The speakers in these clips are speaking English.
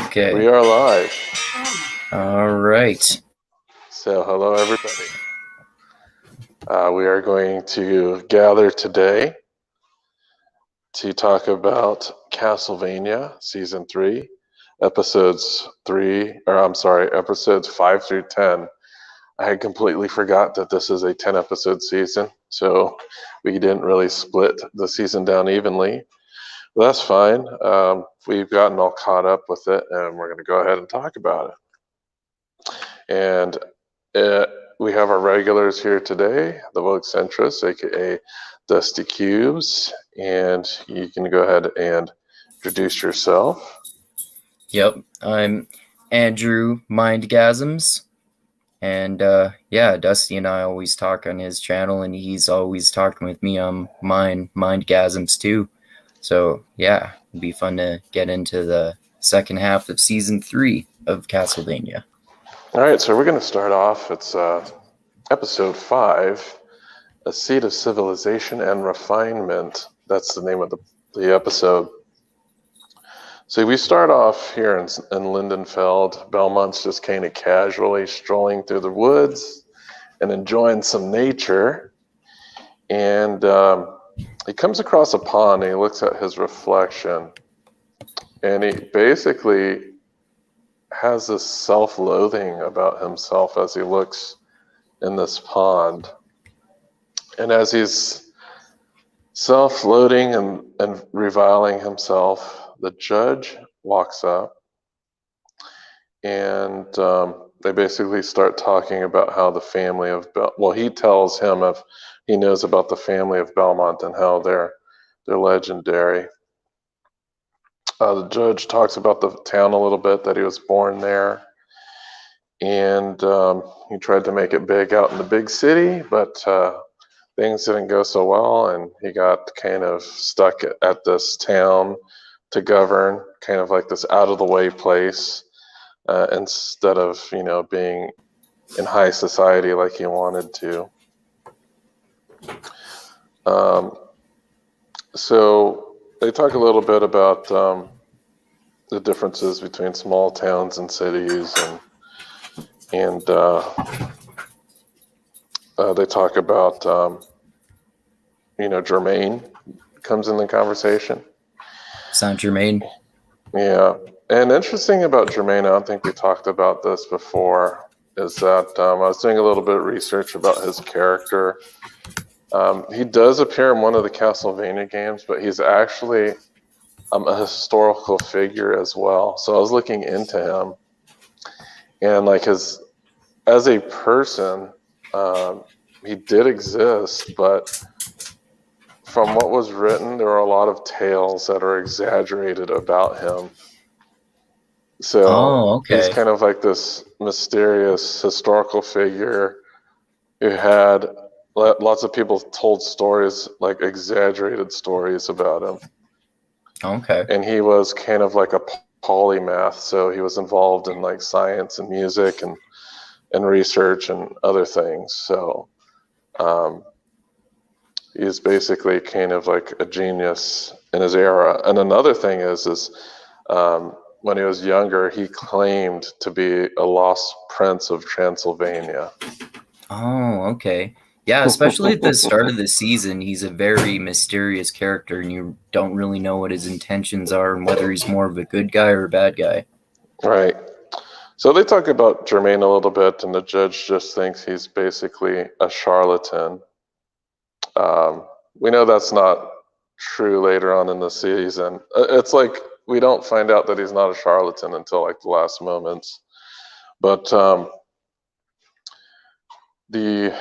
Okay. We are live. All right. So, hello, everybody. We are going to gather today to talk about Castlevania Season 3, episodes 5 through 10. I had completely forgot that this is a 10-episode season, so we didn't really split the season down evenly. But that's fine. We've gotten all caught up with it, and we're going to go ahead and talk about it. And we have our regulars here today, the Vogue-centrists, aka Dusty Cubes, and you can go ahead and introduce yourself. Yep. I'm Andrew Mindgasms. And Dusty and I always talk on his channel, and he's always talking with me on mine, Mindgasms too. So yeah, it'd be fun to get into the second half of season 3 of Castlevania. All right, so we're going to start off. It's episode 5, A Seed of Civilization and Refinement. That's the name of the episode. So we start off here in Linden Field. Belmont's just kind of casually strolling through the woods and enjoying some nature. And he comes across a pond and he looks at his reflection. And he basically has this self-loathing about himself as he looks in this pond. And as he's self-loathing and reviling himself, the judge walks up and they basically start talking about how the family of he tells him if he knows about the family of Belmont and how they're legendary. The judge talks about the town a little bit, that he was born there, and he tried to make it big out in the big city, but things didn't go so well, and he got kind of stuck at this town to govern, kind of like this out-of-the-way place, instead of, being in high society like he wanted to. So they talk a little bit about the differences between small towns and cities, and they talk about, Germain comes in the conversation. Saint Germain. Yeah. And interesting about Germain, I don't think we talked about this before, is that I was doing a little bit of research about his character. He does appear in one of the Castlevania games, but he's actually a historical figure as well. So I was looking into him, and as a person, he did exist, but from what was written, there are a lot of tales that are exaggerated about him. So he's kind of like this mysterious historical figure who had lots of people told stories, like exaggerated stories about him. Okay. And he was kind of like a polymath, so he was involved in like science and music and research and other things. So he's basically kind of like a genius in his era. And another thing is when he was younger, he claimed to be a lost prince of Transylvania. Oh, okay. Yeah, especially at the start of the season, he's a very mysterious character, and you don't really know what his intentions are and whether he's more of a good guy or a bad guy. Right. So they talk about Germain a little bit, and the judge just thinks he's basically a charlatan. We know that's not true later on in the season. It's like we don't find out that he's not a charlatan until like the last moments. But the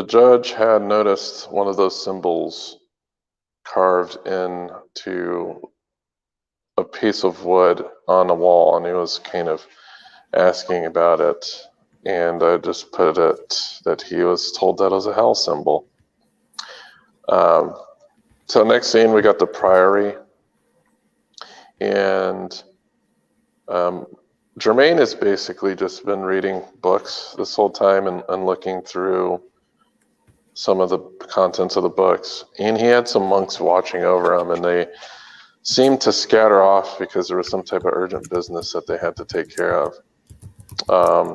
judge had noticed one of those symbols carved into a piece of wood on a wall, and he was kind of asking about it. And I just put it that he was told that was a hell symbol. So next scene, we got the priory, and Germain has basically just been reading books this whole time and looking through some of the contents of the books. And he had some monks watching over him, and seemed to scatter off because there was some type of urgent business that they had to take care of.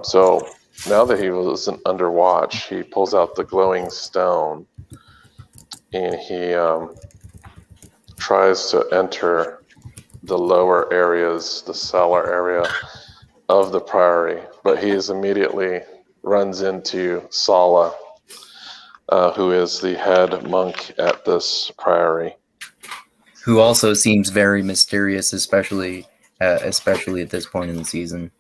So now that he wasn't under watch, he pulls out the glowing stone and he tries to enter the lower areas, the cellar area of the priory, but he is immediately runs into Sala, who is the head monk at this priory. Who also seems very mysterious, especially at this point in the season.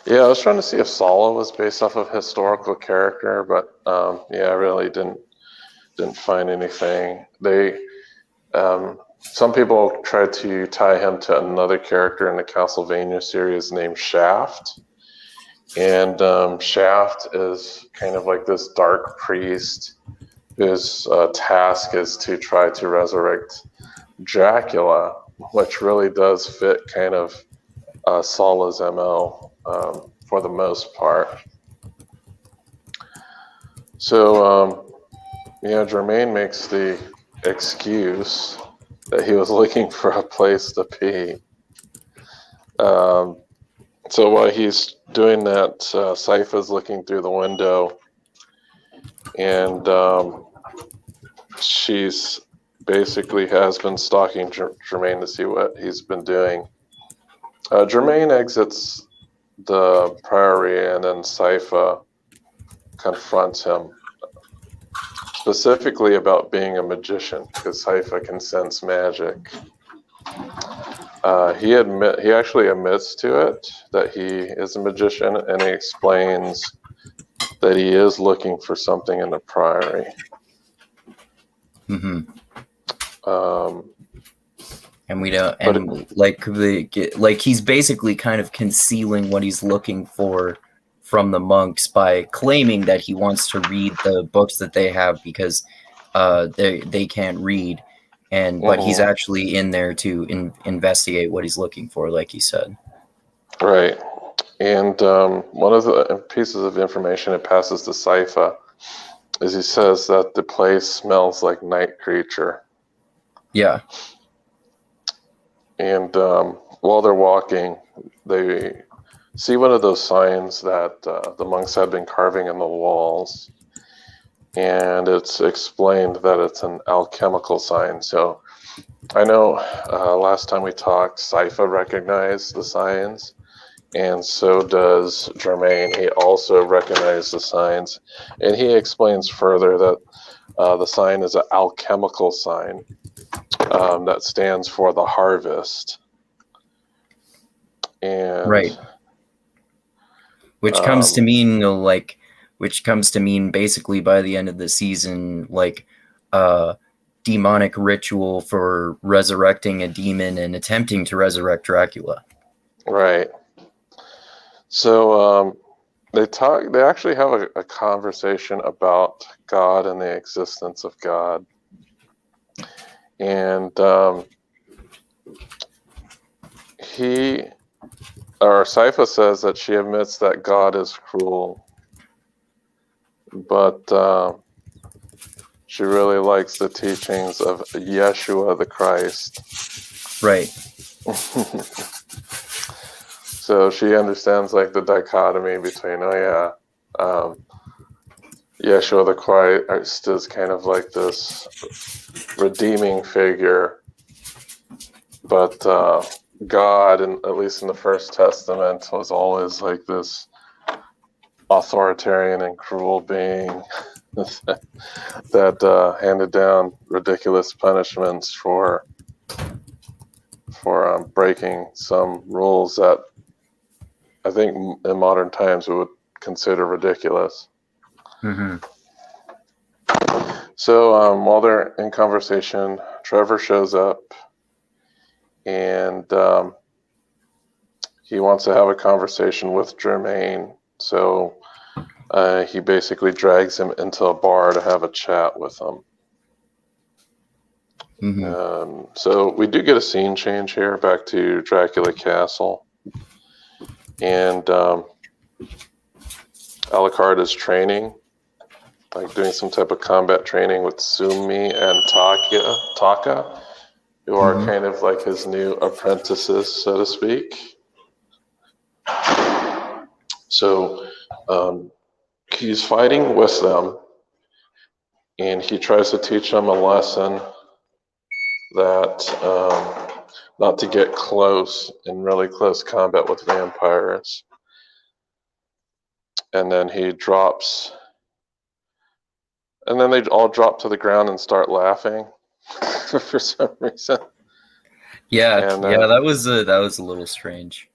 Yeah, I was trying to see if Sala was based off of historical character, but I really didn't find anything. Some people try to tie him to another character in the Castlevania series named Shaft. And Shaft is kind of like this dark priest whose task is to try to resurrect Dracula, which really does fit kind of Sala's MO for the most part. So, Jermaine makes the excuse that he was looking for a place to pee. So while he's doing that, Sypha's looking through the window, and she's basically has been stalking Jermaine to see what he's been doing. Jermaine exits the priory, and then Sypha confronts him, specifically about being a magician, because Sypha can sense magic. He actually admits to it that he is a magician, and he explains that he is looking for something in the priory. Mm-hmm. And we don't, and like he's basically kind of concealing what he's looking for from the monks by claiming that he wants to read the books that they have because they can't read, but he's actually in there to investigate what he's looking for, like he said. Right. And one of the pieces of information it passes to Sypha is he says that the place smells like night creature. Yeah. And while they're walking, they see one of those signs that the monks had been carving in the walls. And it's explained that it's an alchemical sign. So I know last time we talked, Sypha recognized the signs, and so does Jermaine. He also recognized the signs, and he explains further that the sign is an alchemical sign that stands for the harvest. And right. Which comes to mean basically by the end of the season, like demonic ritual for resurrecting a demon and attempting to resurrect Dracula. Right. So they actually have a conversation about God and the existence of God. And Sypha says that she admits that God is cruel, but she really likes the teachings of Yeshua the Christ. Right. So she understands like the dichotomy between, Yeshua the Christ is kind of like this redeeming figure, but God, at least in the First Testament, was always like this authoritarian and cruel being that handed down ridiculous punishments for breaking some rules that I think in modern times we would consider ridiculous. Mm-hmm. So while they're in conversation, Trevor shows up, and he wants to have a conversation with Jermaine. So he basically drags him into a bar to have a chat with him. Mm-hmm. So we do get a scene change here back to Dracula Castle. And Alucard is training, like doing some type of combat training with Sumi and Taka. who are kind of like his new apprentices, so to speak. So he's fighting with them, and he tries to teach them a lesson that not to get close in really close combat with vampires. And then he drops, and then they all drop to the ground and start laughing for some reason. Yeah, that was a little strange.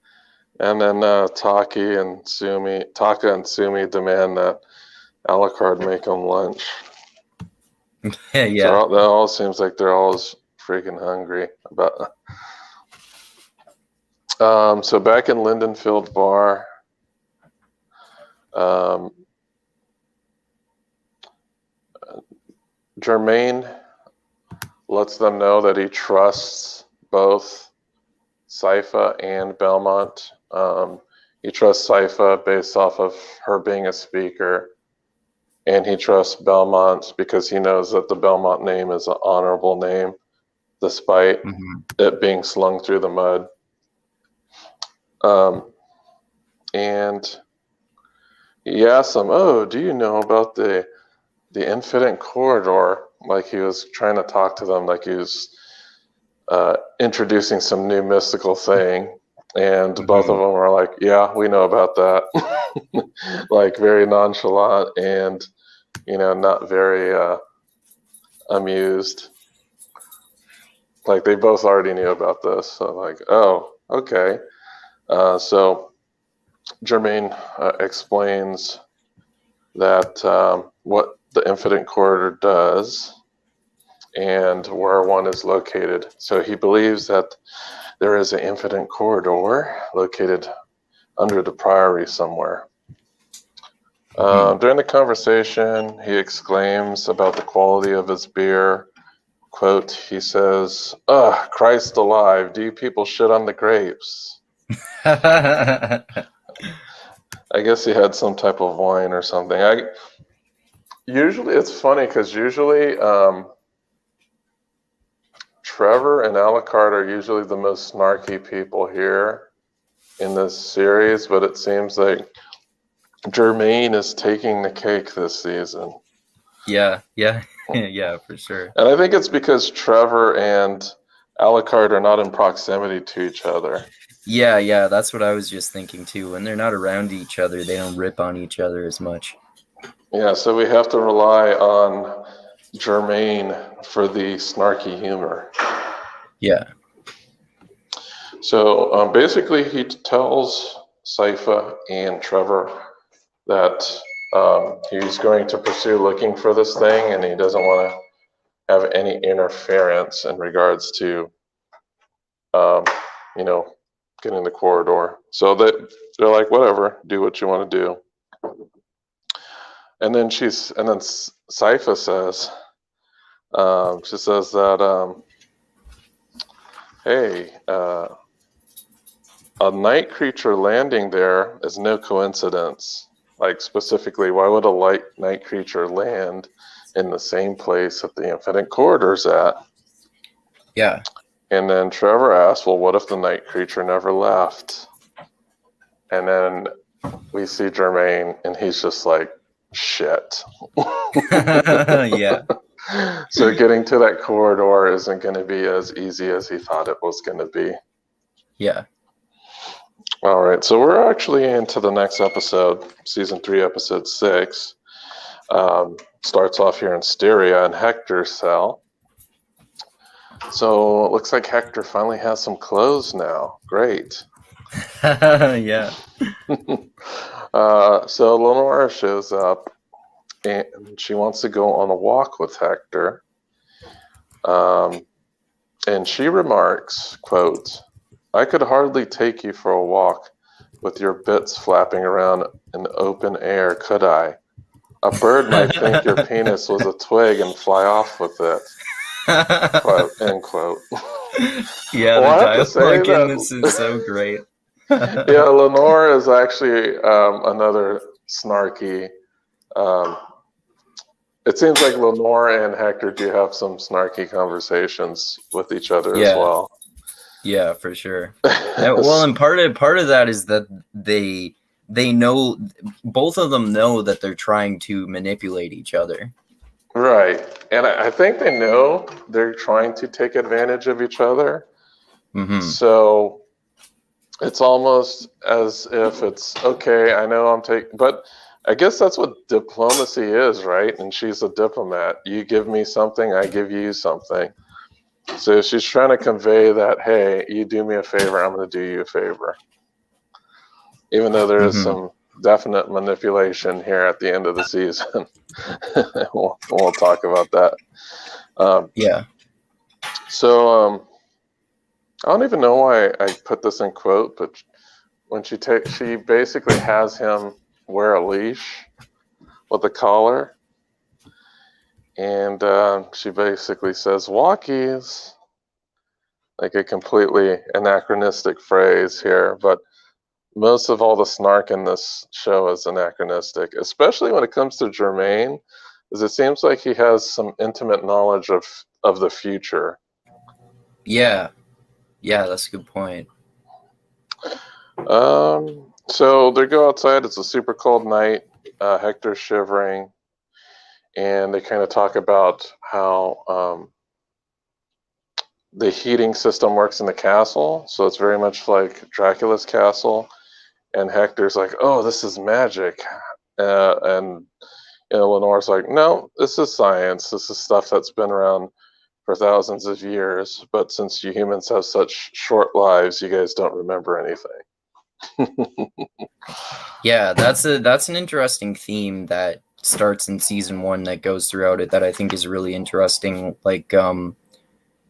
And then Taka and Sumi demand that Alucard make them lunch. Yeah. So that all seems like they're always freaking hungry about. So back in Linden Field bar, Germain lets them know that he trusts both Sypha and Belmont. He trusts Sypha based off of her being a speaker, and he trusts Belmont because he knows that the Belmont name is an honorable name, despite it being slung through the mud. And he asks him, "Oh, do you know about the infinite corridor?" Like he was trying to talk to them, like he was introducing some new mystical thing. And both of them are like, "Yeah, we know about that." Like very nonchalant and, not very amused. Like they both already knew about this. So like, oh, okay. So Germain explains that what the infinite corridor does and where one is located. So he believes that there is an infinite corridor located under the priory somewhere. During the conversation, he exclaims about the quality of his beer. Quote, he says, "Ugh, Christ alive, do you people shit on the grapes?" I guess he had some type of wine or something. Usually, it's funny because usually Trevor and Alucard are usually the most snarky people here in this series, but it seems like Germain is taking the cake this season. Yeah, for sure. And I think it's because Trevor and Alucard are not in proximity to each other. Yeah, that's what I was just thinking too. When they're not around each other, they don't rip on each other as much. Yeah, so we have to rely on Germain for the snarky humor. Yeah. So basically he tells Sypha and Trevor that he's going to pursue looking for this thing, and he doesn't want to have any interference in regards to, getting the corridor. So they're like, whatever, do what you want to do. And then Sypha says, she says that, hey, a night creature landing there is no coincidence. Like specifically, why would a night creature land in the same place that the infinite corridor's at? Yeah. And then Trevor asks, well, what if the night creature never left? And then we see Germain, and he's just like, shit. Yeah. So getting to that corridor isn't going to be as easy as he thought it was going to be. Yeah. All right, so we're actually into the next episode, season 3, episode 6. Starts off here in Styria in Hector's cell. So it looks like Hector finally has some clothes now. Great. Yeah. So Lenora shows up, and she wants to go on a walk with Hector. And she remarks, quote, "I could hardly take you for a walk with your bits flapping around in the open air, could I? A bird might think your penis was a twig and fly off with it." Quote, end quote. Yeah, well, the dialogue in this is so great. Yeah, Lenore is actually another snarky It seems like Lenore and Hector do have some snarky conversations with each other as Yeah. well. Yeah, for sure. Well, and part of that is that they know, both of them know that they're trying to manipulate each other. Right. And I think they know they're trying to take advantage of each other. Mm-hmm. So it's almost as if it's okay, I know I'm taking, but I guess that's what diplomacy is, right? And she's a diplomat. You give me something, I give you something. So she's trying to convey that, hey, you do me a favor, I'm going to do you a favor. Even though there is some definite manipulation here at the end of the season. we'll talk about that. Yeah. So I don't even know why I put this in quote, but when she basically has him wear a leash with a collar, and she basically says walkies, like a completely anachronistic phrase here, but most of all the snark in this show is anachronistic, especially when it comes to Jermaine, because it seems like he has some intimate knowledge of the future. Yeah, that's a good point. So they go outside. It's a super cold night. Hector's shivering, and they kind of talk about how the heating system works in the castle. So it's very much like Dracula's castle. And Hector's like, "Oh, this is magic," and Lenore's like, "No, this is science. This is stuff that's been around for thousands of years. But since you humans have such short lives, you guys don't remember anything." Yeah, that's an interesting theme that starts in season 1 that goes throughout it that I think is really interesting. Like,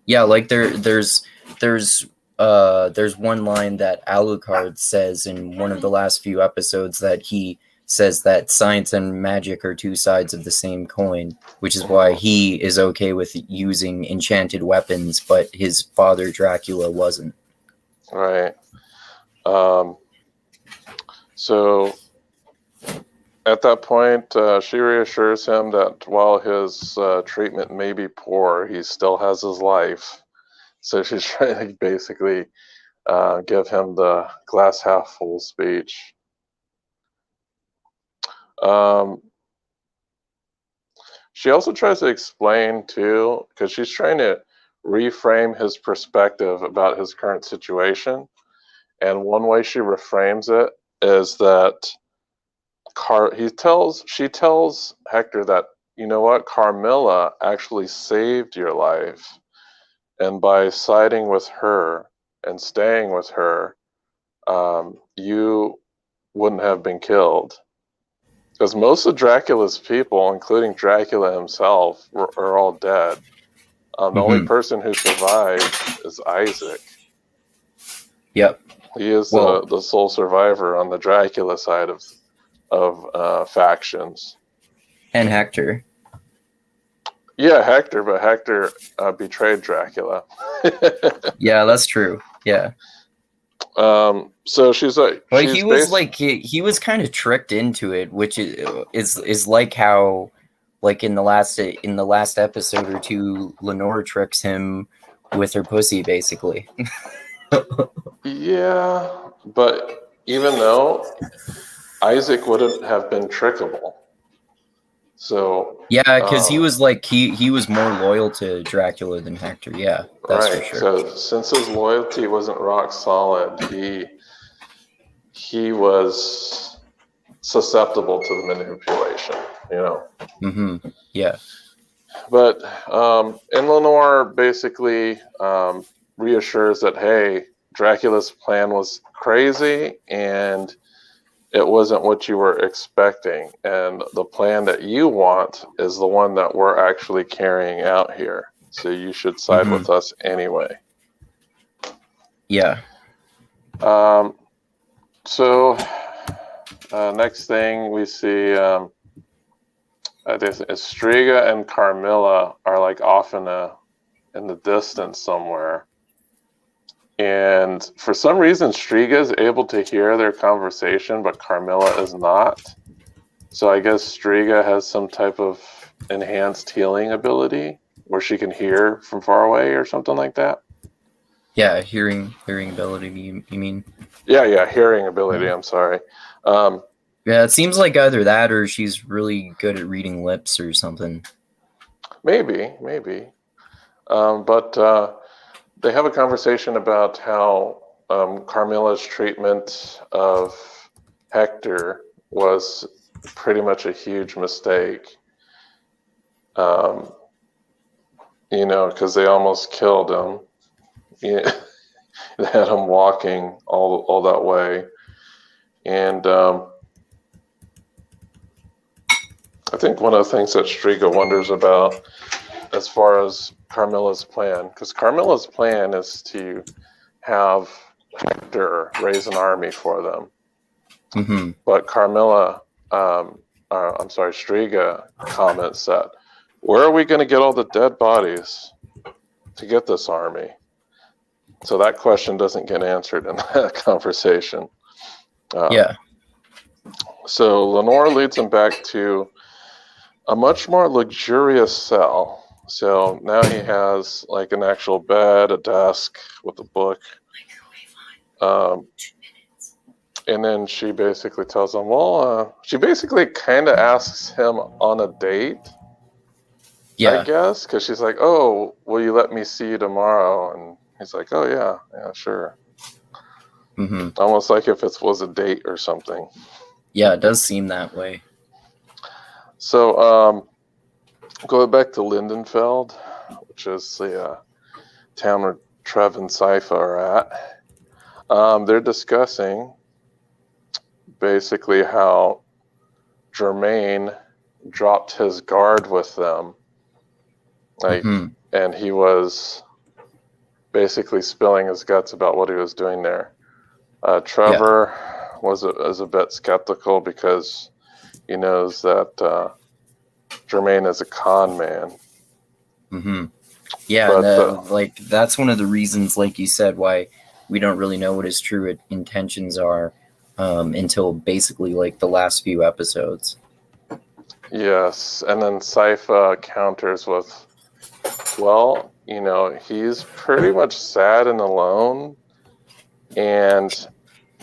yeah, like there's one line that Alucard says in one of the last few episodes, that he says that science and magic are two sides of the same coin, which is why he is okay with using enchanted weapons, but his father Dracula wasn't. Right. So at that point, she reassures him that while his treatment may be poor, he still has his life. So she's trying to basically give him the glass half full speech. She also tries to explain too, because she's trying to reframe his perspective about his current situation. And one way she reframes it is that she tells Hector that, you know what, Carmilla actually saved your life. And by siding with her and staying with her, you wouldn't have been killed. Because most of Dracula's people, including Dracula himself, are all dead. The only person who survived is Isaac. Yep. He is the sole survivor on the Dracula side of factions. And Hector. Yeah, Hector, but Hector betrayed Dracula. Yeah, that's true. Yeah. So she's like, but he was kind of tricked into it, which is like how, like in the last episode or two, Lenore tricks him with her pussy, basically. Yeah, but even though Isaac wouldn't have been trickable. So yeah, because he was like he was more loyal to Dracula than Hector. Yeah, that's right. For sure. So since his loyalty wasn't rock solid, he was susceptible to the manipulation. Yeah. But and Lenore basically reassures that, hey, Dracula's plan was crazy and it wasn't what you were expecting, and the plan that you want is the one that we're actually carrying out here, so you should side with us anyway. Yeah. So next thing we see, Striga and Carmilla are like off in the distance somewhere. And for some reason, Striga is able to hear their conversation, but Carmilla is not. So I guess Striga has some type of enhanced healing ability where she can hear from far away or something like that. Yeah, hearing ability. You mean? Yeah, hearing ability. I'm sorry. Yeah, it seems like either that or she's really good at reading lips or something. Maybe. But they have a conversation about how Carmilla's treatment of Hector was pretty much a huge mistake. Because they almost killed him. They had him walking all that way. And I think one of the things that Striga wonders about as far as Carmilla's plan, because Carmilla's plan is to have Hector raise an army for them. Mm-hmm. But Striga comments that, where are we going to get all the dead bodies to get this army? So that question doesn't get answered in that conversation. Yeah. So Lenore leads him back to a much more luxurious cell. So now he has like an actual bed, a desk with a book. And then she basically tells him, she basically kind of asks him on a date. Yeah. I guess, because she's like, oh, will you let me see you tomorrow? And he's like, oh, yeah, sure. Mm-hmm. Almost like if it was a date or something. Yeah, it does seem that way. So, going back to Linden Field, which is the town where Trev and Sypha are at, they're discussing basically how Jermaine dropped his guard with them. And he was basically spilling his guts about what he was doing there. Trevor was a bit skeptical because he knows that Jermaine is a con man. Mm-hmm. Yeah, but, that's one of the reasons, like you said, why we don't really know what his true intentions are until basically like the last few episodes. Yes, and then Sypha counters with, well, he's pretty much sad and alone, and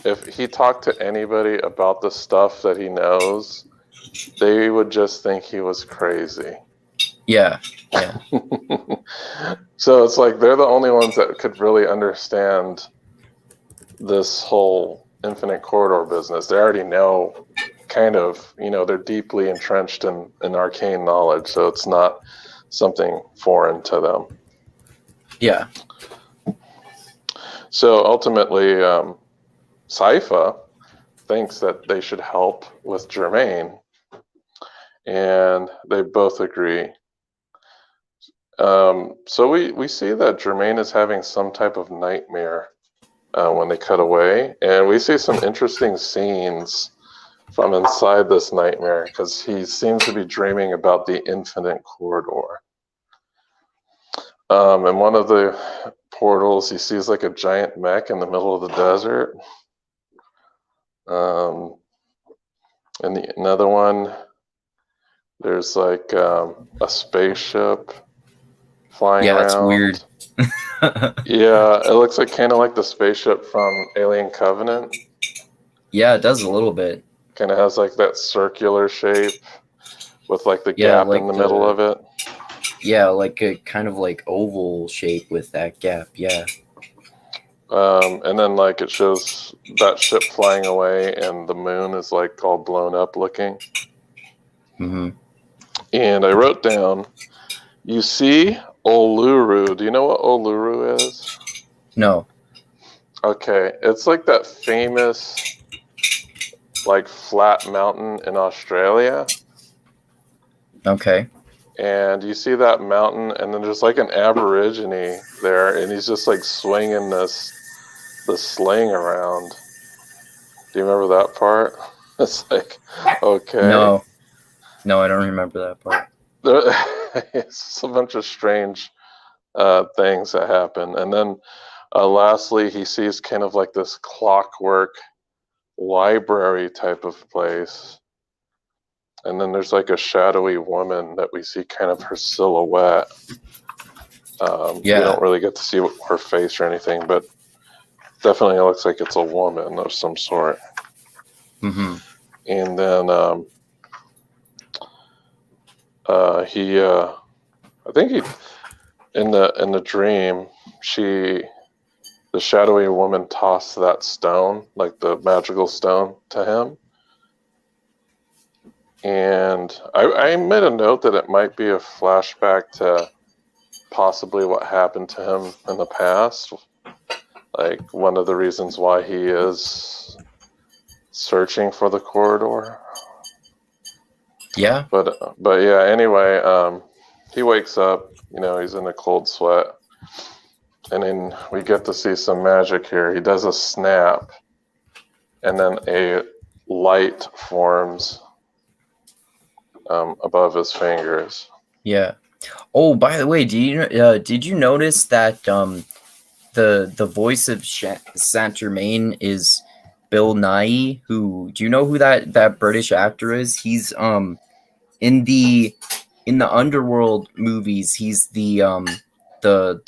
if he talked to anybody about the stuff that he knows, they would just think he was crazy. Yeah. So it's like they're the only ones that could really understand this whole infinite corridor business. They already know kind of, they're deeply entrenched in arcane knowledge, so it's not something foreign to them. Yeah. So ultimately, Sypha thinks that they should help with Jermaine, and they both agree. So we see that Jermaine is having some type of nightmare when they cut away, and we see some interesting scenes from inside this nightmare because he seems to be dreaming about the infinite corridor. In one of the portals, he sees like a giant mech in the middle of the desert. And another one, there's like a spaceship flying around. Yeah, it's weird. Yeah, it looks like kind of like the spaceship from Alien Covenant. Yeah, it does a little bit. Kind of has like that circular shape with like the gap like in the middle of it. Yeah, like a kind of like oval shape with that gap, yeah. And then like it shows that ship flying away and the moon is like all blown up looking. Mm-hmm. And I wrote down, you see Uluru. Do you know what Uluru is? No. Okay, it's like that famous like flat mountain in Australia. Okay. And you see that mountain, and then there's like an aborigine there, and he's just like swinging the sling around. Do you remember that part? It's like, okay. No, I don't remember that part. It's a bunch of strange things that happen. And then lastly, he sees kind of like this clockwork library type of place. and then there's like a shadowy woman that we see kind of her silhouette. You don't really get to see her face or anything, but definitely it looks like it's a woman of some sort. Mm-hmm. And then I think in the dream, the shadowy woman tossed that stone, like the magical stone, to him. And I made a note that it might be a flashback to possibly what happened to him in the past. Like one of the reasons why he is searching for the corridor. Yeah. But yeah, anyway, he wakes up, he's in a cold sweat. And then we get to see some magic here. He does a snap, and then a light forms above his fingers. Yeah. Oh, by the way, did you notice that the voice of Saint Germain is Bill Nighy? Do you know who that British actor is? He's in the Underworld movies. He's the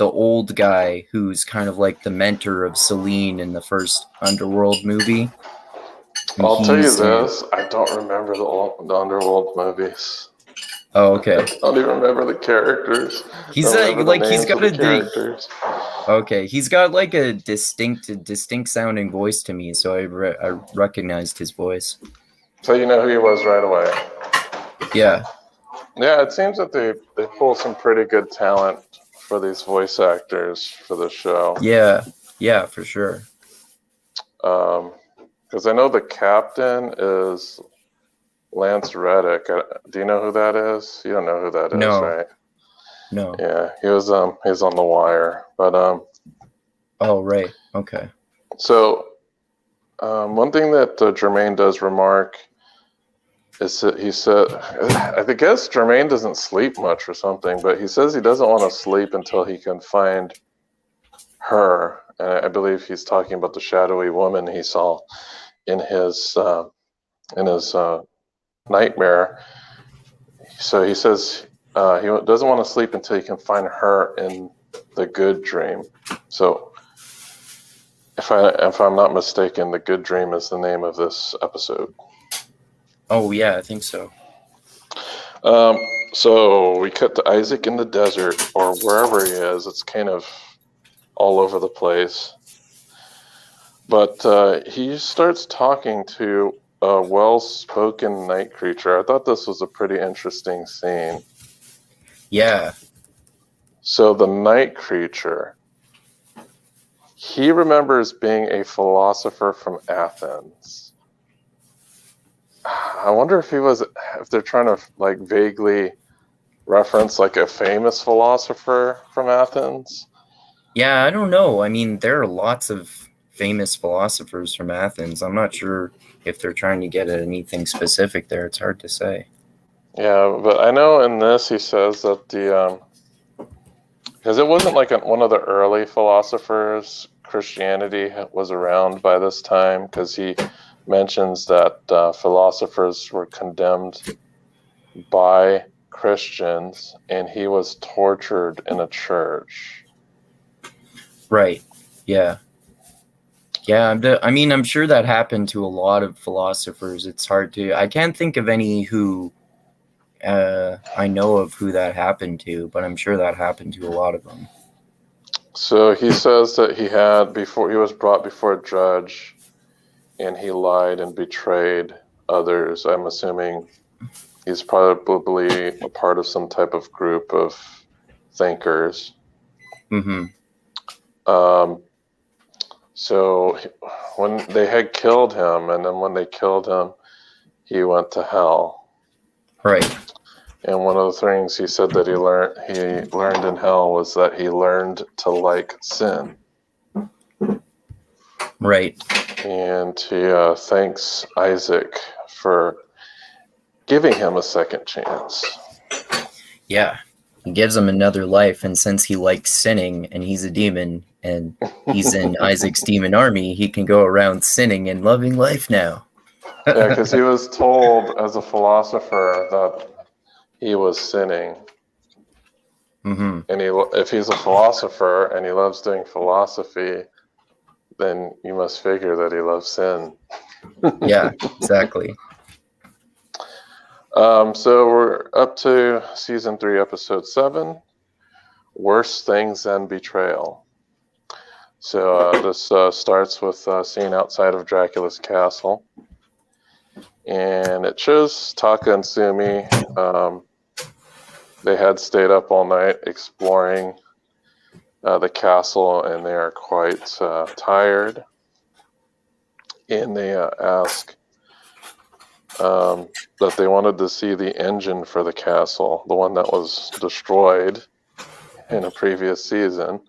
old guy who's kind of like the mentor of Celine in the first Underworld movie. And I'll tell you this, I don't remember the Underworld movies. Oh, okay. I don't even remember the characters. He's he's got like a distinct sounding voice to me, so I recognized his voice. So you know who he was right away. Yeah. Yeah, it seems that they pull some pretty good talent for these voice actors for the show. Yeah, for sure. Because I know the captain is Lance Reddick. Do you know who that is? You don't know who that is, right? No. Yeah, he's on The Wire, but Oh, right. Okay. So, one thing that Jermaine does remark is that he said, I guess Jermaine doesn't sleep much or something, but he says he doesn't want to sleep until he can find her. And I believe he's talking about the shadowy woman he saw in his nightmare. So he says he doesn't want to sleep until he can find her in the good dream. So if I'm not mistaken, the good dream is the name of this episode. Oh yeah, I think so. So we cut to Isaac in the desert or wherever he is. It's kind of all over the place. But he starts talking to a well-spoken night creature. I thought this was a pretty interesting scene. Yeah. So the night creature, he remembers being a philosopher from Athens. I wonder if they're trying to like vaguely reference like a famous philosopher from Athens. Yeah, I don't know. I mean, there are lots of famous philosophers from Athens. I'm not sure if they're trying to get at anything specific there. It's hard to say. Yeah, but I know in this he says that because it wasn't like one of the early philosophers, Christianity was around by this time, because he mentions that philosophers were condemned by Christians and he was tortured in a church. Right. Yeah. Yeah, I'm sure that happened to a lot of philosophers. It's hard to... I can't think of any who I know of who that happened to, but I'm sure that happened to a lot of them. So he says that he was brought before a judge and he lied and betrayed others. I'm assuming he's probably a part of some type of group of thinkers. Mm-hmm. So when they had killed him, and then when they killed him, he went to hell. Right. And one of the things he said that he learned in hell was that he learned to like sin. Right. And he thanks Isaac for giving him a second chance. Yeah. He gives him another life, and since he likes sinning and he's a demon and he's in Isaac's demon army, he can go around sinning and loving life now. Yeah, because he was told as a philosopher that he was sinning. Mm-hmm. And if he's a philosopher and he loves doing philosophy, then you must figure that he loves sin. Yeah, exactly. So we're up to season 3, episode 7, Worse Things Than Betrayal. So this starts with a scene outside of Dracula's castle. And it shows Taka and Sumi. They had stayed up all night exploring the castle, and they are quite tired. And they ask that they wanted to see the engine for the castle, the one that was destroyed in a previous season.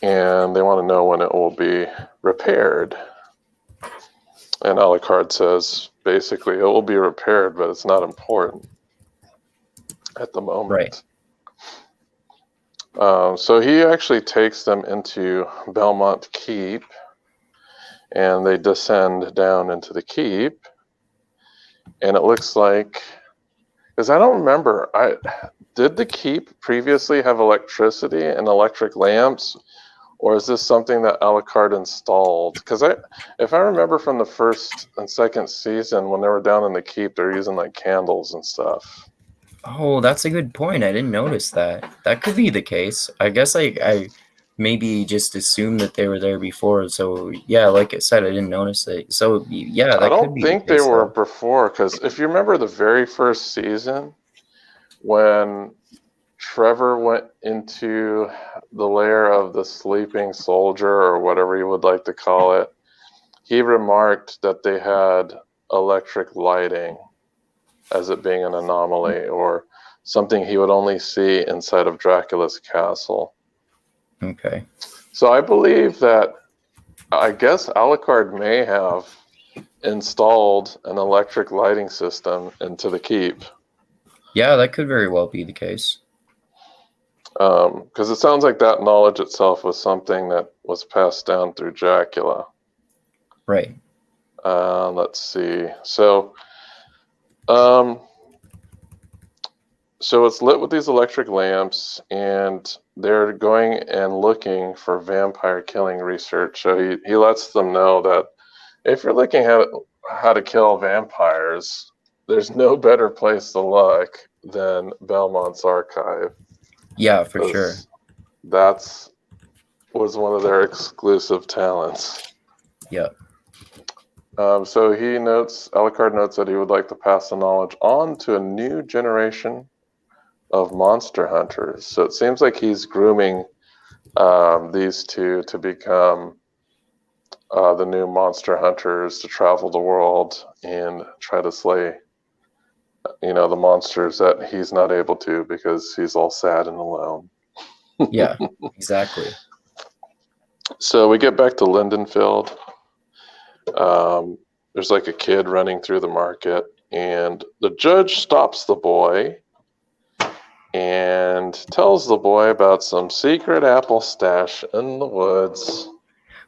And they want to know when it will be repaired. And Alucard says, basically, it will be repaired, but it's not important at the moment. Right. So he actually takes them into Belmont Keep, and they descend down into the keep. And it looks like, because I don't remember, did the keep previously have electricity and electric lamps? Or is this something that Alucard installed? Because if I remember from the first and second season, when they were down in the keep, they're using like candles and stuff. Oh, that's a good point. I didn't notice that. That could be the case. I guess I maybe just assumed that they were there before. So yeah, like I said, I didn't notice it. So yeah, I that could don't be the think they case were though. before, because if you remember the very first season, when Trevor went into the lair of the sleeping soldier, or whatever you would like to call it, he remarked that they had electric lighting as it being an anomaly or something he would only see inside of Dracula's castle. Okay. So I believe that, I guess Alucard may have installed an electric lighting system into the keep. Yeah, that could very well be the case. Because it sounds like that knowledge itself was something that was passed down through Dracula. Right. Let's see. So it's lit with these electric lamps, and they're going and looking for vampire killing research. So he lets them know that if you're looking at how to kill vampires, there's no better place to look than Belmont's archive. Yeah, for sure. That was one of their exclusive talents. Yeah. So Alucard notes that he would like to pass the knowledge on to a new generation of monster hunters. So it seems like he's grooming these two to become the new monster hunters, to travel the world and try to slay, the monsters that he's not able to because he's all sad and alone. Yeah, exactly. So we get back to Linden Field. There's like a kid running through the market, and the judge stops the boy and tells the boy about some secret apple stash in the woods.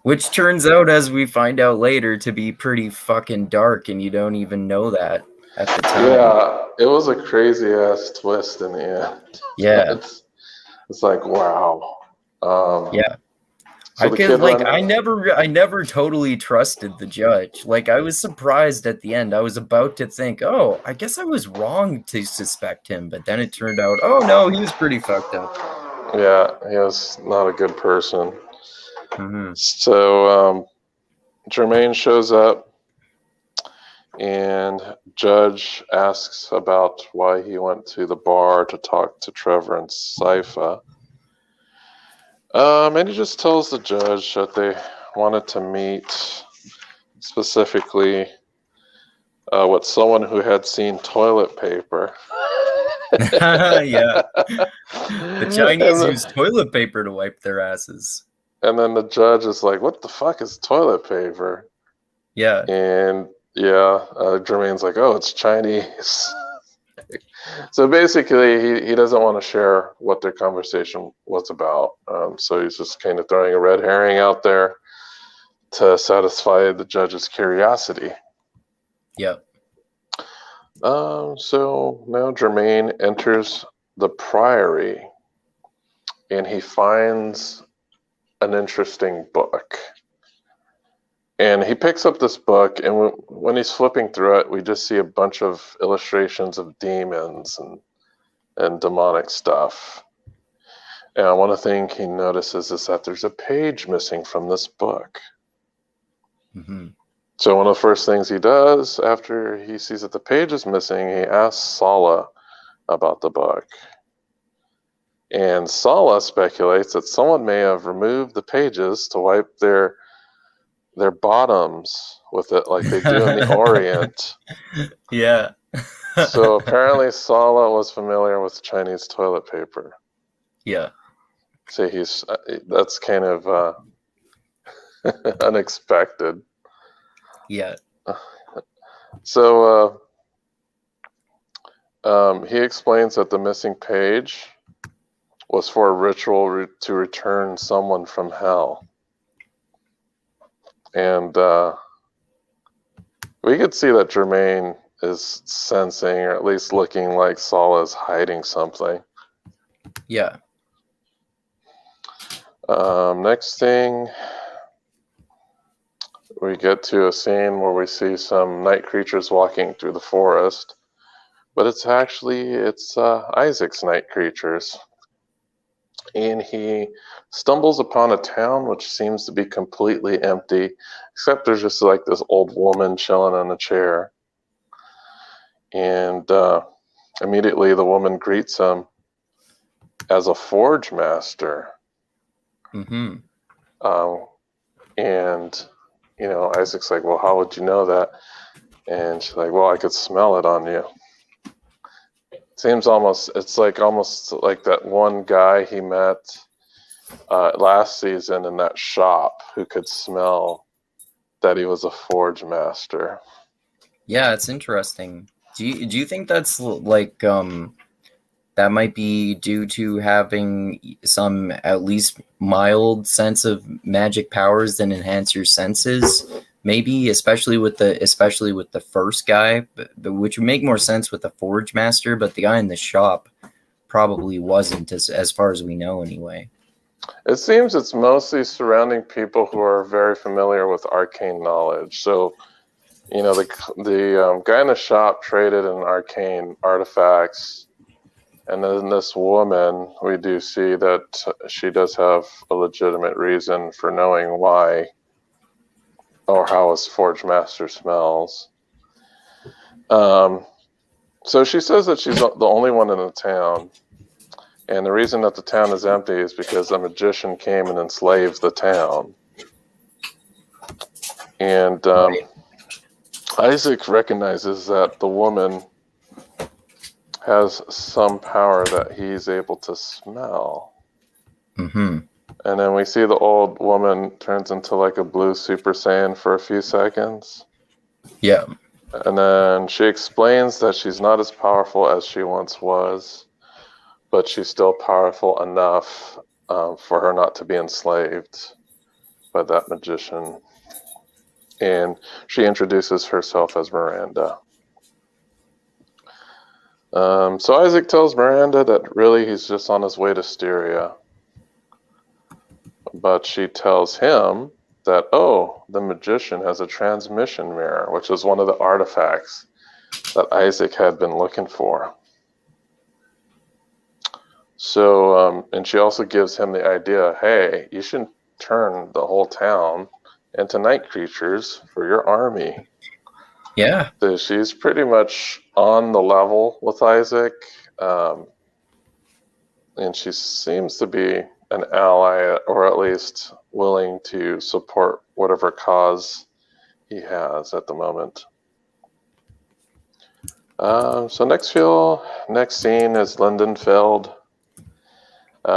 Which turns out, as we find out later, to be pretty fucking dark, and you don't even know that at the time. Yeah, it was a crazy ass twist in the end. Yeah. It's like, wow. Yeah. So I never totally trusted the judge. Like, I was surprised at the end. I was about to think, oh, I guess I was wrong to suspect him, but then it turned out, oh no, he was pretty fucked up. Yeah, he was not a good person. Mm-hmm. So Jermaine shows up, and Judge asks about why he went to the bar to talk to Trevor and Sypha. And he just tells the judge that they wanted to meet specifically with someone who had seen toilet paper. Yeah. The Chinese use toilet paper to wipe their asses. And then the judge is like, what the fuck is toilet paper? Yeah. And Jermaine's like, oh, it's Chinese. So basically, he doesn't want to share what their conversation was about. So he's just kind of throwing a red herring out there to satisfy the judge's curiosity. Yep. So now Germain enters the priory and he finds an interesting book. And he picks up this book, and when he's flipping through it, we just see a bunch of illustrations of demons and demonic stuff. And one of the things he notices is that there's a page missing from this book. Mm-hmm. So one of the first things he does after he sees that the page is missing, he asks Sala about the book. And Sala speculates that someone may have removed the pages to wipe their bottoms with it like they do in the Orient. Yeah. So apparently Sala was familiar with Chinese toilet paper. Yeah. See, that's kind of unexpected. Yeah. So he explains that the missing page was for a ritual to return someone from hell. And we could see that Germain is sensing, or at least looking like Sala is hiding something. Yeah. Next thing, we get to a scene where we see some night creatures walking through the forest, but it's Isaac's night creatures. And he stumbles upon a town which seems to be completely empty, except there's just like this old woman chilling on a chair. And immediately the woman greets him as a forgemaster. Mm-hmm. And, Isaac's like, well, how would you know that? And she's like, well, I could smell it on you. It's almost like that one guy he met last season in that shop who could smell that he was a forge master. Yeah, it's interesting. Do you think that's like that might be due to having some at least mild sense of magic powers that enhance your senses? Maybe, especially with the first guy, but which would make more sense with the forge master. But the guy in the shop probably wasn't, as far as we know, anyway. It seems it's mostly surrounding people who are very familiar with arcane knowledge. So, the guy in the shop traded in arcane artifacts, and then this woman, we do see that she does have a legitimate reason for knowing why or how a forge master smells. So she says that she's the only one in the town. And the reason that the town is empty is because a magician came and enslaved the town. And Isaac recognizes that the woman has some power that he's able to smell. Mm-hmm. And then we see the old woman turns into like a blue Super Saiyan for a few seconds. Yeah. And then she explains that she's not as powerful as she once was, but she's still powerful enough for her not to be enslaved by that magician. And she introduces herself as Miranda. So Isaac tells Miranda that really he's just on his way to Styria. But she tells him that, the magician has a transmission mirror, which is one of the artifacts that Isaac had been looking for. So, and she also gives him the idea, hey, you should turn the whole town into night creatures for your army. Yeah. So she's pretty much on the level with Isaac, and she seems to be an ally, or at least willing to support whatever cause he has at the moment. So next scene is Linden Field.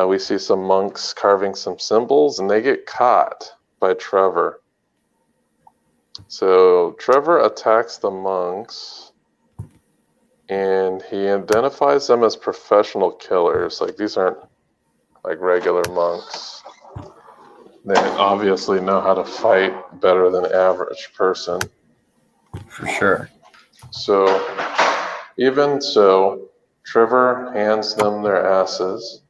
We see some monks carving some symbols, and they get caught by Trevor. So Trevor attacks the monks, and he identifies them as professional killers. Like, these aren't like regular monks. They obviously know how to fight better than the average person. For sure. So, even so, Trevor hands them their asses,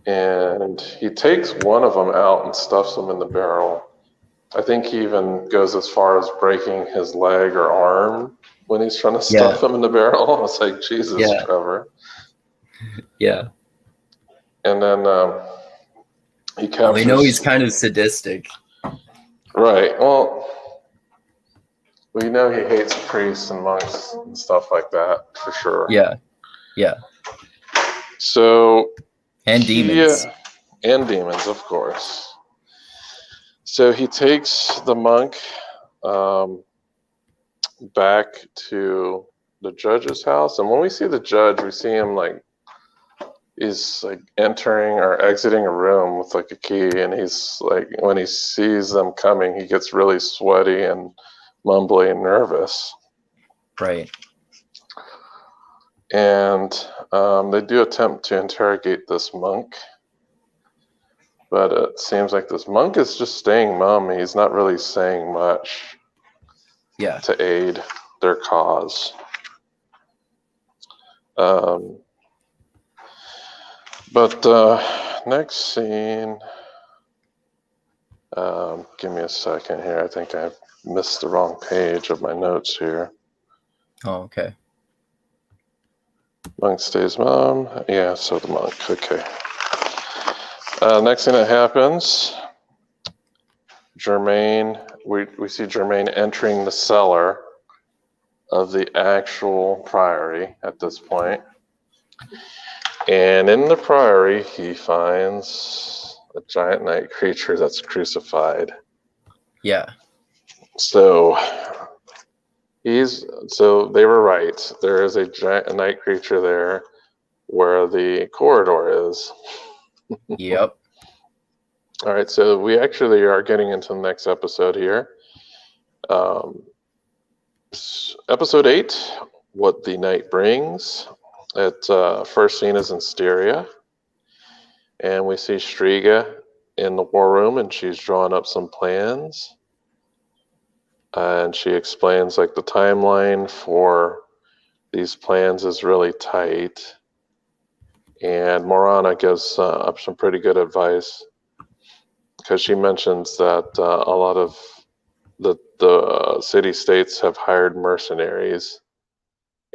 and he takes one of them out and stuffs them in the barrel. I think he even goes as far as breaking his leg or arm when he's trying to stuff him in the barrel. I was like, Jesus, Trevor. Yeah. And then he captures... We know he's kind of sadistic. Right. Well, we know he hates priests and monks and stuff like that, for sure. Yeah. Yeah. So... And demons. And demons, of course. So he takes the monk back to the judge's house, and when we see the judge, we see him like he's like entering or exiting a room with like a key, and he's like, when he sees them coming, he gets really sweaty and mumbly and nervous. Right. And they do attempt to interrogate this monk, but it seems like this monk is just staying mum. He's not really saying much to aid their cause. But next scene, give me a second here. I think I missed the wrong page of my notes here. Oh, okay. Monk stays mum. Yeah, so the monk. Okay. Next thing that happens, Germain, we see Germain entering the cellar of the actual priory at this point. And in the priory, he finds a giant night creature that's crucified. Yeah. So they were right. There is a giant night creature there where the corridor is. Yep. All right, so we actually are getting into the next episode here. Episode 8, What the Night Brings. First scene is in Styria, and we see Striga in the war room, and she's drawing up some plans. And she explains like the timeline for these plans is really tight. And Morana gives up some pretty good advice, because she mentions that a lot of the city-states have hired mercenaries.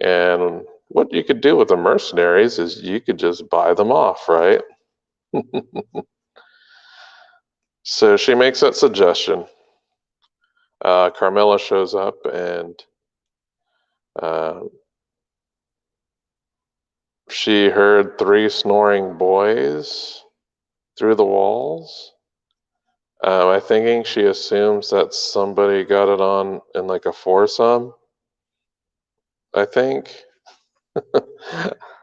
And what you could do with the mercenaries is you could just buy them off, right? So she makes that suggestion. Carmilla shows up, and she heard 3 snoring boys through the walls. I thinking she assumes that somebody got it on in like a foursome. I think.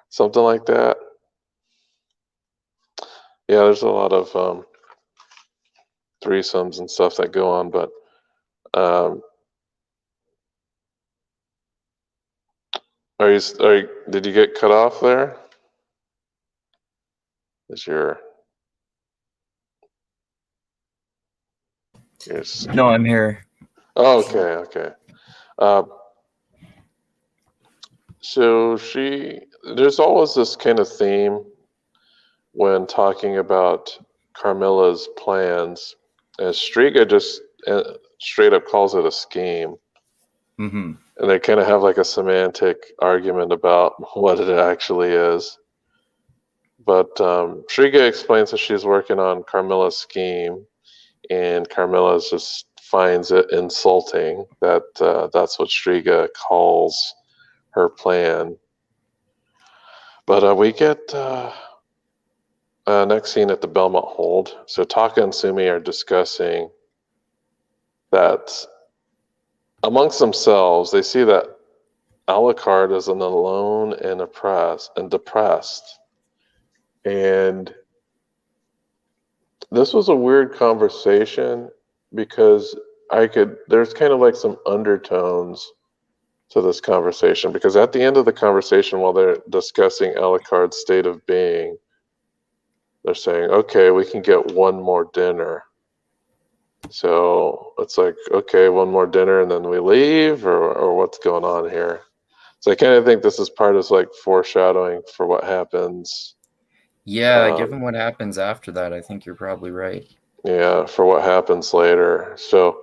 Something like that. Yeah, there's a lot of threesomes and stuff that go on, but did you get cut off there? No, I'm here. Oh, okay. So there's always this kind of theme when talking about Carmilla's plans, as Striga just straight up calls it a scheme. Mm-hmm. And they kind of have like a semantic argument about what it actually is. But Striga explains that she's working on Carmilla's scheme, and Carmilla just finds it insulting that that's what Striga calls her plan. But we get next scene at the Belmont Hold. So Taka and Sumi are discussing that amongst themselves, they see that Alucard is alone and depressed. And this was a weird conversation, because there's kind of like some undertones to this conversation, because at the end of the conversation, while they're discussing Alucard's state of being, they're saying, okay, we can get one more dinner. So it's like, okay, one more dinner and then we leave, or what's going on here? So I kind of think this is part of like foreshadowing for what happens. Yeah, given what happens after that, I think you're probably right. Yeah, for what happens later. So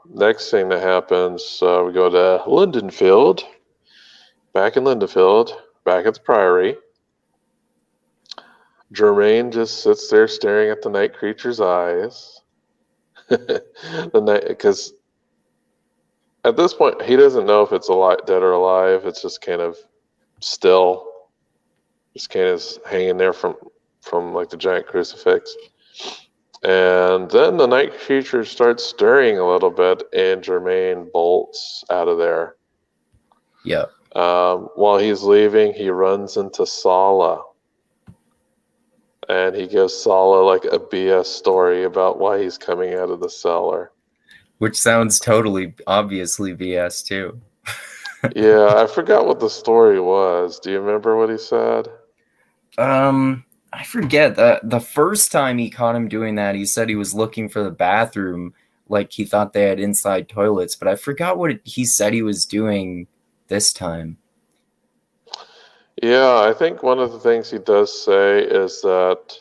next thing that happens, we go to Linden Field. Back in Linden Field, back at the Priory. Germain just sits there staring at the night creature's eyes. The night, because at this point he doesn't know if it's alive, dead or alive. It's just kind of still, just kind of hanging there from like the giant crucifix. And then the night creature starts stirring a little bit, and Germain bolts out of there. Yeah. While he's leaving, he runs into Sala, and he gives Sala like a BS story about why he's coming out of the cellar. Which sounds totally obviously BS too. Yeah, I forgot what the story was. Do you remember what he said? I forget that the first time he caught him doing that, he said he was looking for the bathroom, like he thought they had inside toilets, but I forgot what he said he was doing this time. Yeah, I think one of the things he does say is that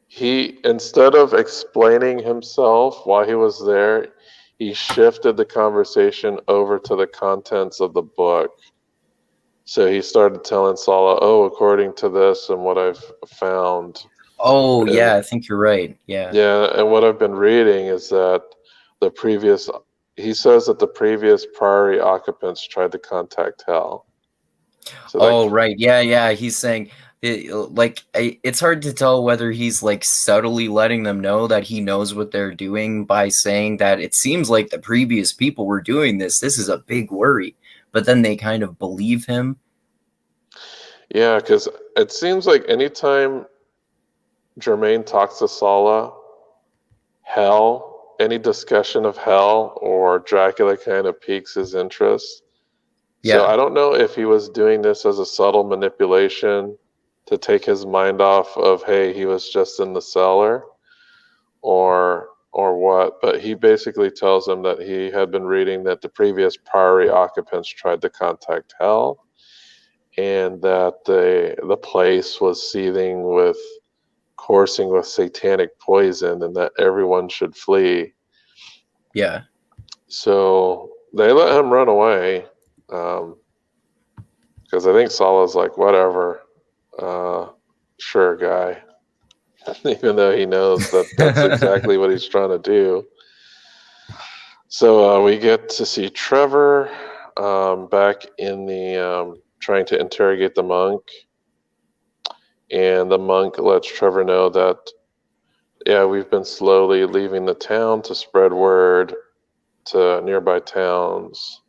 he, instead of explaining himself why he was there, he shifted the conversation over to the contents of the book. So he started telling Sala, "Oh, according to this and what I've found, Oh, and yeah, I think you're right. Yeah. yeah, and what I've been reading is that the previous, he says that the previous Priory occupants tried to contact Hell. So Oh, like, right. Yeah, yeah. He's saying it's hard to tell whether he's like subtly letting them know that he knows what they're doing by saying that it seems like the previous people were doing this. This is a big worry. But then they kind of believe him. yeah, because it seems like anytime Germain talks to Sala, Hell, any discussion of Hell or Dracula kind of piques his interest. So Yeah. I don't know if he was doing this as a subtle manipulation to take his mind off of, hey, he was just in the cellar, or what, but he basically tells him that he had been reading that the previous Priory occupants tried to contact Hell, and that the place was seething with, coursing with satanic poison, and that everyone should flee. Yeah. So they let him run away, because I think Sala's like, whatever, sure, guy, even though he knows that that's exactly what he's trying to do. So we get to see Trevor back in the trying to interrogate the monk, and the monk lets Trevor know that, yeah, we've been slowly leaving the town to spread word to nearby towns,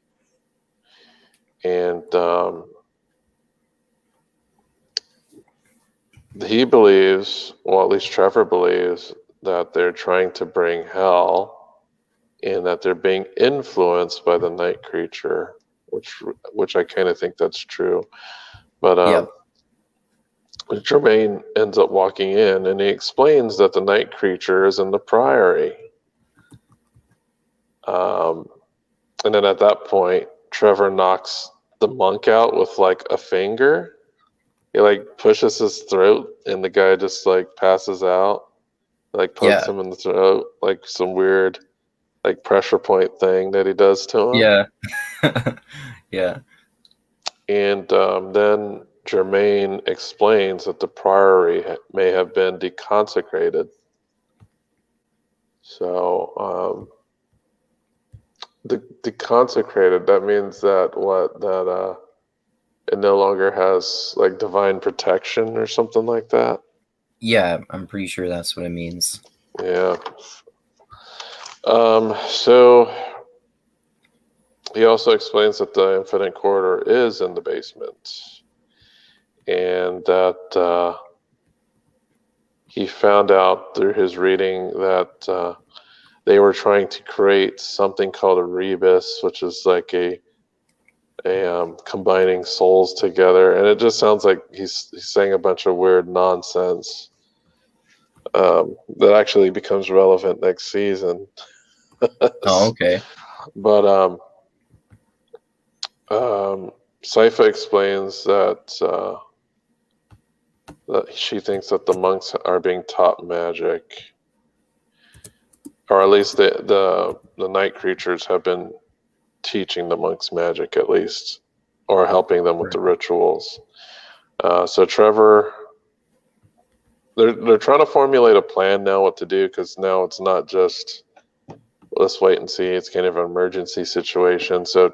and he believes, well, at least Trevor believes, that they're trying to bring Hell, and that they're being influenced by the night creature, which I kind of think that's true. But Yep. Germain ends up walking in, and he explains that the night creature is in the Priory. Um, and then at that point, Trevor knocks the monk out with like a finger. He like pushes his throat, and the guy just like passes out. Like pokes Yeah. him in the throat, like some weird like pressure point thing that he does to him. Yeah. Yeah. And then Germain explains that the Priory may have been deconsecrated. So the consecrated, that means that it no longer has like divine protection or something like that. Yeah, I'm pretty sure that's what it means. Yeah. So he also explains that the infinite corridor is in the basement, and that he found out through his reading that they were trying to create something called a rebus, which is like a combining souls together, and it just sounds like he's saying a bunch of weird nonsense. that actually becomes relevant next season. Oh, okay. But Sypha explains that she thinks that the monks are being taught magic, or at least the night creatures have been teaching the monks magic, at least, or helping them with the rituals. So Trevor, they're trying to formulate a plan now what to do, because now it's not just let's wait and see. It's kind of an emergency situation. So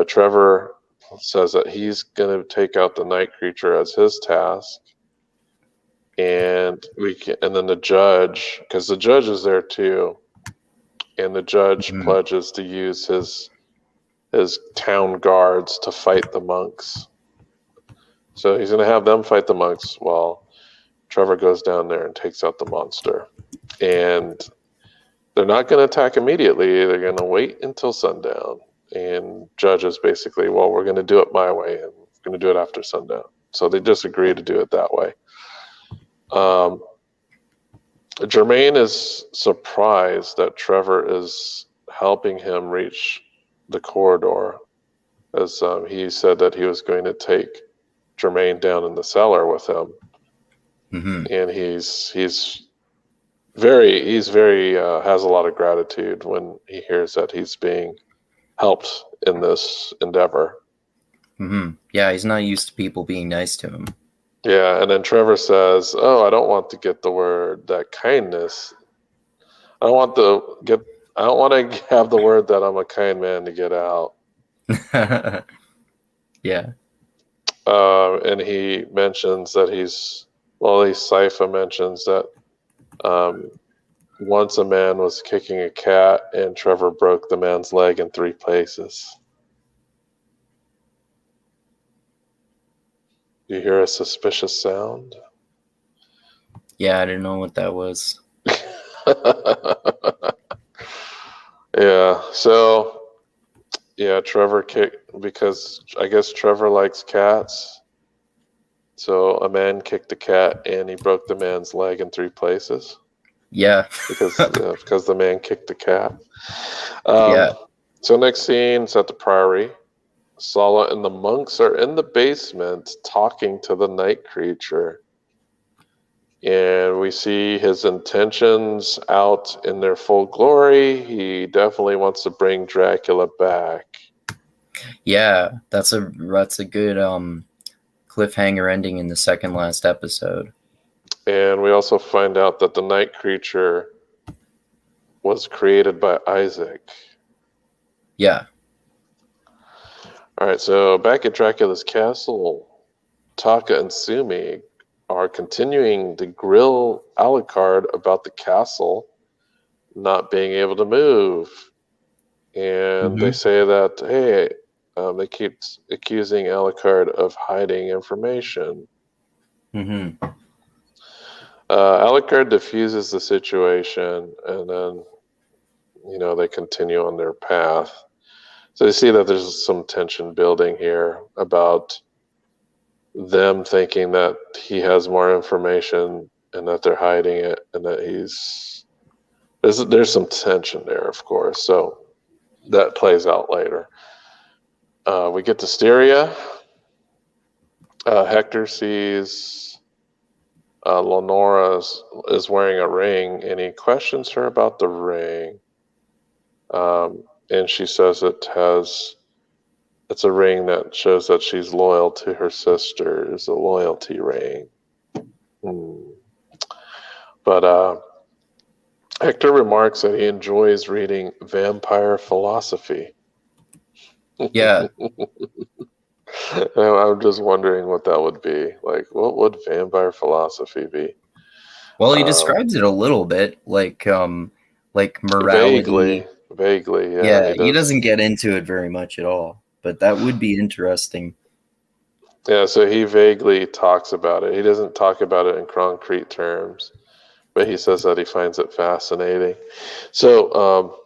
Trevor says that he's going to take out the night creature as his task, and then the judge, because the judge is there too, and the judge pledges to use his town guards to fight the monks. So he's going to have them fight the monks while Trevor goes down there and takes out the monster. And they're not going to attack immediately. They're going to wait until sundown. And judge is basically, well, we're going to do it my way, and we're going to do it after sundown. So they just agree to do it that way. Jermaine is surprised that Trevor is helping him reach the corridor, as he said that he was going to take Jermaine down in the cellar with him. And he's very has a lot of gratitude when he hears that he's being helped in this endeavor. Yeah, he's not used to people being nice to him. Yeah, and then Trevor says, "Oh, I don't want to get the word that kindness. I don't want to have the word that I'm a kind man to get out." Yeah. And he mentions that Sypha mentions that once a man was kicking a cat and Trevor broke the man's leg in 3 places. You hear a suspicious sound? Yeah, I didn't know what that was. Yeah, so Trevor kicked, because I guess Trevor likes cats. So a man kicked a cat and he broke the man's leg in 3 places. Yeah. because the man kicked the cat. Yeah. So next scene is at the priory. Sala and the monks are in the basement talking to the night creature. And we see his intentions out in their full glory. He definitely wants to bring Dracula back. Yeah, that's a good cliffhanger ending in the second last episode. And we also find out that the night creature was created by Isaac. Yeah. All right, so back at Dracula's castle, Taka and Sumi are continuing to grill Alucard about the castle not being able to move. And they say that, hey, they keep accusing Alucard of hiding information. Alucard diffuses the situation, and then, they continue on their path. So you see that there's some tension building here about them thinking that he has more information and that they're hiding it, and that there's some tension there, of course. So that plays out later. We get to Styria. Hector sees Lenora is wearing a ring, and he questions her about the ring. And she says it's a ring that shows that she's loyal to her sister. It's a loyalty ring. But Hector remarks that he enjoys reading vampire philosophy. Yeah. I'm just wondering what that would be. Like, what would vampire philosophy be? Well, he describes it a little bit, like morality. Vaguely, yeah. Yeah, he doesn't get into it very much at all, but that would be interesting. Yeah, so he vaguely talks about it. He doesn't talk about it in concrete terms, but he says that he finds it fascinating. So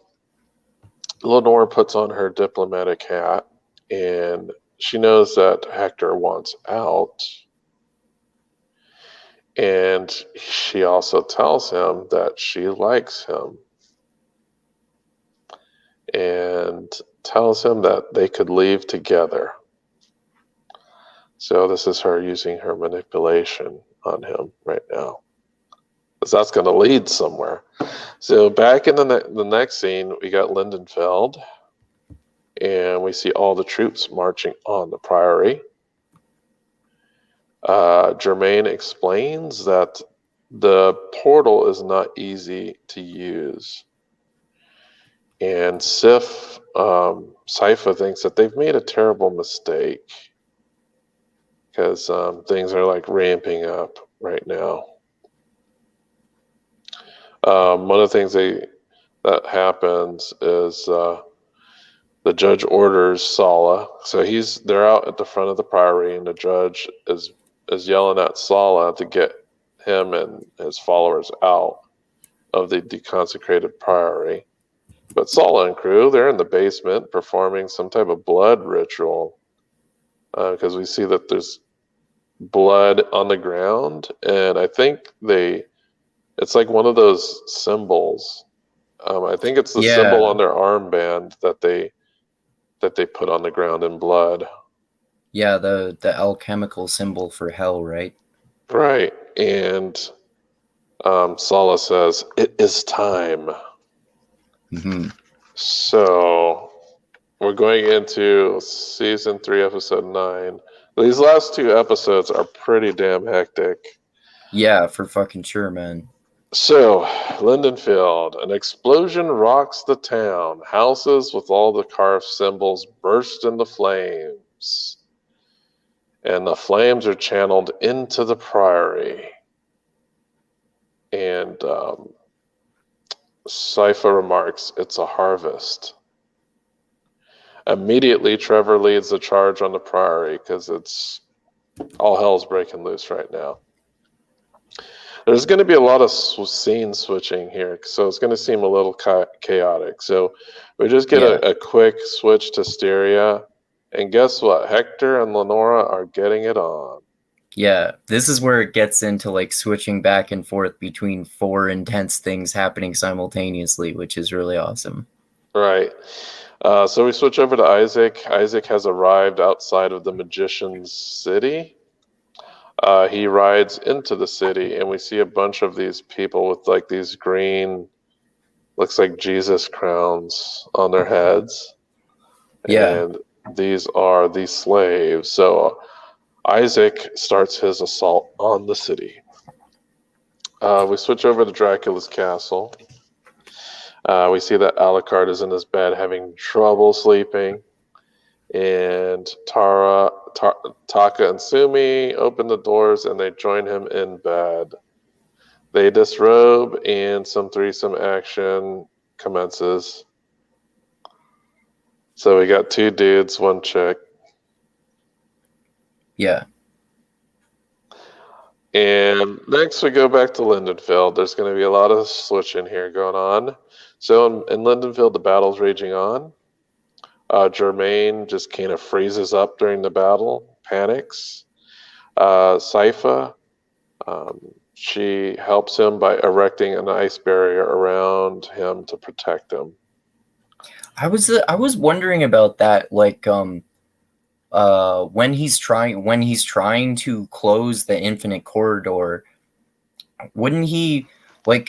Lenore puts on her diplomatic hat, and she knows that Hector wants out. And she also tells him that she likes him and tells him that they could leave together. So this is her using her manipulation on him right now, because that's going to lead somewhere. So back in the next scene, we got Linden Field, and we see all the troops marching on the priory. Germain explains that the portal is not easy to use. And Sypha thinks that they've made a terrible mistake because things are like ramping up right now. One of the things that happens is the judge orders Sala. So they're out at the front of the priory, and the judge is yelling at Sala to get him and his followers out of the deconsecrated priory. But Sala and crew, they're in the basement performing some type of blood ritual, because we see that there's blood on the ground, and I think it's like one of those symbols. I think it's the symbol on their armband that they put on the ground in blood. Yeah, the alchemical symbol for hell, right? Right. And Sala says, "It is time." Mm-hmm. So we're going into season 3, episode 9. These last 2 episodes are pretty damn hectic. Yeah, for fucking sure, man. So, Linden Field, an explosion rocks the town. Houses with all the carved symbols burst into flames. And the flames are channeled into the priory. And Sypha remarks, "It's a harvest." Immediately, Trevor leads the charge on the priory because it's all hell's breaking loose right now. There's going to be a lot of scene switching here, so it's going to seem a little chaotic. So we just get a quick switch to Styria, and guess what? Hector and Lenora are getting it on. Yeah, this is where it gets into like switching back and forth between 4 intense things happening simultaneously, which is really awesome. Right. So we switch over to Isaac. Isaac has arrived outside of the magician's city. He rides into the city, and we see a bunch of these people with like these green, looks like Jesus crowns on their heads. Yeah. And these are the slaves. So Isaac starts his assault on the city. We switch over to Dracula's castle. We see that Alucard is in his bed having trouble sleeping. And Taka and Sumi open the doors and they join him in bed. They disrobe and some threesome action commences. So we got 2 dudes, 1 chick. Yeah. And next we go back to Linden Field. There's going to be a lot of switching here going on. So in Linden Field, the battle's raging on. Germain just kind of freezes up during the battle, panics. Sypha, she helps him by erecting an ice barrier around him to protect him. I was wondering about that, like when he's trying to close the infinite corridor, wouldn't he like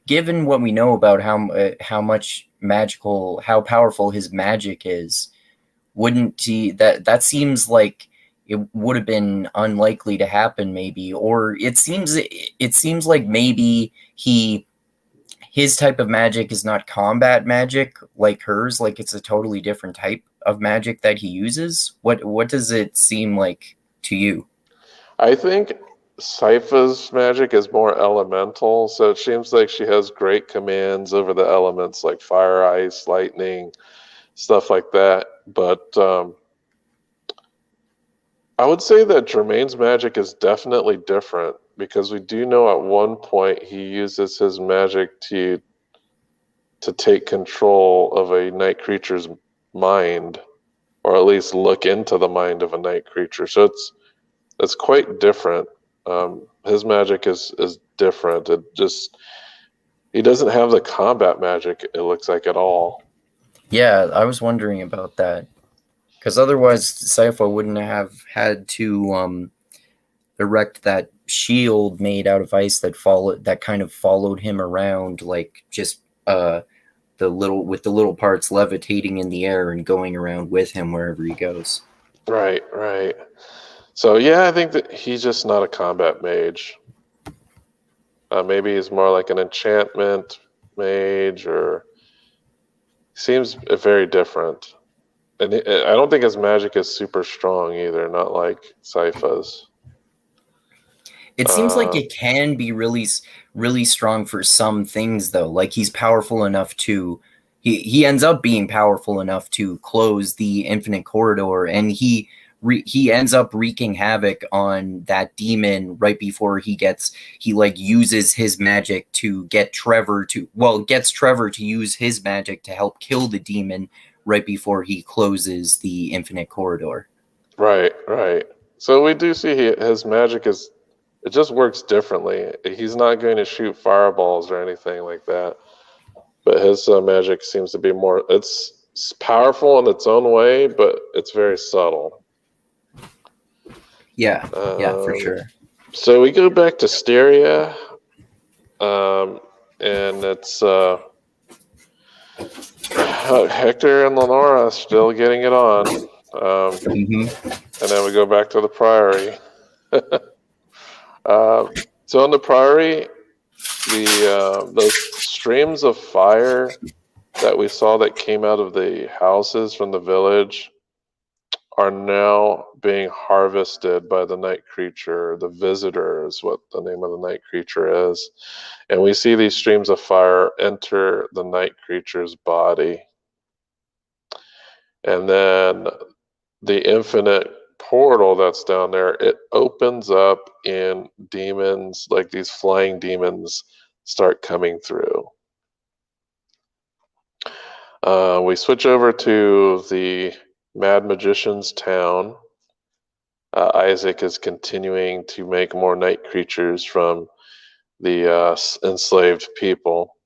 given what we know about how powerful his magic is, wouldn't he that seems like it would have been unlikely to happen, maybe, or it seems like maybe his type of magic is not combat magic like hers, like it's a totally different type of magic that he uses. What does it seem like to you? I think Sypha's magic is more elemental, so it seems like she has great commands over the elements like fire, ice, lightning, stuff like that. But I would say that Germain's magic is definitely different, because we do know at one point he uses his magic to take control of a night creature's mind, or at least look into the mind of a night creature. So it's quite different. His magic is different. He doesn't have the combat magic, it looks like, at all. Yeah, I was wondering about that. Because otherwise, Sypha wouldn't have had to erect that shield made out of ice that kind of followed him around, like just the little parts levitating in the air and going around with him wherever he goes. Right. So yeah, I think that he's just not a combat mage. Maybe he's more like an enchantment mage, or seems very different. And I don't think his magic is super strong either, not like Sypha's. It seems like it can be really, really strong for some things, though. Like he's powerful enough to, he ends up being powerful enough to close the infinite corridor, and he ends up wreaking havoc on that demon right before he uses his magic to gets Trevor to use his magic to help kill the demon right before he closes the infinite corridor. Right. So we do see his magic it just works differently. He's not going to shoot fireballs or anything like that. But his magic seems to be more, it's powerful in its own way, but it's very subtle. Yeah, for sure. So we go back to Styria, and it's Hector and Lenora still getting it on. And then we go back to the Priory. So in the Priory, those streams of fire that we saw that came out of the houses from the village are now being harvested by the night creature. The visitor is what the name of the night creature is. And we see these streams of fire enter the night creature's body. And then the infinite portal that's down there, it opens up and demons, like these flying demons, start coming through. We switch over to the Mad Magician's town. Isaac is continuing to make more night creatures from the enslaved people.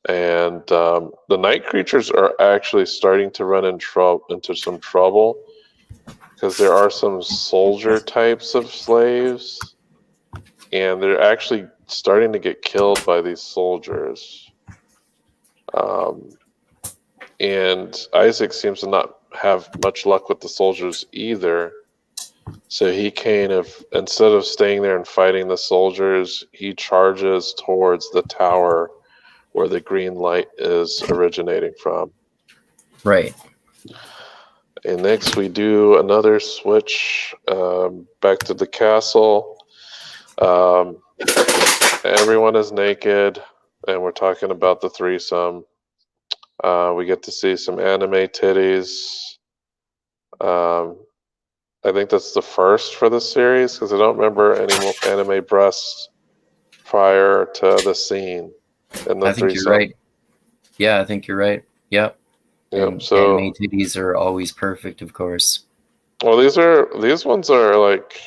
And the night creatures are actually starting to run into some trouble, because there are some soldier types of slaves, and they're actually starting to get killed by these soldiers. And Isaac seems to not have much luck with the soldiers either. So he instead of staying there and fighting the soldiers, he charges towards the tower where the green light is originating from. Right. And next we do another switch back to the castle. Everyone is naked, and we're talking about the threesome. We get to see some anime titties. I think that's the first for the series, because I don't remember any anime breasts prior to the scene in the I think threesome. You're right. Yeah, I think you're right. Yep. So anime titties are always perfect, of course. Well, these ones are like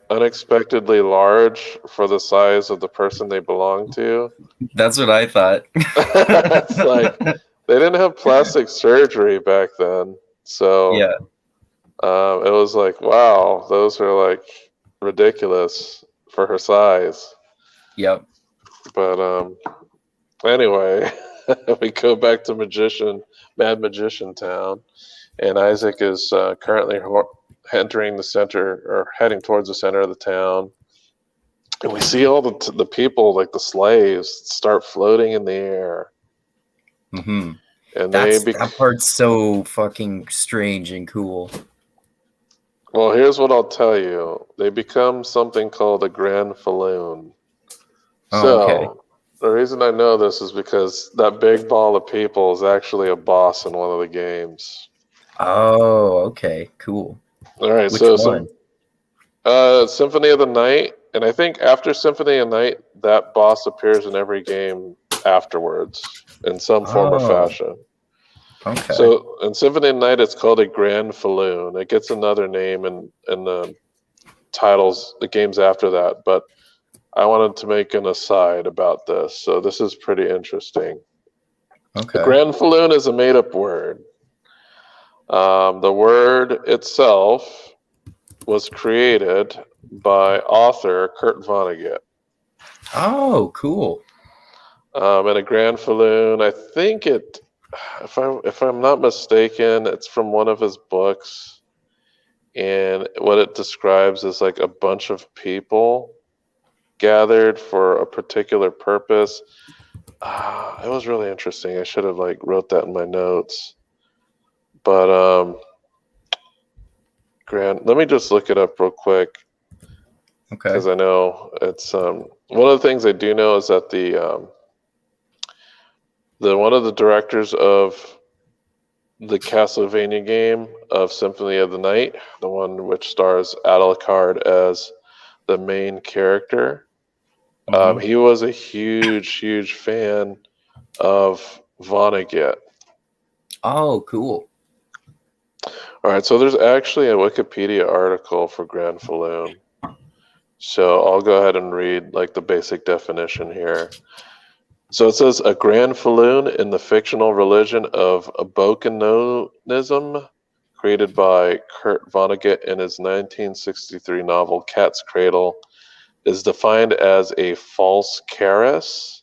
unexpectedly large for the size of the person they belong to. That's what I thought. It's like they didn't have plastic surgery back then, so yeah, it was like, wow, those are like ridiculous for her size. Yep. But anyway, we go back to Mad Magician Town, and Isaac is currently entering the center, or heading towards the center of the town, and we see all the people, like the slaves, start floating in the air. Mm-hmm. And that part's so fucking strange and cool. Well, here's what I'll tell you: they become something called a Grand Falloon. Okay. The reason I know this is because that big ball of people is actually a boss in one of the games. Oh, okay, cool. All right, Which one? Symphony of the Night, and I think after Symphony of the Night, that boss appears in every game afterwards in some form or fashion. Okay. So in Symphony of the Night, it's called a Grand Falloon. It gets another name in the titles, the games after that. But I wanted to make an aside about this. So this is pretty interesting. A Okay. Grand Falloon is a made-up word. The word itself was created by author Kurt Vonnegut. Oh, cool. And a Grand Falloon, I think if I'm not mistaken, it's from one of his books, and what it describes is like a bunch of people gathered for a particular purpose. It was really interesting. I should have wrote that in my notes, but let me just look it up real quick Okay. because I know it's one of the things I do know is that the one of the directors of the Castlevania game of Symphony of the Night, the one which stars Alucard as the main character, Mhm. he was a huge fan of Vonnegut. Oh, cool. All right, so there's actually a Wikipedia article for Grand Falloon. So I'll go ahead and read the basic definition here. So it says a Grand Falloon in the fictional religion of Bokononism, created by Kurt Vonnegut in his 1963 novel Cat's Cradle, is defined as a false charis.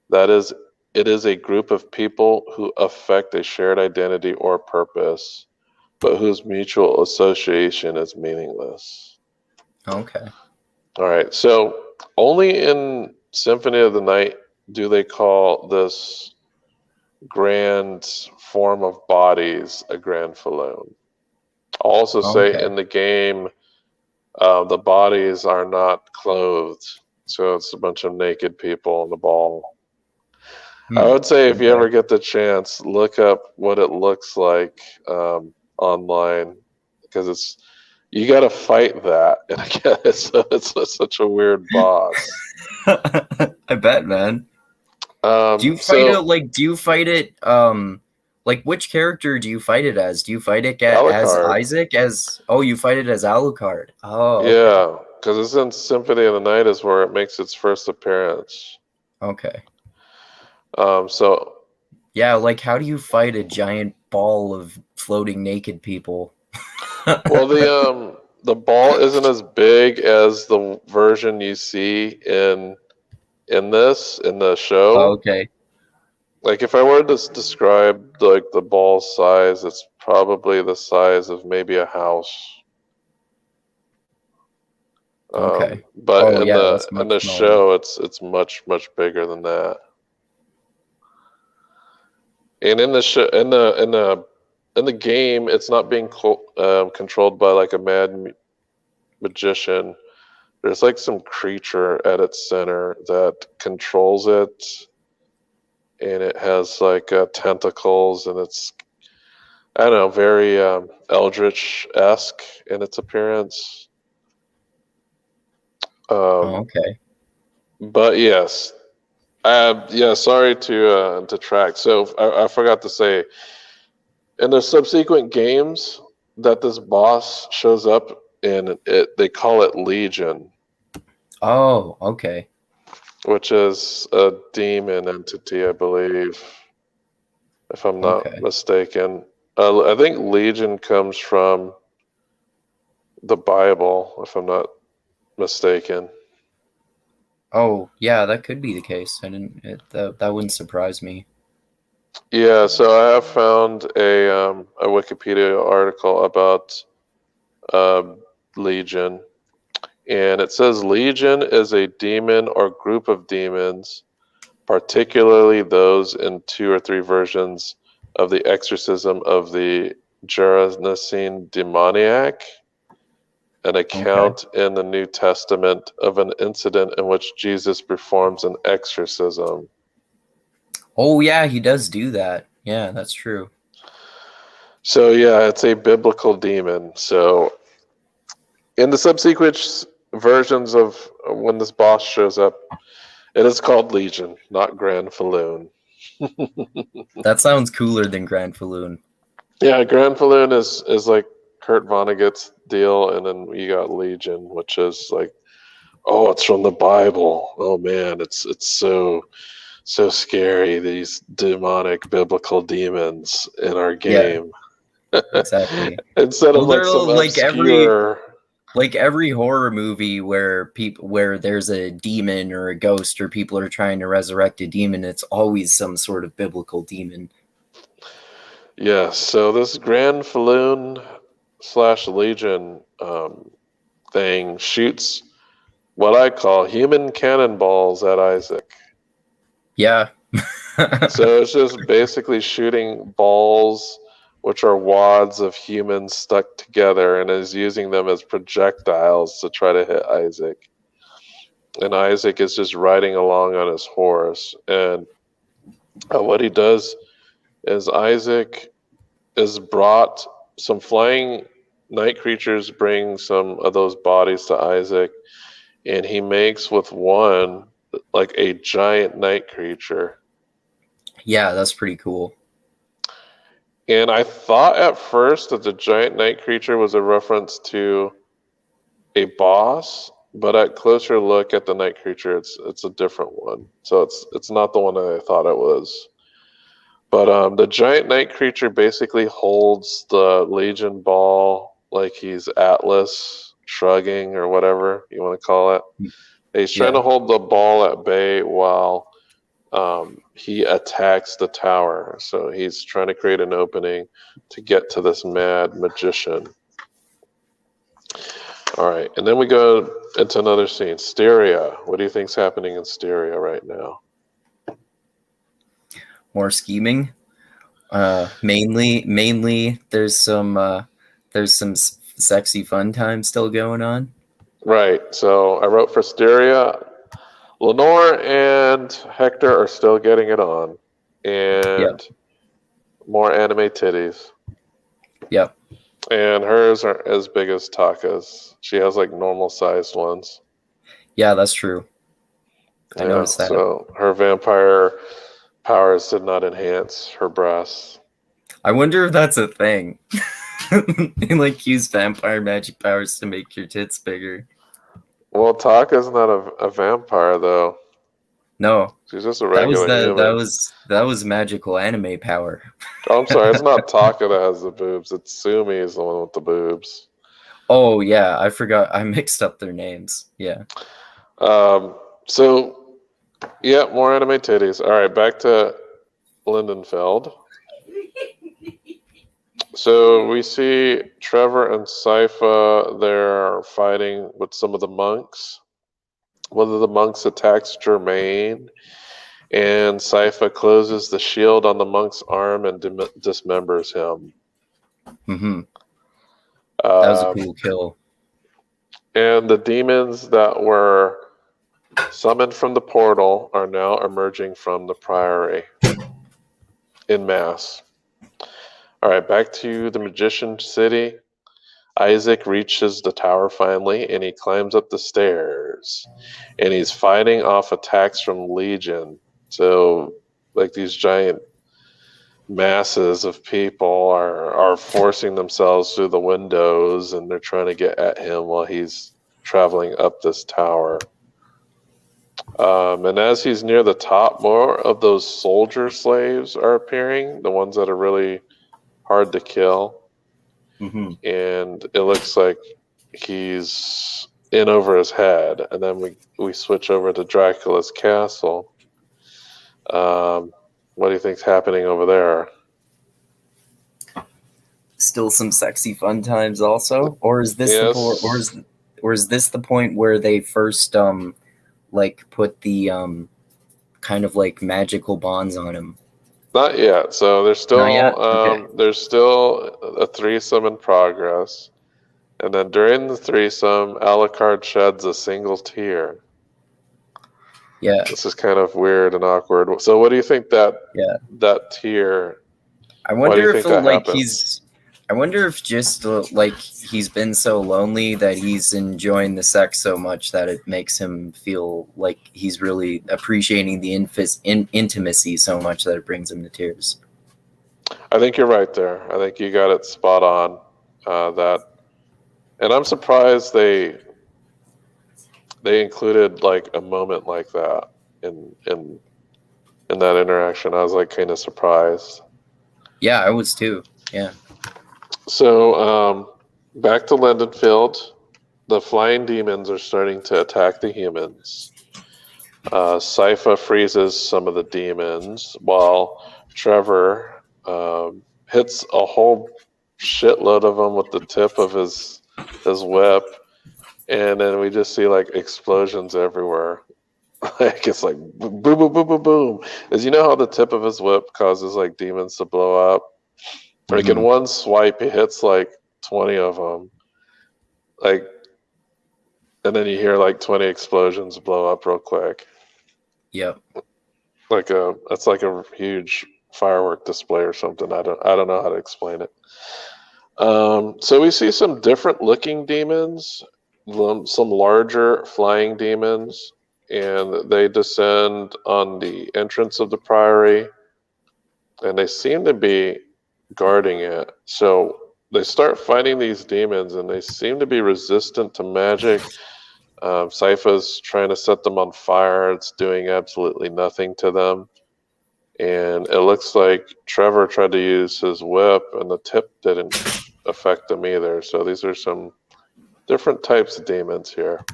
That is, it is a group of people who affect a shared identity or purpose, but whose mutual association is meaningless. Okay. All right, so only in Symphony of the Night do they call this grand form of bodies a Grand Falloon. I'll also say Okay. in the game, the bodies are not clothed, so it's a bunch of naked people on the ball. I would say if you Okay. ever get the chance, look up what it looks like online, because you got to fight that, and again, it's such a weird boss. I bet, man. Do you fight So it do you fight it which character do you fight it as? Do you fight it as Alucard, Isaac you fight it as Alucard. Oh, okay. yeah, because it's in Symphony of the Night is where it makes its first appearance. Okay. So Yeah, how do you fight a giant ball of floating naked people? well, the ball isn't as big as the version you see in the show. Okay. If I were to describe the ball size, it's probably the size of maybe a house. Okay. But Oh, yeah, that's in much the smaller. show, it's much bigger than that. And in the show, in the game, it's not being controlled by a mad magician. There's some creature at its center that controls it, and it has tentacles, and it's, I don't know, very eldritch-esque in its appearance. Okay. But yes, yeah. Sorry to detract. So I forgot to say, in the subsequent games that this boss shows up in, they call it Legion, Oh, okay. which is a demon entity, I believe, if I'm not Okay. mistaken. I think Legion comes from the Bible, if I'm not mistaken. Oh, yeah, that could be the case. That wouldn't surprise me. Yeah, so I have found a Wikipedia article about Legion, and it says Legion is a demon or group of demons, particularly those in 2 or 3 versions of the exorcism of the Gerasene demoniac, an account in the New Testament of an incident in which Jesus performs an exorcism. Oh, yeah, he does do that. Yeah, that's true. So yeah, it's a biblical demon. So in the subsequent versions of when this boss shows up, it is called Legion, not Grand Falloon. That sounds cooler than Grand Falloon. Yeah, Grand Falloon is like Kurt Vonnegut's deal, and then you got Legion, which is like, oh, it's from the Bible. Oh man, it's so scary. These demonic biblical demons in our Yeah, game. exactly. Instead of Well, like they're some like every obscure. horror movie where there's a demon or a ghost or people are trying to resurrect a demon, it's always some sort of biblical demon. Yeah, so this Grand Falloon / Legion thing shoots what I call human cannonballs at Isaac. Yeah. So it's just basically shooting balls, which are wads of humans stuck together, and is using them as projectiles to try to hit Isaac. And Isaac is just riding along on his horse. And what he does is Isaac is brought, some flying night creatures bring some of those bodies to Isaac, and he makes with one like a giant night creature. Yeah, that's pretty cool. And I thought at first that the giant night creature was a reference to a boss, but at closer look at the night creature, it's a different one. So it's not the one that I thought it was. But the giant night creature basically holds the Legion ball like he's Atlas shrugging or whatever you want to call it. He's trying to hold the ball at bay while he attacks the tower. So he's trying to create an opening to get to this mad magician. All right, and then we go into another scene. Styria. What do you think's happening in Styria right now? More scheming. Mainly there's some sexy fun time still going on. Right. So I wrote for Styria. Lenore and Hector are still getting it on, and more anime titties. Yep. And hers are as big as Taka's. She has like normal sized ones. Yeah, that's true. I noticed that. So her vampire powers did not enhance her breasts. I wonder if that's a thing. They like use vampire magic powers to make your tits bigger. Well, Taka's not a vampire though. No, she's just a regular human. That was magical anime power. Oh, I'm sorry, it's not Taka that has the boobs. It's Sumi is the one with the boobs. Oh yeah, I forgot. I mixed up their names. Yeah. So yeah, more anime titties. All right, back to Linden Field. So we see Trevor and Sypha. They're fighting with some of the monks. One of the monks attacks Jermaine, and Sypha closes the shield on the monk's arm and dismembers him. Mm-hmm. That was a cool kill. And the demons that were summoned from the portal are now emerging from the priory in mass. All right, back to the Magician City. Isaac reaches the tower finally, and he climbs up the stairs. And he's fighting off attacks from Legion. So, like these giant masses of people are forcing themselves through the windows, and they're trying to get at him while he's traveling up this tower. And as he's near the top, more of those soldier slaves are appearing, the ones that are really hard to kill. Mm-hmm. And it looks like he's in over his head. And then we switch over to Dracula's castle. What do you think's happening over there? Still some sexy fun times also? Or is this the point where they first like put the kind of like magical bonds on him? Not yet. So there's still Okay. There's still a threesome in progress, and then during the threesome, Alucard sheds a single tear. Yeah, this is kind of weird and awkward. So what do you think that tear? I wonder if I wonder if just like he's been so lonely that he's enjoying the sex so much that it makes him feel like he's really appreciating the intimacy so much that it brings him to tears. I think you're right there. I think you got it spot on. And I'm surprised they included like a moment like that in that interaction. I was like kind of surprised. Yeah, I was too. Yeah. So back to Linden Field, the flying demons are starting to attack the humans. Sypha freezes some of the demons while Trevor hits a whole shitload of them with the tip of his whip, and then we just see like explosions everywhere. Like it's like boom, boom, boom, boom, boom. As you know how the tip of his whip causes like demons to blow up. Like in one swipe, he hits like 20 of them. Like, and then you hear like 20 explosions blow up real quick. Yep. That's like a huge firework display or something. I don't know how to explain it. So we see some different looking demons, some larger flying demons, and they descend on the entrance of the priory, and they seem to be guarding it. So they start fighting these demons, and they seem to be resistant to magic. Sypha's trying to set them on fire. It's doing absolutely nothing to them. And it looks like Trevor tried to use his whip, and the tip didn't affect him either. So these are some different types of demons here.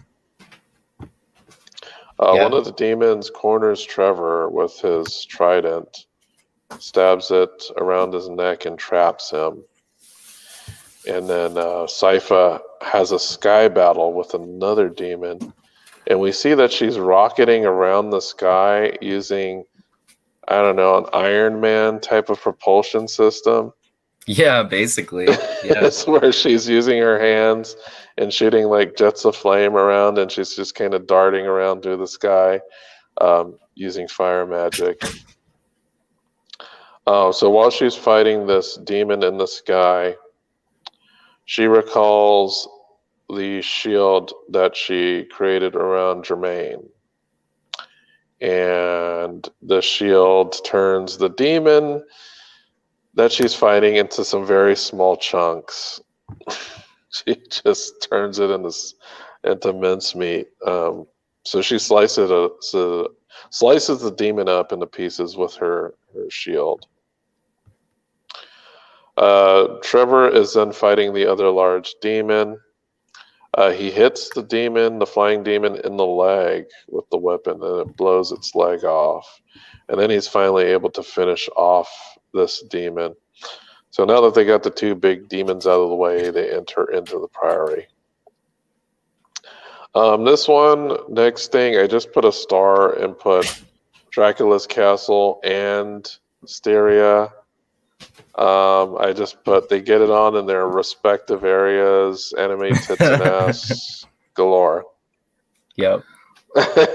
One of the demons corners Trevor with his trident, stabs it around his neck, and traps him. And then Sypha has a sky battle with another demon. And we see that she's rocketing around the sky using, I don't know, an Iron Man type of propulsion system. Yeah, basically. Yeah. It's where she's using her hands and shooting like jets of flame around, and she's just kind of darting around through the sky using fire magic. So while she's fighting this demon in the sky, she recalls the shield that she created around Jermaine. And the shield turns the demon that she's fighting into some very small chunks. She just turns it into mincemeat. So she slices the demon up into pieces with her shield. Trevor is then fighting the other large demon. He hits the flying demon in the leg with the weapon, and it blows its leg off. And then he's finally able to finish off this demon. So now that they got the two big demons out of the way, they enter into the priory. This one, next thing, I just put a star and put Dracula's castle and Styria. I just put, they get it on in their respective areas, anime tits and ass galore. Yep.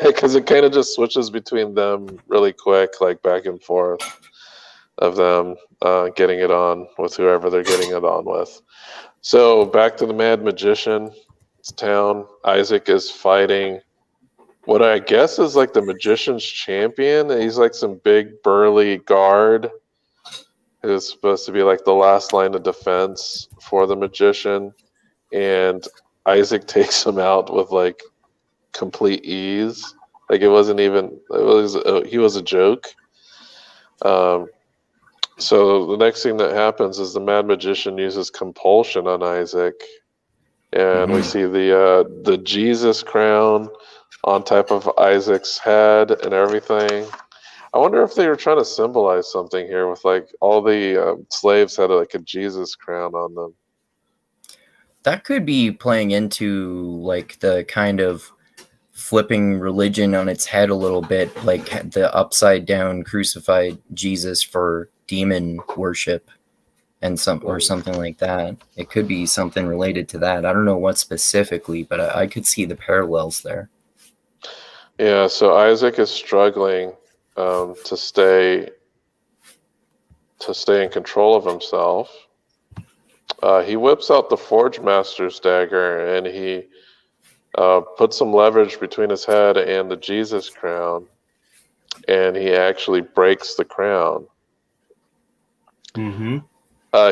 Because it kind of just switches between them really quick, like back and forth of them getting it on with whoever they're getting it on with. So back to the Mad Magician's town. Isaac is fighting what I guess is like the Magician's champion. He's like some big burly guard who's supposed to be like the last line of defense for the Magician. And Isaac takes him out with like complete ease. Like he was a joke. So the next thing that happens is the Mad Magician uses compulsion on Isaac, and we see the Jesus crown on top of Isaac's head and everything. I wonder if they were trying to symbolize something here with like all the slaves had like a Jesus crown on them. That could be playing into like the kind of flipping religion on its head a little bit, like the upside down crucified Jesus for demon worship and something like that. It could be something related to that. I don't know what specifically, but I could see the parallels there. Yeah, so Isaac is struggling to stay in control of himself. He whips out the forgemasters dagger and he puts some leverage between his head and the Jesus crown, and he actually breaks the crown. Mm-hmm.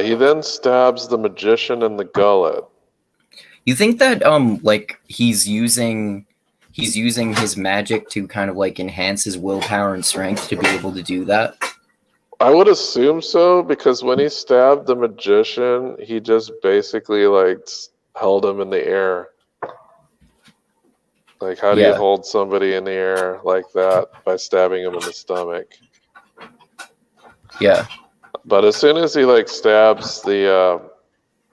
He then stabs the magician in the gullet. You think that like he's using his magic to kind of like enhance his willpower and strength to be able to do that? I would assume so, because when he stabbed the magician, he just basically like held him in the air. Like, how do you hold somebody in the air like that? By stabbing him in the stomach. Yeah. But as soon as he like stabs the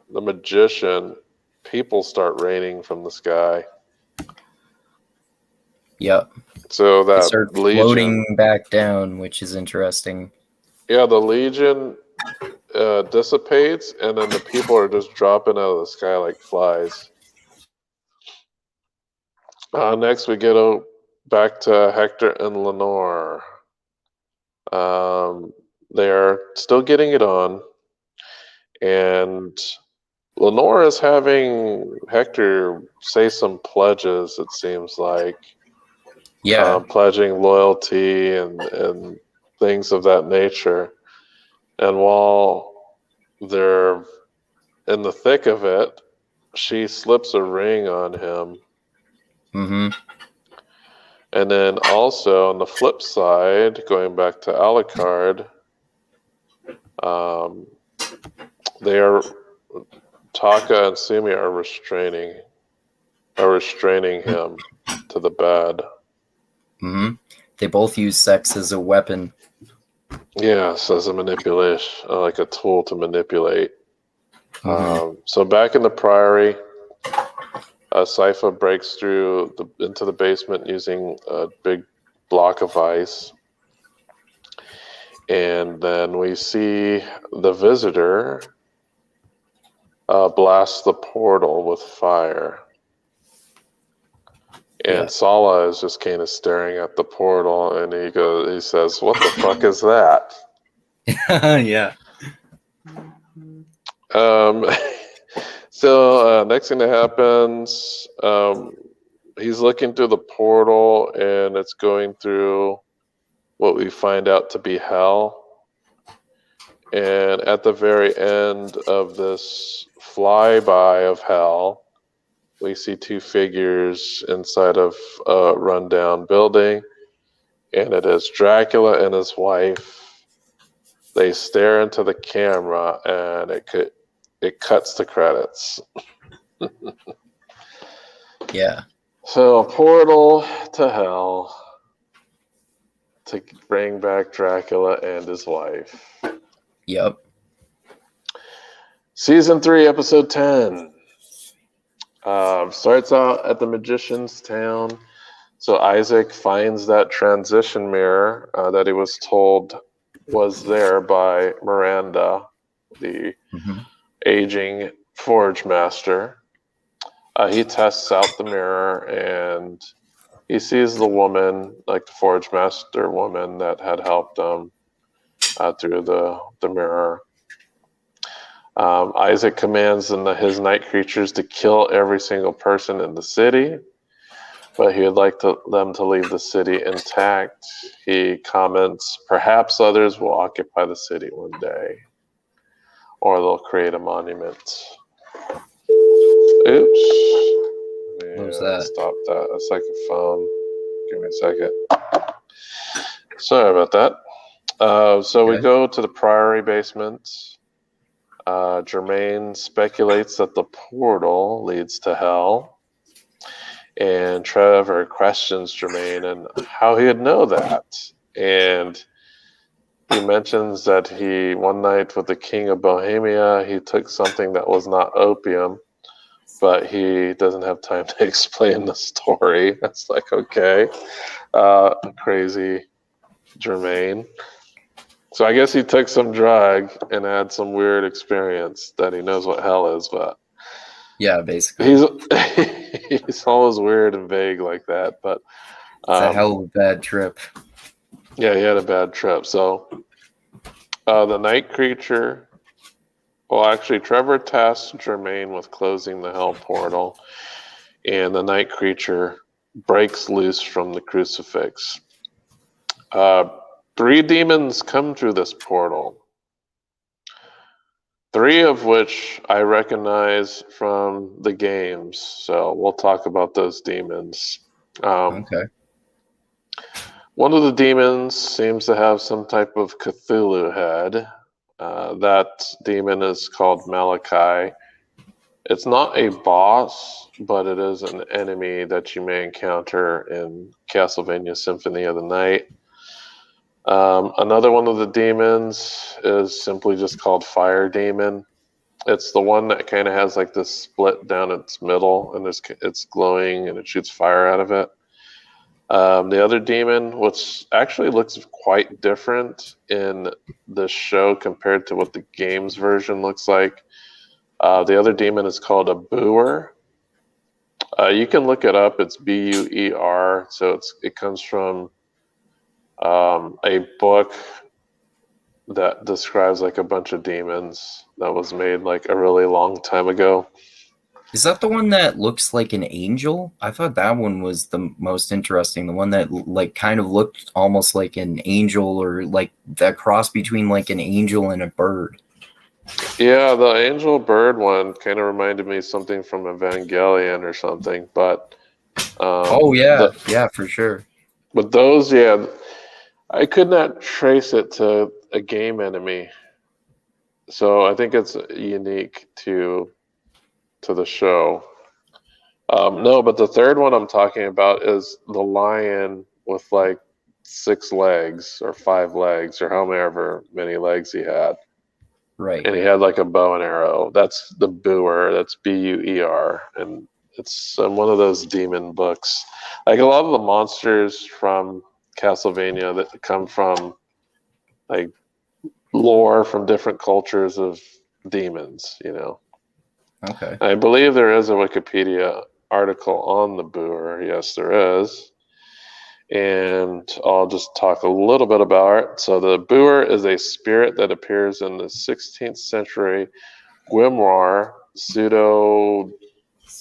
magician, people start raining from the sky. Yep. So that they start floating back down, which is interesting. Yeah, the Legion dissipates, and then the people are just dropping out of the sky like flies. Next, we get back to Hector and Lenore. They are still getting it on, and Lenore is having Hector say some pledges, it seems like. Yeah. Pledging loyalty and things of that nature. And while they're in the thick of it, she slips a ring on him. Mm-hmm. And then also on the flip side, going back to Alucard, Taka and Sumi are restraining him to the bed. Mm-hmm. They both use sex as a weapon. Yes, as a manipulation, like a tool to manipulate. Mm-hmm. So back in the Priory, Sypha breaks through into the basement using a big block of ice. And then we see the visitor blast the portal with fire. And Sala is just kind of staring at the portal, and he says, "What the fuck is that?" Yeah. So next thing that happens, he's looking through the portal, and it's going through what we find out to be hell. And at the very end of this flyby of hell, we see two figures inside of a rundown building, and it is Dracula and his wife. They stare into the camera, and it cuts to credits. Yeah. So a portal to hell to bring back Dracula and his wife. Yep. Season 3, episode 10. Starts out at the magician's town. So Isaac finds that transition mirror that he was told was there by Miranda, the aging forge master. He tests out the mirror, and he sees the woman, like the forge master woman that had helped him through the mirror. Isaac commands his night creatures to kill every single person in the city, but he would like them to leave the city intact. He comments, perhaps others will occupy the city one day, or they'll create a monument. Oops. What was that? Stop that. That's like a phone. Give me a second. Sorry about that. So we go to the Priory basement. Jermaine speculates that the portal leads to hell. And Trevor questions Jermaine and how he'd know that. And he mentions that one night with the King of Bohemia, he took something that was not opium, but he doesn't have time to explain the story. That's like, okay. Crazy Jermaine. So I guess he took some drug and had some weird experience that he knows what hell is, but yeah, basically he's always weird and vague like that. But it's a hell of a bad trip. Yeah, he had a bad trip. So the night creature Well, actually, Trevor tasks Jermaine with closing the hell portal, and the night creature breaks loose from the crucifix. 3 demons come through this portal. 3 of which I recognize from the games, so we'll talk about those demons. Okay. One of the demons seems to have some type of Cthulhu head. That demon is called Malachi. It's not a boss, but it is an enemy that you may encounter in Castlevania Symphony of the Night. Another one of the demons is simply just called Fire Demon. It's the one that kind of has like this split down its middle, and it's glowing and it shoots fire out of it. The other demon, which actually looks quite different in the show compared to what the games version looks like. The other demon is called a Booer. You can look it up. It's Buer. So it comes from a book that describes like a bunch of demons that was made like a really long time ago. Is that the one that looks like an angel? I thought that one was the most interesting. The one that like kind of looked almost like an angel, or like that cross between like an angel and a bird. Yeah, the angel bird one kind of reminded me of something from Evangelion or something, but oh yeah, yeah, for sure. But those, yeah, I could not trace it to a game enemy, so I think it's unique to the show. No, but the third one I'm talking about is the lion with like 6 legs or 5 legs or however many legs he had. Right. And he had like a bow and arrow. That's the Booer. That's Buer. And it's one of those demon books. Like a lot of the monsters from Castlevania that come from like lore from different cultures of demons, you know. Okay. I believe there is a Wikipedia article on the Booer. Yes, there is. And I'll just talk a little bit about it. So the Booer is a spirit that appears in the 16th century grimoire Pseudo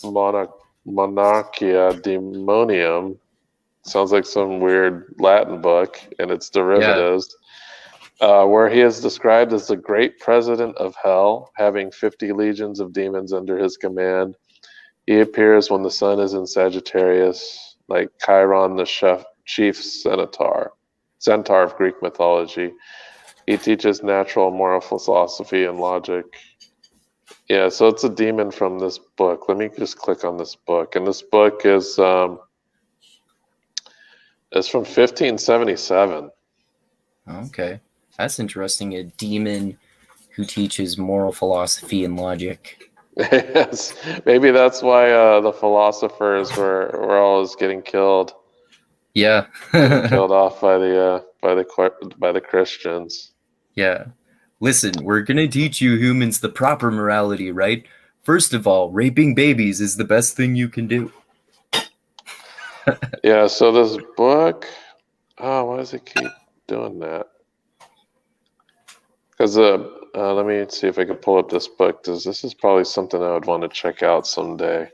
Monarchia Demonium. Sounds like some weird Latin book and its derivatives. Yeah. Where he is described as the great president of hell, having 50 legions of demons under his command. He appears when the sun is in Sagittarius, like Chiron, the chief centaur of Greek mythology. He teaches natural moral philosophy and logic. Yeah, so it's a demon from this book. Let me just click on this book. And this book is from 1577. Okay. That's interesting. A demon who teaches moral philosophy and logic. Yes, maybe that's why the philosophers were always getting killed. Yeah, killed off by the Christians. Yeah, listen, we're gonna teach you humans the proper morality, right? First of all, raping babies is the best thing you can do. Yeah. So this book, why does it keep doing that? Because let me see if I can pull up this book. Because this is probably something I would want to check out someday.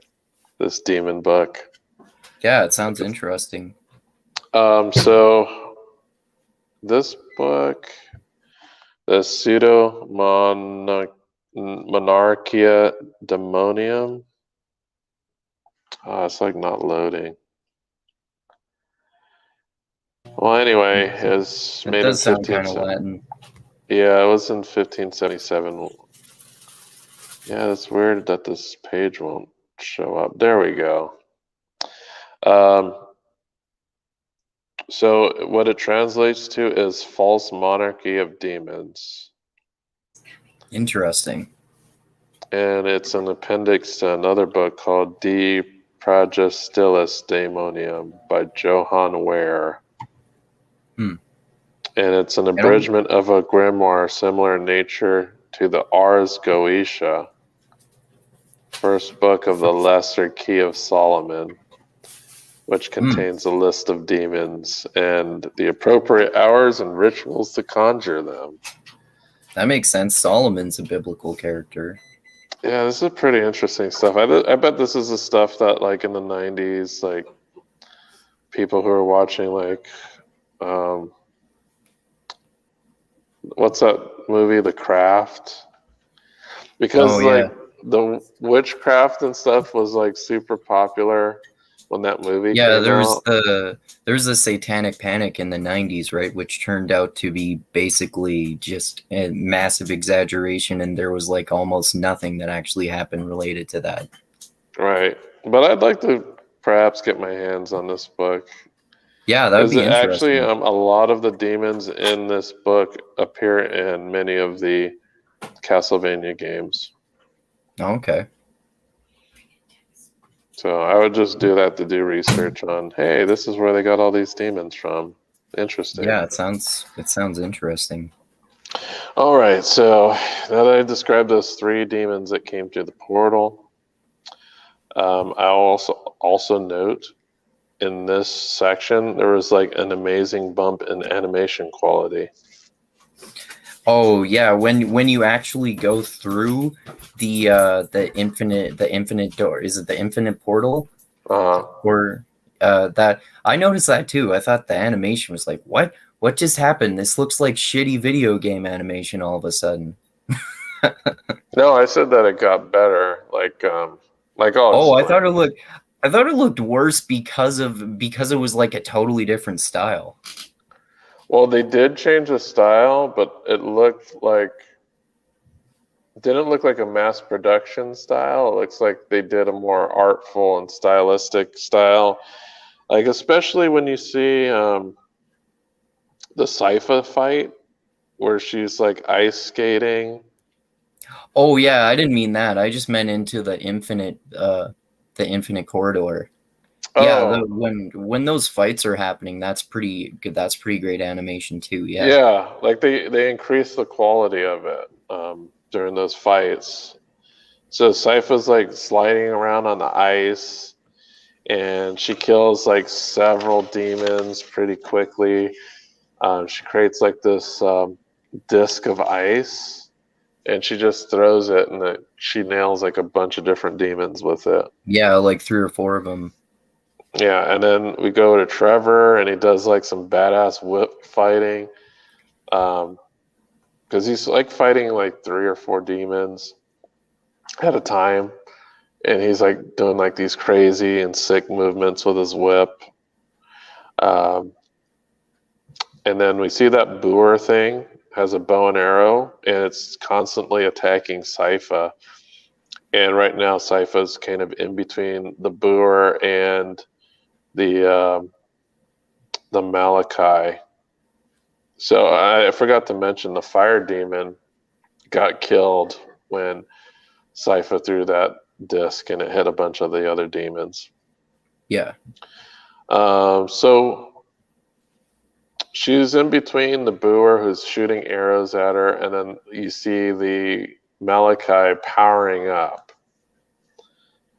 This demon book. Yeah, it sounds interesting. So this book, the Pseudo Monarchia Demonium. It's like not loading. Well, anyway, it's made in 1570. Yeah, it was in 1577. Yeah, it's weird that this page won't show up. There we go. So what it translates to is false monarchy of demons. Interesting. And it's an appendix to another book called De Pragestillis Daemonium by Johann Ware. And it's an abridgment of a grimoire similar in nature to the Ars Goetia, first book of the Lesser Key of Solomon, which contains a list of demons and the appropriate hours and rituals to conjure them. That makes sense. Solomon's a biblical character. Yeah, this is pretty interesting stuff. I bet this is the stuff that, like, in the 90s, like, people who are watching, like, um, what's that movie, The Craft? Oh Because, yeah. like, the witchcraft and stuff was, like, super popular when that movie Yeah, came out. there's a satanic panic in the 90s, right, which turned out to be basically just a massive exaggeration, and there was like almost nothing that actually happened related to that. Right. But I'd like to perhaps get my hands on this book. Yeah, that would Because be actually, interesting. a lot of the demons in this book appear in many of the Castlevania games. Okay. So I would just do that to do research on, hey, this is where they got all these demons from. Interesting. Yeah, it sounds interesting. All right, so now that I described those three demons that came through the portal, I'll also note in this section there was like an amazing bump in animation quality. Oh yeah, when you actually go through the infinite door, is it the infinite portal? Uh, Or that I noticed that too. I thought the animation was like, what just happened? This looks like shitty video game animation all of a sudden. no, I said that it got better. Oh, Oh, it's I thought it looked worse because it was like a totally different style. well, they did change the style, but didn't look like a mass production style. It looks like they did a more artful and stylistic style. Like, especially when you see the Sypha fight where she's like ice skating. Oh yeah, I didn't mean that. I just meant into the infinite corridor. Yeah, Oh, when those fights are happening, that's pretty good. That's pretty great animation too. Yeah. yeah, like they increased the quality of it during those fights. So Sypha's like sliding around on the ice, and she kills like several demons pretty quickly. She creates like this disc of ice, and she just throws it, and she nails like a bunch of different demons with it. Yeah, like 3 or 4 of them. Yeah, and then we go to Trevor, and he does like some badass whip fighting, because he's like fighting like 3 or 4 demons at a time, and he's like doing like these crazy and sick movements with his whip. Um, and then we see that Boer thing has a bow and arrow, and it's constantly attacking Sypha. And right now, Sypha's kind of in between the Boer and the Malachi. So I forgot to mention the fire demon got killed when Sypha threw that disc and it hit a bunch of the other demons. Yeah. So she's in between the Boer who's shooting arrows at her, and then you see the Malachi powering up,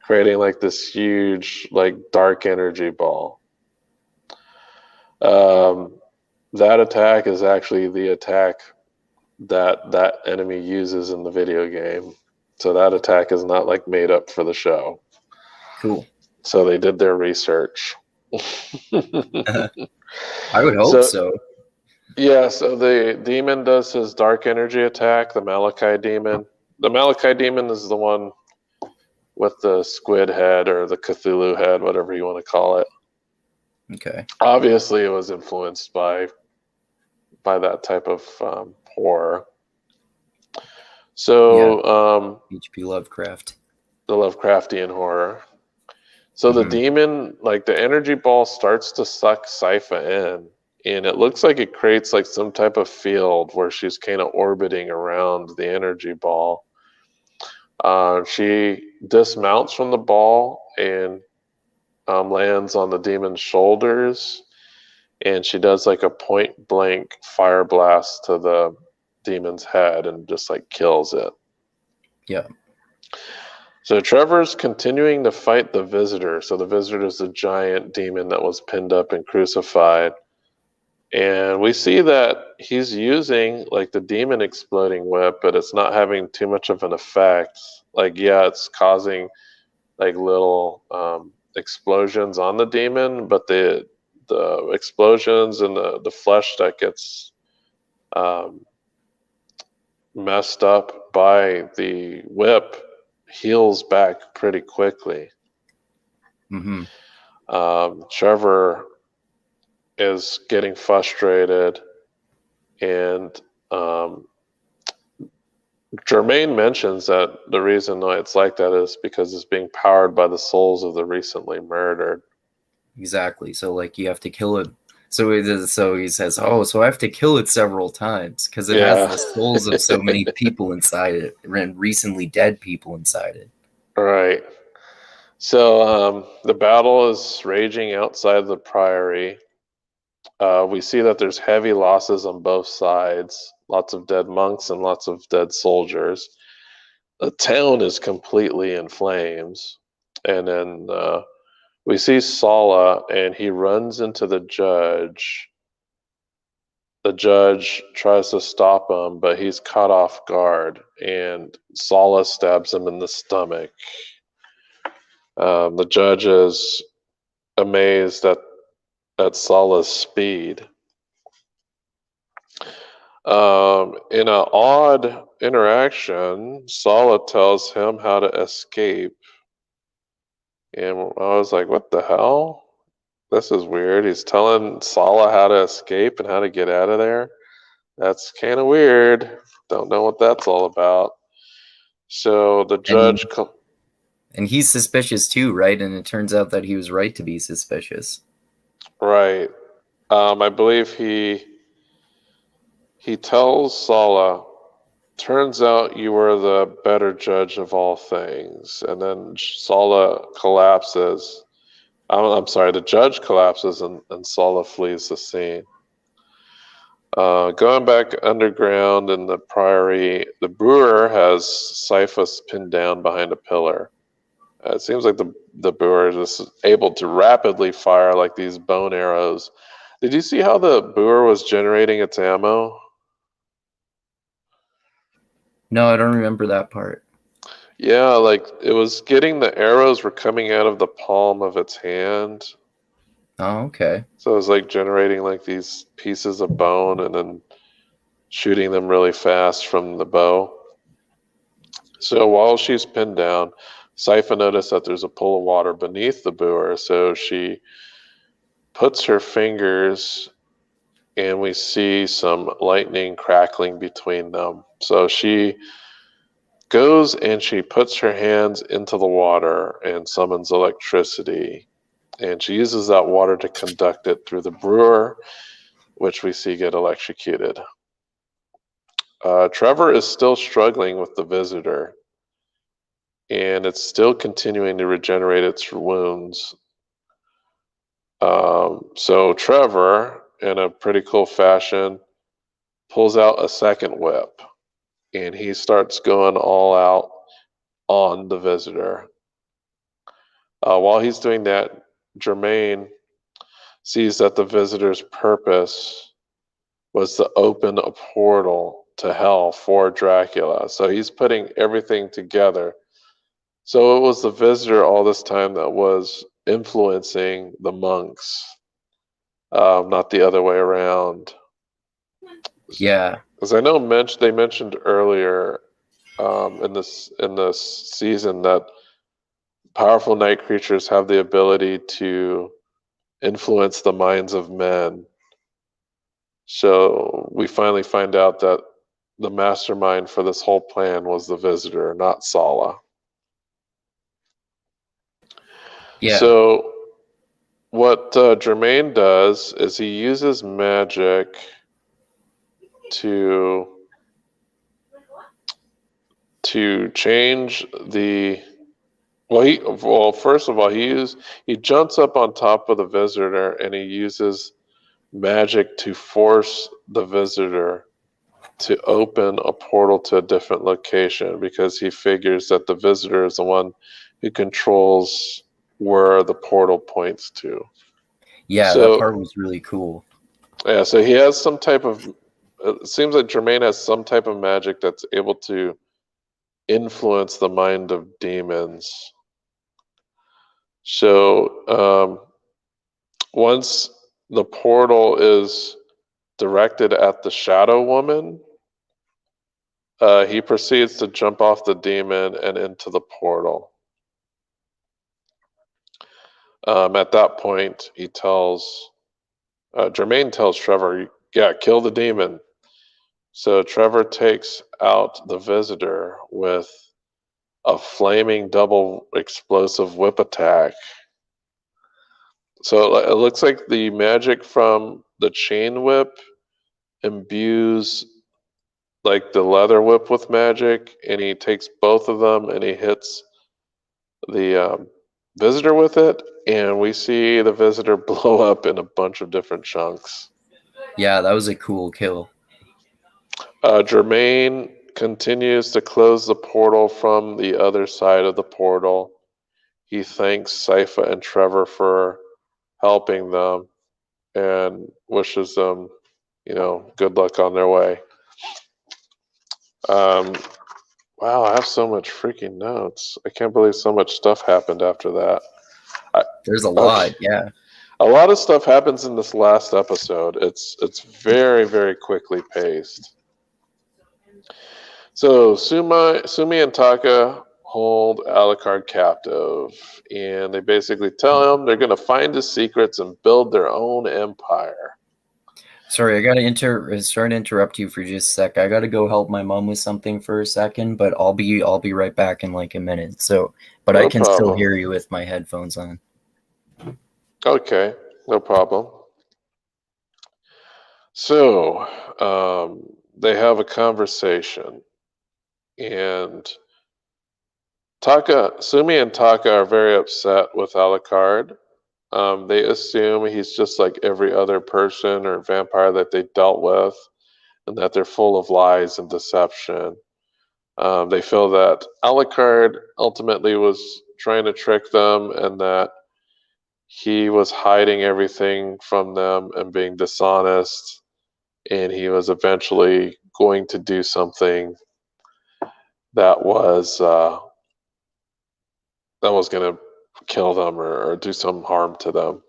creating like this huge, like dark energy ball. That attack is actually the attack that enemy uses in the video game. So that attack is not like made up for the show. Cool. So they did their research. I would hope So so. yeah, so the demon does his dark energy attack, the Malachi demon. The Malachi demon is the one with the squid head or the Cthulhu head, whatever you want to call it. Okay. Obviously, it was influenced by that type of horror. Yeah. So H.P. Lovecraft. the Lovecraftian horror. So the Hmm. demon, like the energy ball, starts to suck Sypha in, and it looks like it creates like some type of field where she's kind of orbiting around the energy ball. She dismounts from the ball and lands on the demon's shoulders, and she does like a point blank fire blast to the demon's head and just like kills it. Yeah. So Trevor's continuing to fight the visitor. So the visitor is the giant demon that was pinned up and crucified. And we see that he's using like the demon exploding whip, but it's not having too much of an effect. Like, yeah, it's causing like little explosions on the demon, but the explosions and the flesh that gets um, messed up by the whip heals back pretty quickly. Mm-hmm. Trevor is getting frustrated, and Germain mentions that the reason why it's like that is because it's being powered by the souls of the recently murdered. Exactly. So like you have to kill it. So he says, "Oh, so I have to kill it several times because it has Yeah. the souls of so many people inside it and recently dead people inside it." Right. So the battle is raging outside the priory. We see that there's heavy losses on both sides, lots of dead monks and lots of dead soldiers. The town is completely in flames. And then we see Sala, and he runs into the judge. The judge tries to stop him, but he's caught off guard, and Sala stabs him in the stomach. The judge is amazed at Sala's speed. In an odd interaction, Sala tells him how to escape. And I was like, what the hell? This is weird. He's telling Sala how to escape and how to get out of there. That's kind of weird. Don't know what that's all about. So the And judge, and he's suspicious too, right? And it turns out that he was right to be suspicious. right? I believe he tells Sala, turns out you were the better judge of all things. And then Sala collapses. I'm sorry, the judge collapses and Sala flees the scene. Going back underground in the priory, the brewer has Siphus pinned down behind a pillar. It seems like the brewer is just able to rapidly fire like these bone arrows. Did you see how the brewer was generating its ammo? No, I don't remember that part. Yeah, like it was getting the arrows were coming out of the palm of its hand. Oh, okay. So it was like generating like these pieces of bone and then shooting them really fast from the bow. So while she's pinned down, Sypha noticed that there's a pool of water beneath the brewer. So she puts her fingers and we see some lightning crackling between them. So she goes and she puts her hands into the water and summons electricity. And she uses that water to conduct it through the brewer, which we see get electrocuted. Trevor is still struggling with the visitor, and it's still continuing to regenerate its wounds. So Trevor, in a pretty cool fashion, pulls out a second whip, and he starts going all out on the visitor. While he's doing that, Germain sees that the visitor's purpose was to open a portal to hell for Dracula. So he's putting everything together. So it was the visitor all this time that was influencing the monks, not the other way around. Yeah. Because I know they mentioned earlier in this season that powerful night creatures have the ability to influence the minds of men. So we finally find out that the mastermind for this whole plan was the visitor, not Sala. Yeah. So what Germain does is he uses magic to change the first of all he jumps up on top of the visitor and he uses magic to force the visitor to open a portal to a different location because he figures that the visitor is the one who controls where the portal points to. Yeah, that So part was really cool. Yeah, so he has some type of. It seems like Jermaine has some type of magic that's able to influence the mind of demons. So once the portal is directed at the Shadow Woman, he proceeds to jump off the demon and into the portal. At that point, Jermaine tells Trevor, yeah, kill the demon. So Trevor takes out the visitor with a flaming double explosive whip attack. So it looks like the magic from the chain whip imbues like the leather whip with magic, and he takes both of them and he hits the visitor with it, and we see the visitor blow up in a bunch of different chunks. Yeah, that was a cool kill. Jermaine continues to close the portal from the other side of the portal. He thanks Sypha and Trevor for helping them and wishes them, good luck on their way. Wow, I have so much freaking notes. I can't believe so much stuff happened after that. There's a Okay. lot, yeah. A lot of stuff happens in this last episode. It's very, very quickly paced. So Sumi and Taka hold Alucard captive, and they basically tell him they're going to find his secrets and build their own empire. Sorry, I gotta sorry to interrupt you for just a sec. I gotta go help my mom with something for a second, but I'll be right back in like a minute. So, but I No can still problem. hear you with my headphones on. Okay, no problem. So they have a conversation, and Sumi and Taka are very upset with Alucard. They assume he's just like every other person or vampire that they dealt with, and that they're full of lies and deception. They feel that Alucard ultimately was trying to trick them, and that he was hiding everything from them and being dishonest, and he was eventually going to do something that was going to kill them or do some harm to them.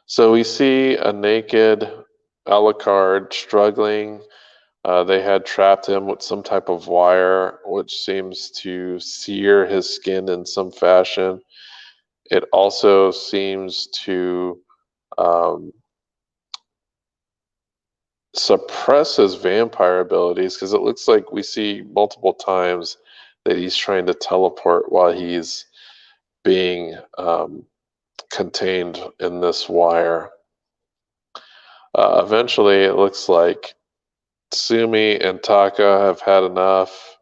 So we see a naked Alucard struggling. They had trapped him with some type of wire, which seems to sear his skin in some fashion. It also seems to um, suppress his vampire abilities, because it looks like we see multiple times that he's trying to teleport while he's being contained in this wire. Eventually, it looks like Sumi and Taka have had enough,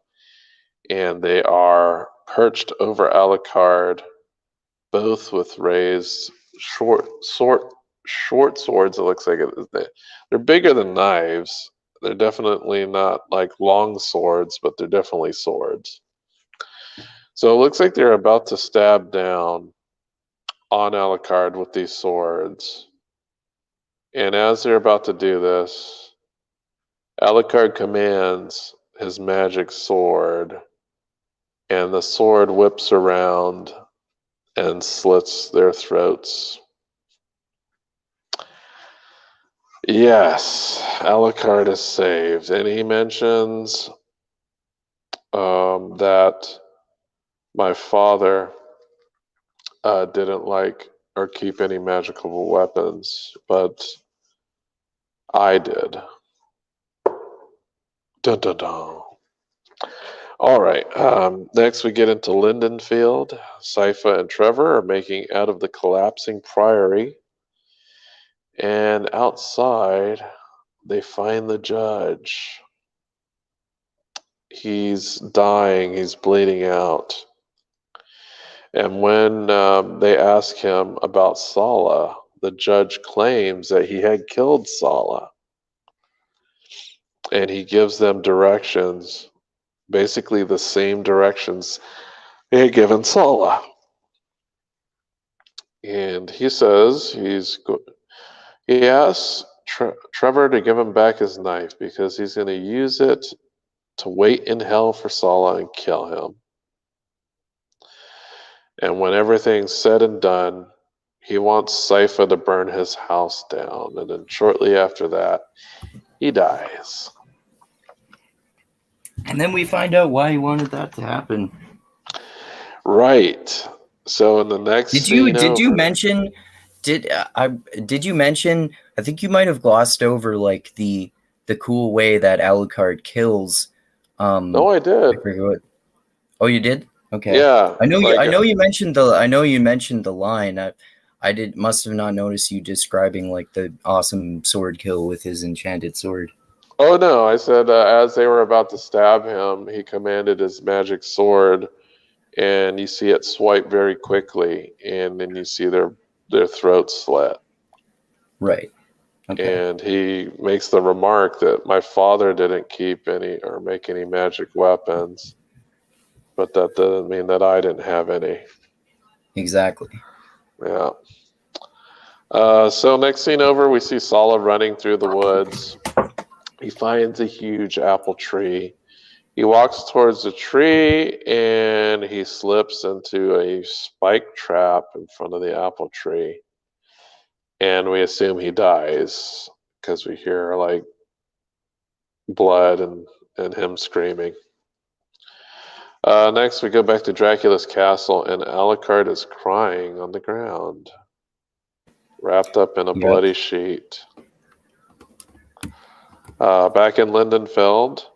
and they are perched over Alucard, both with raised short swords. It looks like they're bigger than knives. They're definitely not like long swords, but they're definitely swords. So it looks like they're about to stab down on Alucard with these swords. And as they're about to do this, Alucard commands his magic sword, and the sword whips around and slits their throats. Yes, Alucard is saved, and he mentions that my father didn't like or keep any magical weapons, but I did. Dun dun dun. All right. Next, we get into Linden Field. Sypha and Trevor are making out of the collapsing priory, and outside, they find the judge. He's dying. He's bleeding out. And when they ask him about Sala, the judge claims that he had killed Sala. And he gives them directions, basically the same directions he had given Sala. And he says He asks Trevor to give him back his knife because he's going to use it to wait in hell for Sala and kill him. And when everything's said and done, he wants Sypha to burn his house down. And then shortly after that, he dies. And then we find out why he wanted that to happen. Right. So in the next Did scene you mention? Did you mention? I think you might have glossed over like the cool way that Alucard kills. No, I did. I forget what. Oh, you did? Okay. Yeah. I know you mentioned the line. I must have not noticed you describing like the awesome sword kill with his enchanted sword. Oh no, I said as they were about to stab him, he commanded his magic sword, and you see it swipe very quickly, and then you see their throats slit. Right. Okay. And he makes the remark that my father didn't keep any or make any magic weapons, but that doesn't mean that I didn't have any. Exactly. Yeah. So next scene over, we see Sala running through the woods. He finds a huge apple tree. He walks towards the tree and he slips into a spike trap in front of the apple tree. And we assume he dies because we hear like blood and him screaming. Next, we go back to Dracula's castle, and Alucard is crying on the ground, wrapped up in a bloody sheet. Back in Linden Field,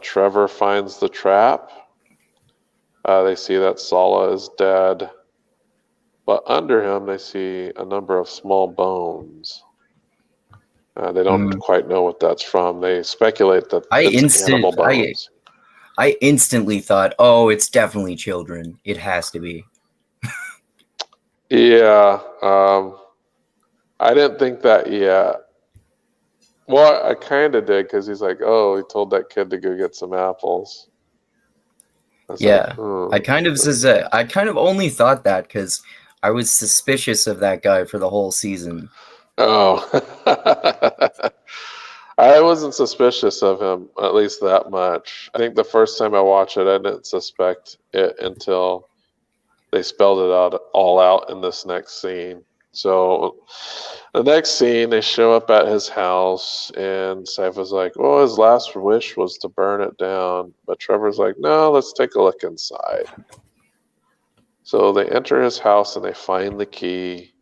Trevor finds the trap. They see that Sala is dead, but under him they see a number of small bones. They don't quite know what that's from. They speculate that it's animal bones. I instantly thought, oh, it's definitely children. It has to be. Yeah, I didn't think that yet. Well, I kind of did because he's like, oh, he told that kid to go get some apples. Yeah, I kind of only thought that because I was suspicious of that guy for the whole season. Oh, I wasn't suspicious of him, at least that much. I think the first time I watched it, I didn't suspect it until they spelled it out all out in this next scene. So the next scene, they show up at his house, and Sypha's like, well, his last wish was to burn it down. But Trevor's like, no, let's take a look inside. So they enter his house, and they find the key,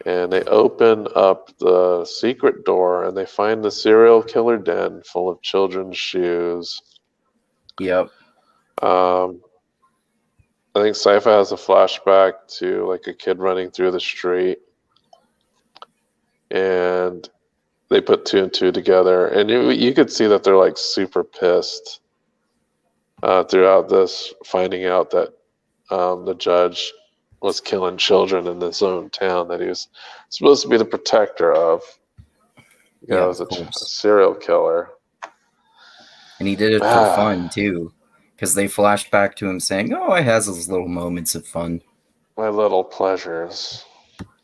and they open up the secret door, and they find the serial killer den full of children's shoes. Yep. I think Sypha has a flashback to like a kid running through the street, and they put two and two together, and you could see that they're like super pissed throughout this, finding out that the judge was killing children in his own town that he was supposed to be the protector of. You know, as a serial killer. And he did it for fun too. Because they flashed back to him saying, oh, he has his little moments of fun. My little pleasures.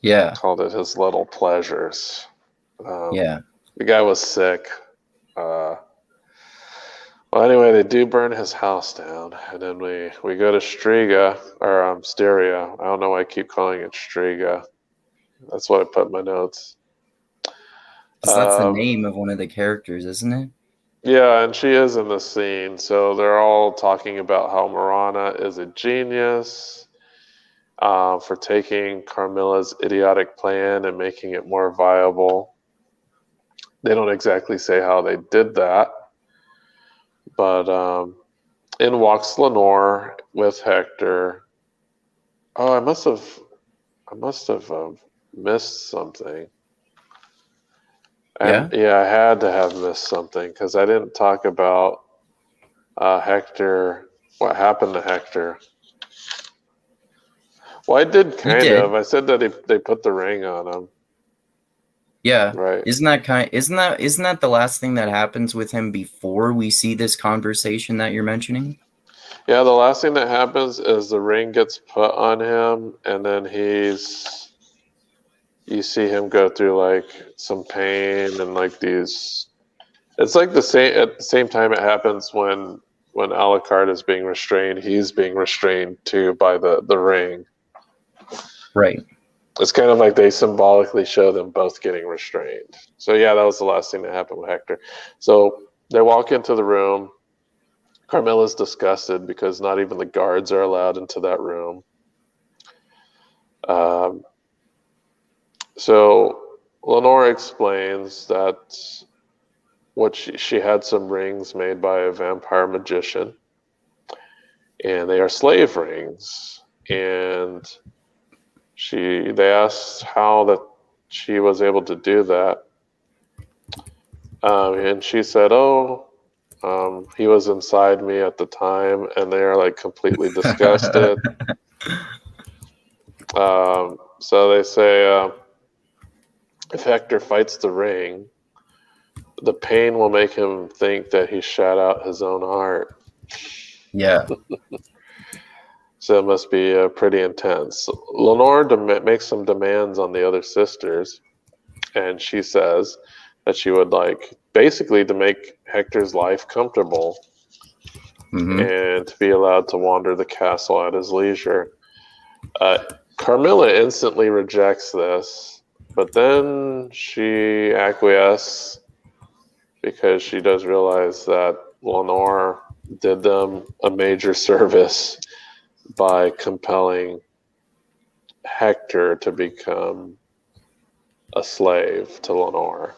Yeah. Called it his little pleasures. Yeah. The guy was sick. Well, anyway, they do burn his house down. And then we go to Striga, or Styria. I don't know why I keep calling it Striga. That's what I put in my notes. Because that's the name of one of the characters, isn't it? Yeah, and she is in the scene. So they're all talking about how Marana is a genius for taking Carmilla's idiotic plan and making it more viable. They don't exactly say how they did that. But in walks Lenore with Hector. Oh, I must have missed something. I had to have missed something because I didn't talk about Hector. What happened to Hector? Well, I did kind of. I said that they put the ring on him. Yeah. Right. Isn't that the last thing that happens with him before we see this conversation that you're mentioning? Yeah, the last thing that happens is the ring gets put on him, and then he's you see him go through like some pain and like these. It's like the same at the same time it happens when Alucard is being restrained, he's being restrained too by the ring. Right. It's kind of like they symbolically show them both getting restrained. So yeah, that was the last thing that happened with Hector. So they walk into the room. Carmilla's disgusted because not even the guards are allowed into that room. So Lenore explains that she had some rings made by a vampire magician, and they are slave rings. And they asked how that she was able to do that, and she said, "Oh, he was inside me at the time," and they are like completely disgusted. So they say, if Hector fights the ring, the pain will make him think that he shot out his own heart. Yeah. So it must be pretty intense. Lenore makes some demands on the other sisters, and she says that she would like basically to make Hector's life comfortable and to be allowed to wander the castle at his leisure. Carmilla instantly rejects this, but then she acquiesces because she does realize that Lenore did them a major service by compelling Hector to become a slave to Lenore.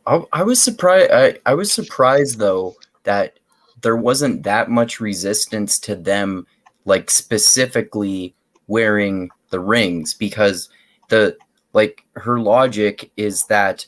I was surprised. I was surprised though that there wasn't that much resistance to them, like specifically wearing the rings, because her logic is that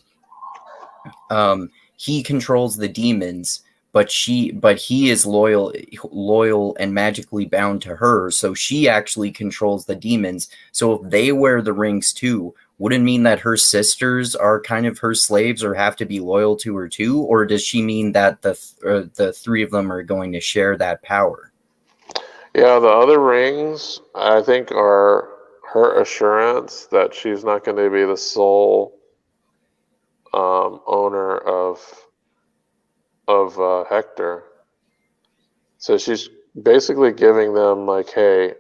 he controls the demons, but he is loyal and magically bound to her, so she actually controls the demons. So if they wear the rings too, wouldn't mean that her sisters are kind of her slaves or have to be loyal to her too? Or does she mean that the three of them are going to share that power? Yeah, the other rings, I think, are her assurance that she's not going to be the sole owner of Hector. So she's basically giving them like, hey,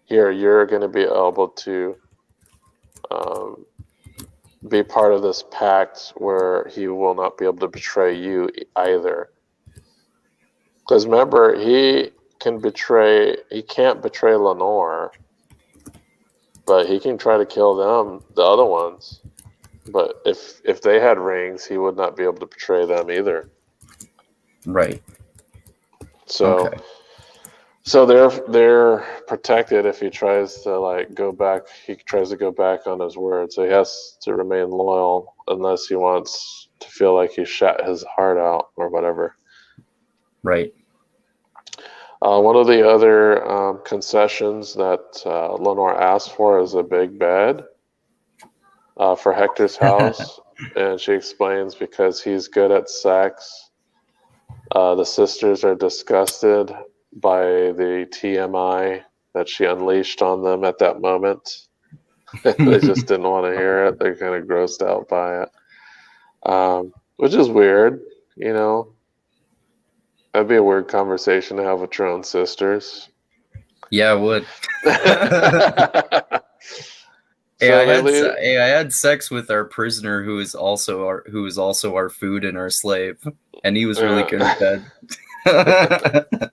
here, you're going to be able to be part of this pact where he will not be able to betray you either. Because remember, he can't betray Lenore, but he can try to kill them, the other ones. But if they had rings, he would not be able to betray them either. Right. So, okay. so they're protected if he tries to go back. He tries to go back on his word, so he has to remain loyal unless he wants to feel like he shot his heart out or whatever. Right. One of the other concessions that Lenore asked for is a big bed for Hector's house, and she explains because he's good at sex. The sisters are disgusted by the TMI that she unleashed on them at that moment. They just didn't want to hear it. They're kind of grossed out by it, which is weird, you know. That'd be a weird conversation to have with your own sisters. Yeah, it would. So I had sex with our prisoner who is also our food and our slave, and he was really good at that.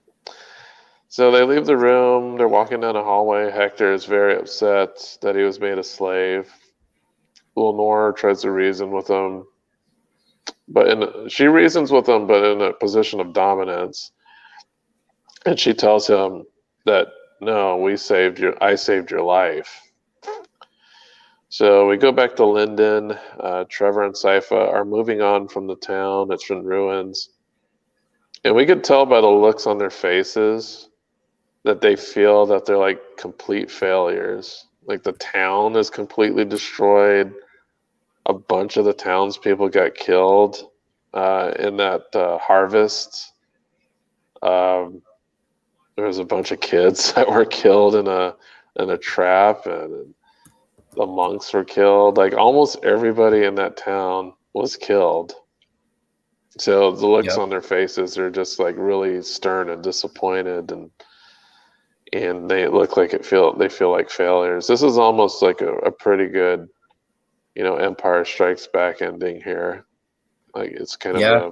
So they leave the room. They're walking down a hallway. Hector is very upset that he was made a slave. Lenore tries to reason with him, she reasons with him, but in a position of dominance. And she tells him that, no, I saved your life. So we go back to Linden. Trevor and Sypha are moving on from the town. It's in ruins. And we could tell by the looks on their faces that they feel that they're like complete failures. Like the town is completely destroyed. A bunch of the townspeople got killed in that harvest. There was a bunch of kids that were killed in a trap, and the monks were killed. Like almost everybody in that town was killed. So the looks Yep. on their faces are just like really stern and disappointed, and they look like they feel like failures. This is almost like a pretty good, Empire Strikes Back ending here. Like it's kind of Yeah. a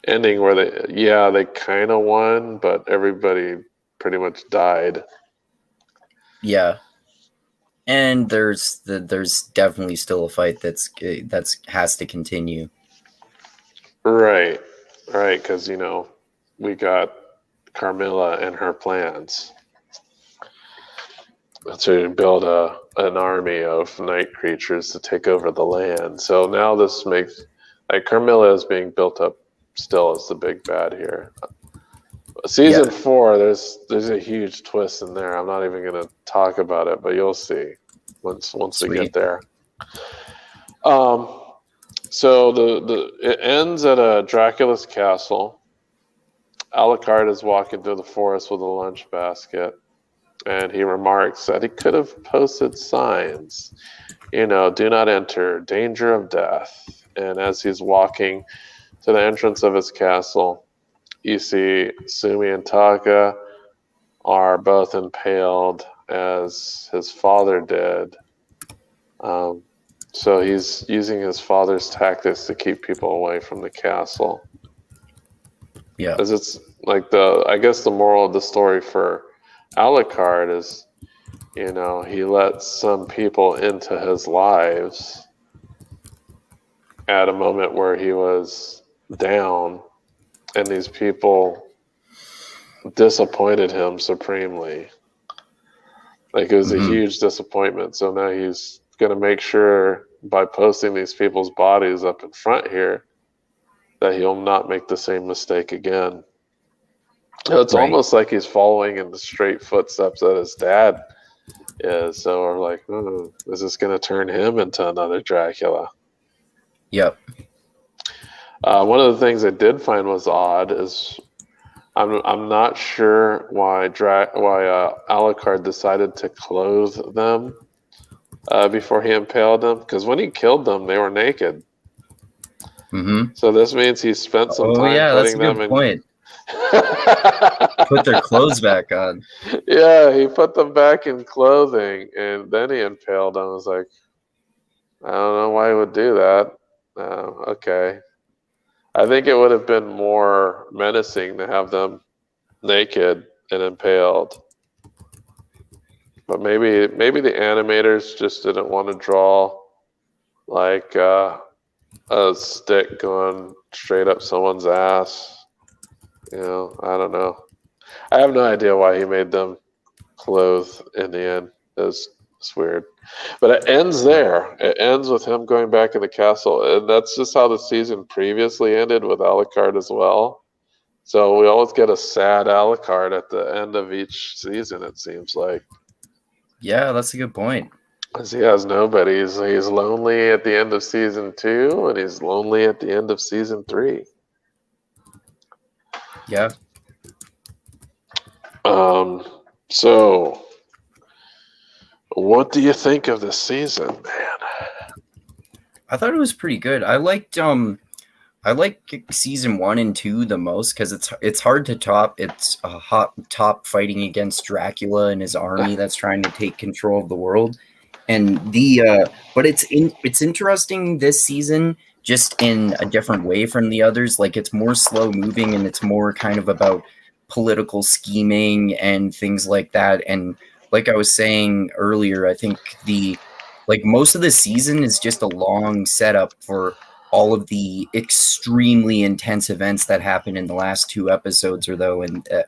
ending where they kind of won, but everybody pretty much died. Yeah. And there's definitely still a fight that's has to continue. Right, right, because we got Carmilla and her plans to build an army of night creatures to take over the land. So now this makes like Carmilla is being built up still as the big bad here. Season Yeah. 4, there's a huge twist in there. I'm not even going to talk about it, but you'll see once we get Sweet. there. So it ends at Dracula's castle. Alucard is walking through the forest with a lunch basket, and he remarks that he could have posted signs, do not enter, danger of death. And as he's walking to the entrance of his castle, you see Sumi and Taka are both impaled as his father did. So he's using his father's tactics to keep people away from the castle. Yeah. Because it's like I guess the moral of the story for Alucard is, he let some people into his lives at a moment where he was down, and these people disappointed him supremely. Like it was a huge disappointment. So now he's going to make sure by posting these people's bodies up in front here that he'll not make the same mistake again. It's Right. almost like he's following in the straight footsteps that his dad is. So we're like, is this going to turn him into another Dracula? Yep. One of the things I did find was odd is I'm not sure why Alucard decided to clothe them before he impaled them, because when he killed them, they were naked. So this means he spent some Oh time yeah, that's a putting them good in. point. Put their clothes back on. Yeah, he put them back in clothing, and then he impaled them. I was like, I don't know why he would do that. Okay. I think it would have been more menacing to have them naked and impaled. But maybe the animators just didn't want to draw like a stick going straight up someone's ass. I don't know. I have no idea why he made them clothed in the end. It's weird. But it ends there. It ends with him going back in the castle. And that's just how the season previously ended with Alucard as well. So we always get a sad Alucard at the end of each season, it seems like. Yeah, that's a good point. Because he has nobody. He's lonely at the end of season 2, and he's lonely at the end of season 3. Yeah. So what do you think of this season, man? I thought it was pretty good. I liked season 1 and 2 the most because it's hard to top. It's a hot top fighting against Dracula and his army that's trying to take control of the world. And but it's interesting this season just in a different way from the others. Like it's more slow moving and it's more kind of about political scheming and things like that. And like I was saying earlier, I think most of the season is just a long setup for all of the extremely intense events that happen in the last 2 episodes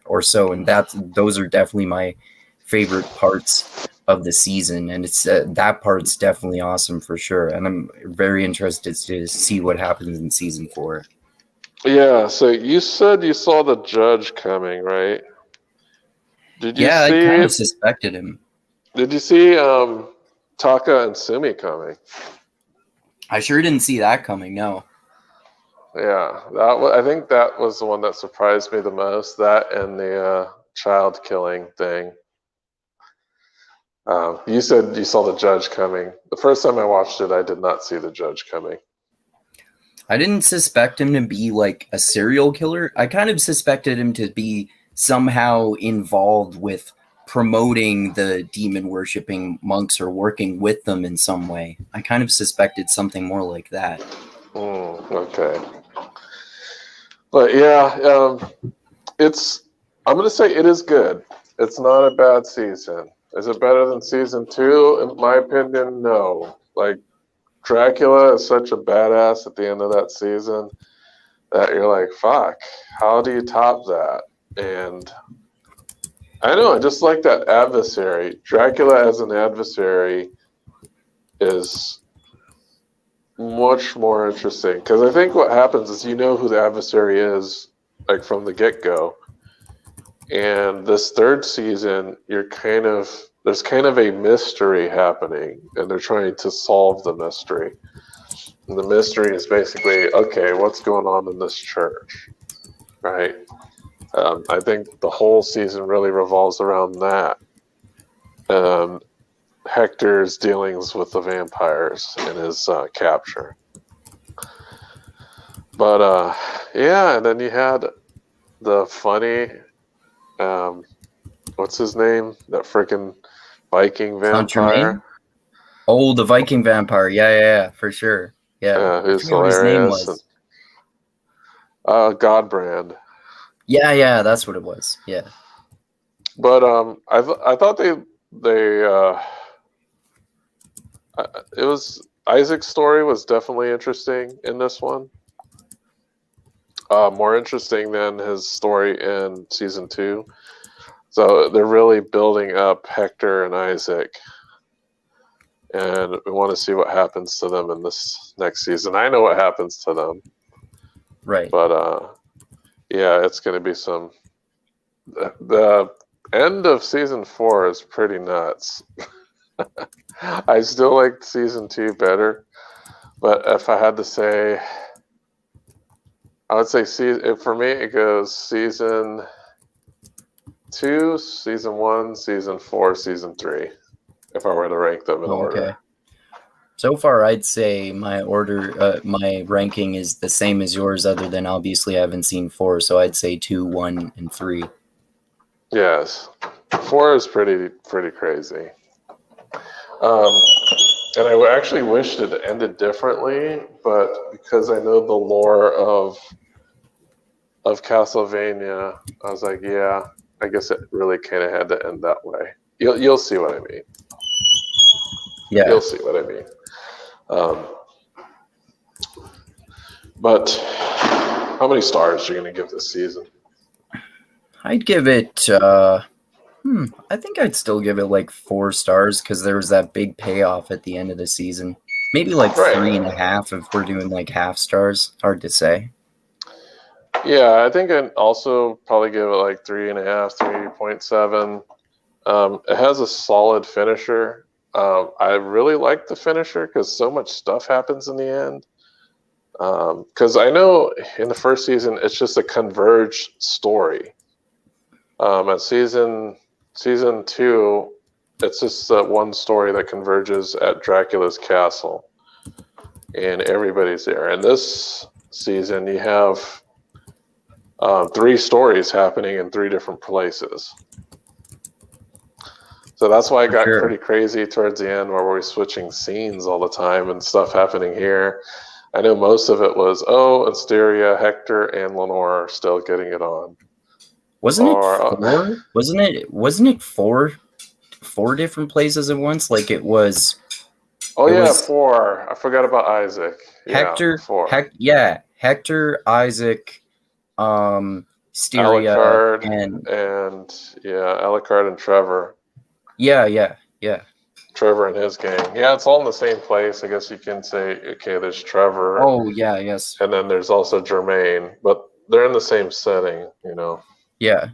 or so, and those are definitely my favorite parts of the season, and it's that part's definitely awesome for sure, and I'm very interested to see what happens in season 4. Yeah, so you said you saw the judge coming, right? Did you Yeah, I kind see of suspected him. Did you see Taka and Sumi coming? I sure didn't see that coming. No. Yeah, I think that was the one that surprised me the most. That and the child killing thing. You said you saw the judge coming. The first time I watched it, I did not see the judge coming. I didn't suspect him to be like a serial killer. I kind of suspected him to be somehow involved with promoting the demon worshipping monks or working with them in some way. I kind of suspected something more like that. Okay. But yeah, I'm going to say it is good. It's not a bad season. Is it better than season 2? In my opinion, no. Like, Dracula is such a badass at the end of that season that you're like, fuck, how do you top that? And I know, I just like that adversary. Dracula as an adversary is much more interesting, because I think what happens is you know who the adversary is, like, from the get-go. And this third season, there's kind of a mystery happening, and they're trying to solve the mystery. And the mystery is basically, okay, what's going on in this church, right? I think the whole season really revolves around that. Hector's dealings with the vampires and his capture. But yeah, and then you had the funny, what's his name? That freaking Viking vampire. Oh, the Viking vampire. Yeah, for sure. Yeah, who's hilarious. What his name was. Godbrand. Yeah, that's what it was. Yeah. But I thought it was Isaac's story was definitely interesting in this one. More interesting than his story in season 2. So they're really building up Hector and Isaac, and we want to see what happens to them in this next season. I know what happens to them, right? But yeah, it's going to be some. The end of season 4 is pretty nuts. I still like season 2 better, but if I had to say, I would say for me it goes season 2, season 1, season 4, season 3. If I were to rank them in order. So far, I'd say my ranking is the same as yours, other than obviously I haven't seen 4, so I'd say 2, 1, and 3. Yes, 4 is pretty crazy. And I actually wished it ended differently, but because I know the lore of Castlevania, I was like, yeah, I guess it really kind of had to end that way. You'll see what I mean. Yeah, you'll see what I mean. But how many stars are you going to give this season? I'd give it. I think I'd still give it like 4 stars, because there was that big payoff at the end of the season. Maybe like 3.5 if we're doing like half stars. Hard to say. Yeah, I think I'd also probably give it like 3.5, 3.7. It has a solid finisher. I really like the finisher because so much stuff happens in the end. Because I know in the first season it's just a converged story. At season 2, it's just one story that converges at Dracula's castle, and everybody's there. And this season, you have 3 stories happening in 3 different places. So that's why it got pretty crazy towards the end, where we're switching scenes all the time and stuff happening here. I know most of it was, Asteria, Hector, and Lenore are still getting it on. Wasn't it 4 different places at once? Like it was. Oh, it was 4. I forgot about Isaac. Hector. 4. Hector, Isaac, Asteria, Alucard, and Alucard and Trevor. Yeah. Trevor and his gang. Yeah, it's all in the same place. I guess you can say, okay, there's Trevor. Oh, yeah, yes. And then there's also Jermaine, but they're in the same setting, Yeah.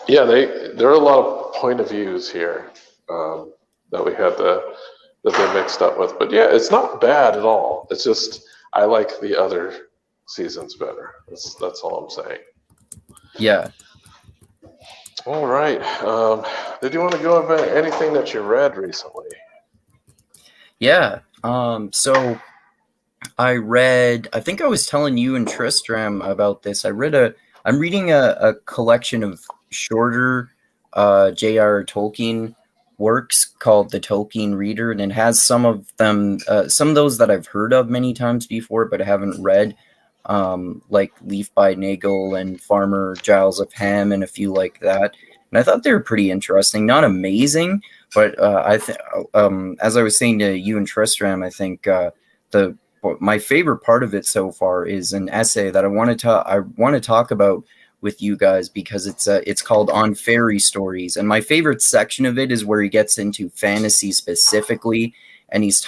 Yeah, there are a lot of point of views here that we had that they mixed up with. But yeah, it's not bad at all. It's just I like the other seasons better. That's all I'm saying. Yeah. All right. Did you want to go over anything that you read recently? Yeah. So I think I was telling you and Tristram about this. I'm reading a collection of shorter J.R. Tolkien works called The Tolkien Reader, and it has some of those that I've heard of many times before, but I haven't read, like Leaf by Nagel and Farmer Giles of Ham and a few like that. And I thought they were pretty interesting. Not amazing, but as I was saying to you and Tristram, I think the my favorite part of it so far is an essay that I want to talk about with you guys, because it's called On Fairy Stories, and my favorite section of it is where he gets into fantasy specifically, and he's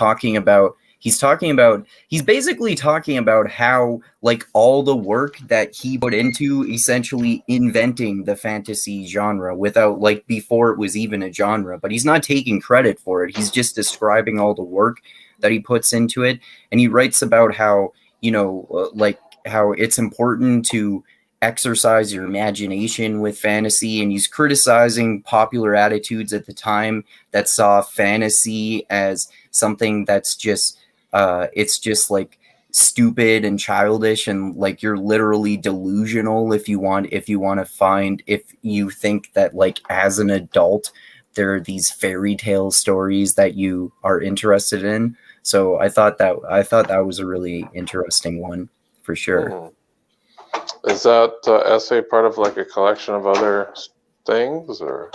basically talking about how, like, all the work that he put into essentially inventing the fantasy genre without, like, before it was even a genre, but he's not taking credit for it. He's just describing all the work that he puts into it. And he writes about how, like, how it's important to exercise your imagination with fantasy, and he's criticizing popular attitudes at the time that saw fantasy as something that's just it's just like stupid and childish, and like you're literally delusional if you think that, like, as an adult there are these fairy tale stories that you are interested in. So I thought that was a really interesting one for sure. Mm-hmm. Is that essay part of like a collection of other things, or?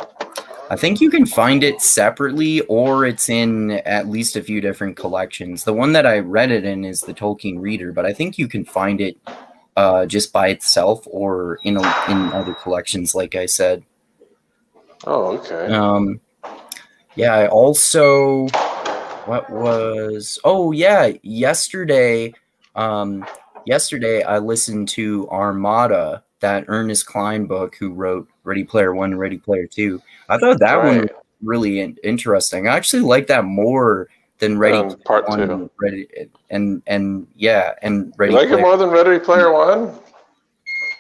I think you can find it separately, or it's in at least a few different collections. The one that I read it in is the Tolkien Reader, but I think you can find it just by itself or in other collections, like I said. Oh, okay. Yeah, I also... yesterday I listened to Armada, that Ernest Cline book who wrote Ready Player One and Ready Player Two. I thought that one was really interesting. I actually like that more than Ready Part One, Two. Ready and Ready. You like it more than Ready Player One?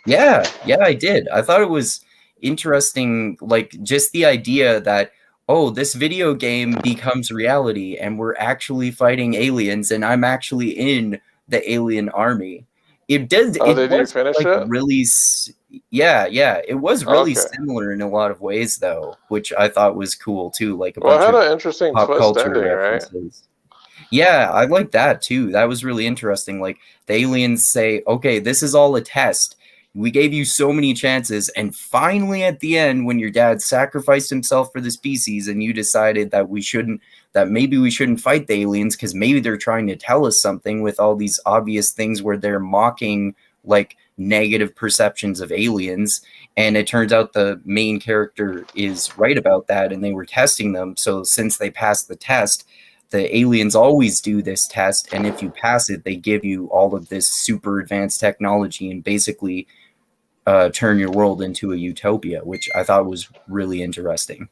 Yeah, I did. I thought it was interesting, like, just the idea that, oh, this video game becomes reality and we're actually fighting aliens and I'm actually in the alien army. It did. Oh, It did you was finish like it? really, yeah. It was really similar in a lot of ways, though, which I thought was cool too. Like a bunch it had of an interesting pop twist culture ending, references. right? Yeah, I like that too. That was really interesting. Like, the aliens say, okay, this is all a test. We gave you so many chances, and finally at the end, when your dad sacrificed himself for the species and you decided that maybe we shouldn't fight the aliens because maybe they're trying to tell us something with all these obvious things where they're mocking, like, negative perceptions of aliens, and it turns out the main character is right about that and they were testing them. So since they passed the test, the aliens always do this test, and if you pass it, they give you all of this super advanced technology and basically turn your world into a utopia, which I thought was really interesting.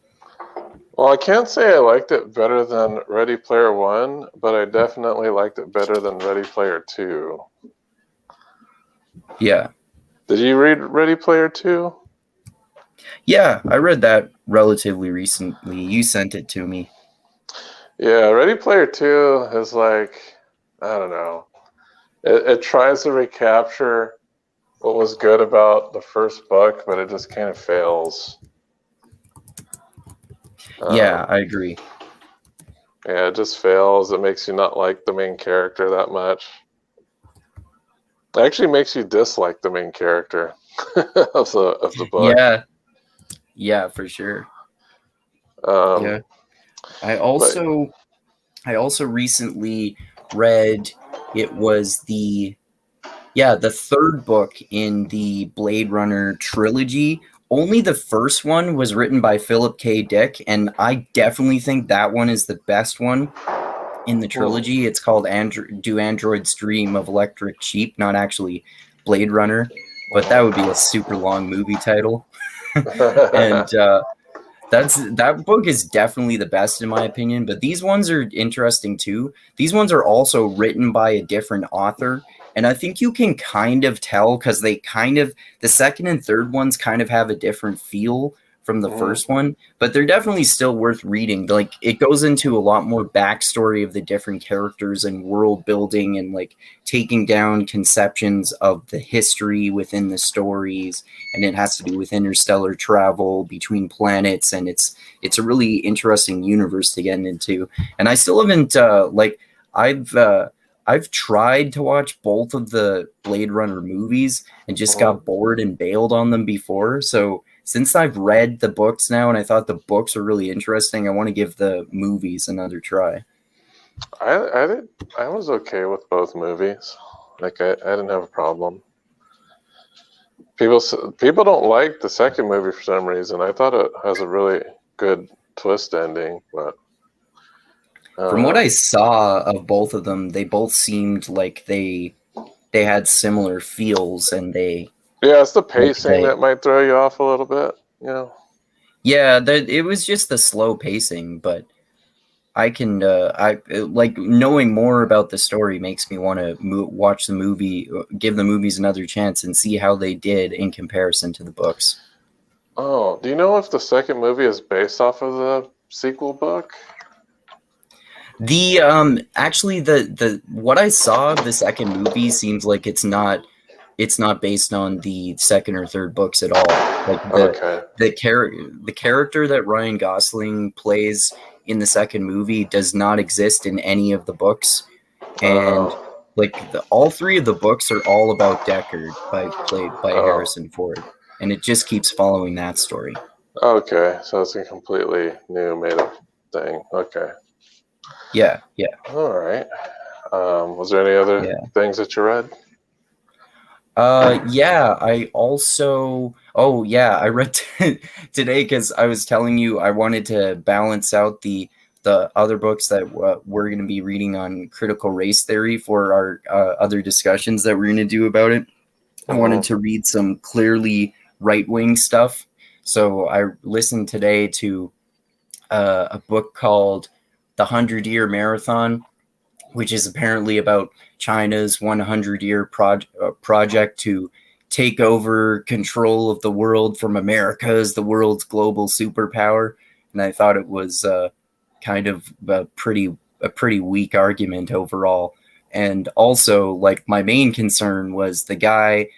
Well, I can't say I liked it better than Ready Player One, but I definitely liked it better than Ready Player Two. Yeah. Did you read Ready Player Two? Yeah, I read that relatively recently. You sent it to me. Yeah, Ready Player Two is like, I don't know. It tries to recapture what was good about the first book, but it just kind of fails. Yeah, I agree. Yeah, it just fails. It makes you not like the main character that much. It actually makes you dislike the main character of the book. Yeah, for sure. Yeah. I also recently read, it was the third book in the Blade Runner trilogy. Only the first one was written by Philip K. Dick, and I definitely think that one is the best one in the trilogy. It's called Do Androids Dream of Electric Sheep, not actually Blade Runner, but that would be a super long movie title. And that book is definitely the best in my opinion, but these ones are interesting too. These ones are also written by a different author, and I think you can kind of tell because the second and third ones kind of have a different feel from the first one, but they're definitely still worth reading. Like, it goes into a lot more backstory of the different characters and world building, and like taking down conceptions of the history within the stories, and it has to do with interstellar travel between planets, and it's a really interesting universe to get into. And I still haven't I've tried to watch both of the Blade Runner movies and just got bored and bailed on them before. So since I've read the books now and I thought the books were really interesting, I want to give the movies another try. I was okay with both movies. Like, I didn't have a problem. People don't like the second movie for some reason. I thought it has a really good twist ending, but from what I saw of both of them, they both seemed like they had similar feels, and it's the pacing that might throw you off a little bit, you know. Yeah, it was just the slow pacing, but I can like knowing more about the story makes me want to watch the movie, give the movies another chance, and see how they did in comparison to the books. Oh, do you know if the second movie is based off of the sequel book? The actually the what I saw of the second movie seems like it's not based on the second or third books at all. Like the character that Ryan Gosling plays in the second movie does not exist in any of the books, and like all three of the books are all about Deckard, played by Harrison Ford, and it just keeps following that story. Okay, so it's a completely new made up thing. Okay. Yeah. All right. Was there any other things that you read? I also. I read today because I was telling you I wanted to balance out the other books that we're going to be reading on critical race theory for our other discussions that we're going to do about it. I wanted to read some clearly right-wing stuff, so I listened today to a book called The 100-Year Marathon, which is apparently about China's 100-year project to take over control of the world from America as the world's global superpower. And I thought it was kind of a pretty weak argument overall. And also, like, my main concern was the guy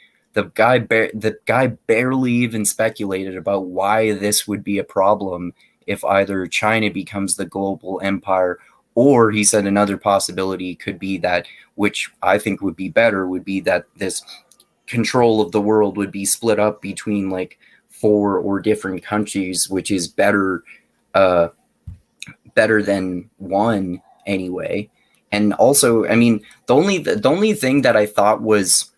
barely even speculated about why this would be a problem if either China becomes the global empire, or he said another possibility could be that, which I think would be better, would be that this control of the world would be split up between like 4 or different countries, which is better than one anyway. And also, I mean, the only thing that I thought was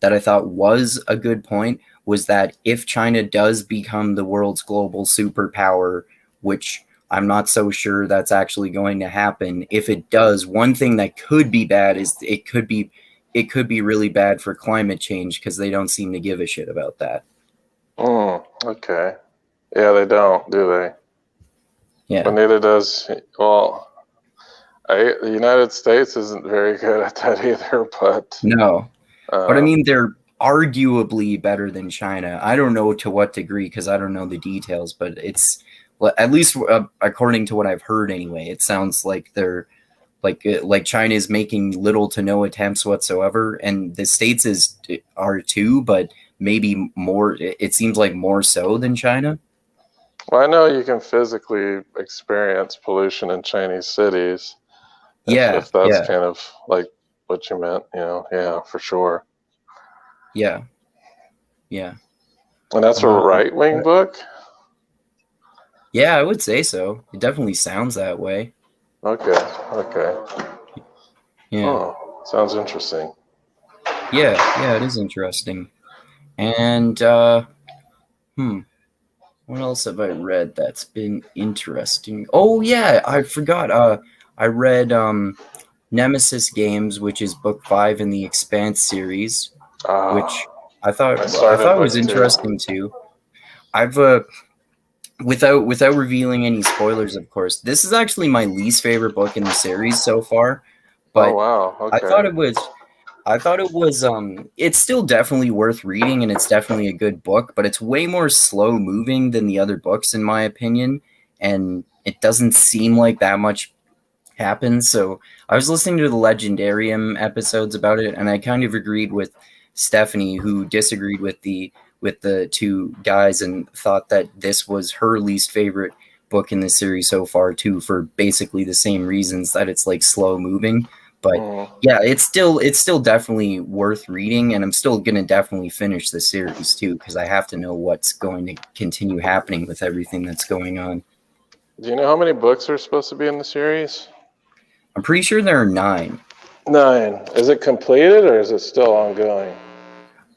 a good point was that if China does become the world's global superpower, which I'm not so sure that's actually going to happen. If it does, one thing that could be bad is it could be really bad for climate change, because they don't seem to give a shit about that. Okay. Yeah, they don't, do they? Yeah. But neither does, well, the United States isn't very good at that either, but... No. But I mean, they're arguably better than China. I don't know to what degree, because I don't know the details, but it's... Well, at least according to what I've heard anyway, it sounds like they're like China is making little to no attempts whatsoever, and the States are too, but maybe more. It seems like more so than China. Well, I know you can physically experience pollution in Chinese cities. If that's kind of like what you meant, yeah, for sure. Yeah. And that's a right-wing book? Yeah, I would say so. It definitely sounds that way. Okay. Yeah. Oh, sounds interesting. Yeah, it is interesting. And what else have I read that's been interesting? Oh yeah, I forgot. I read Nemesis Games, which is book 5 in the Expanse series, which I thought was interesting too. I've without revealing any spoilers, of course, this is actually my least favorite book in the series so far. But oh wow, okay. I thought it was I thought it was it's still definitely worth reading and it's definitely a good book, but it's way more slow moving than the other books in my opinion, and it doesn't seem like that much happens. So I was listening to the Legendarium episodes about it, and I kind of agreed with Stephanie, who disagreed with the two guys and thought that this was her least favorite book in the series so far too, for basically the same reasons, that it's like slow moving. But yeah, it's still definitely worth reading, and I'm still gonna definitely finish the series too, because I have to know what's going to continue happening with everything that's going on. Do you know how many books are supposed to be in the series? I'm pretty sure there are 9. 9. Is it completed or is it still ongoing?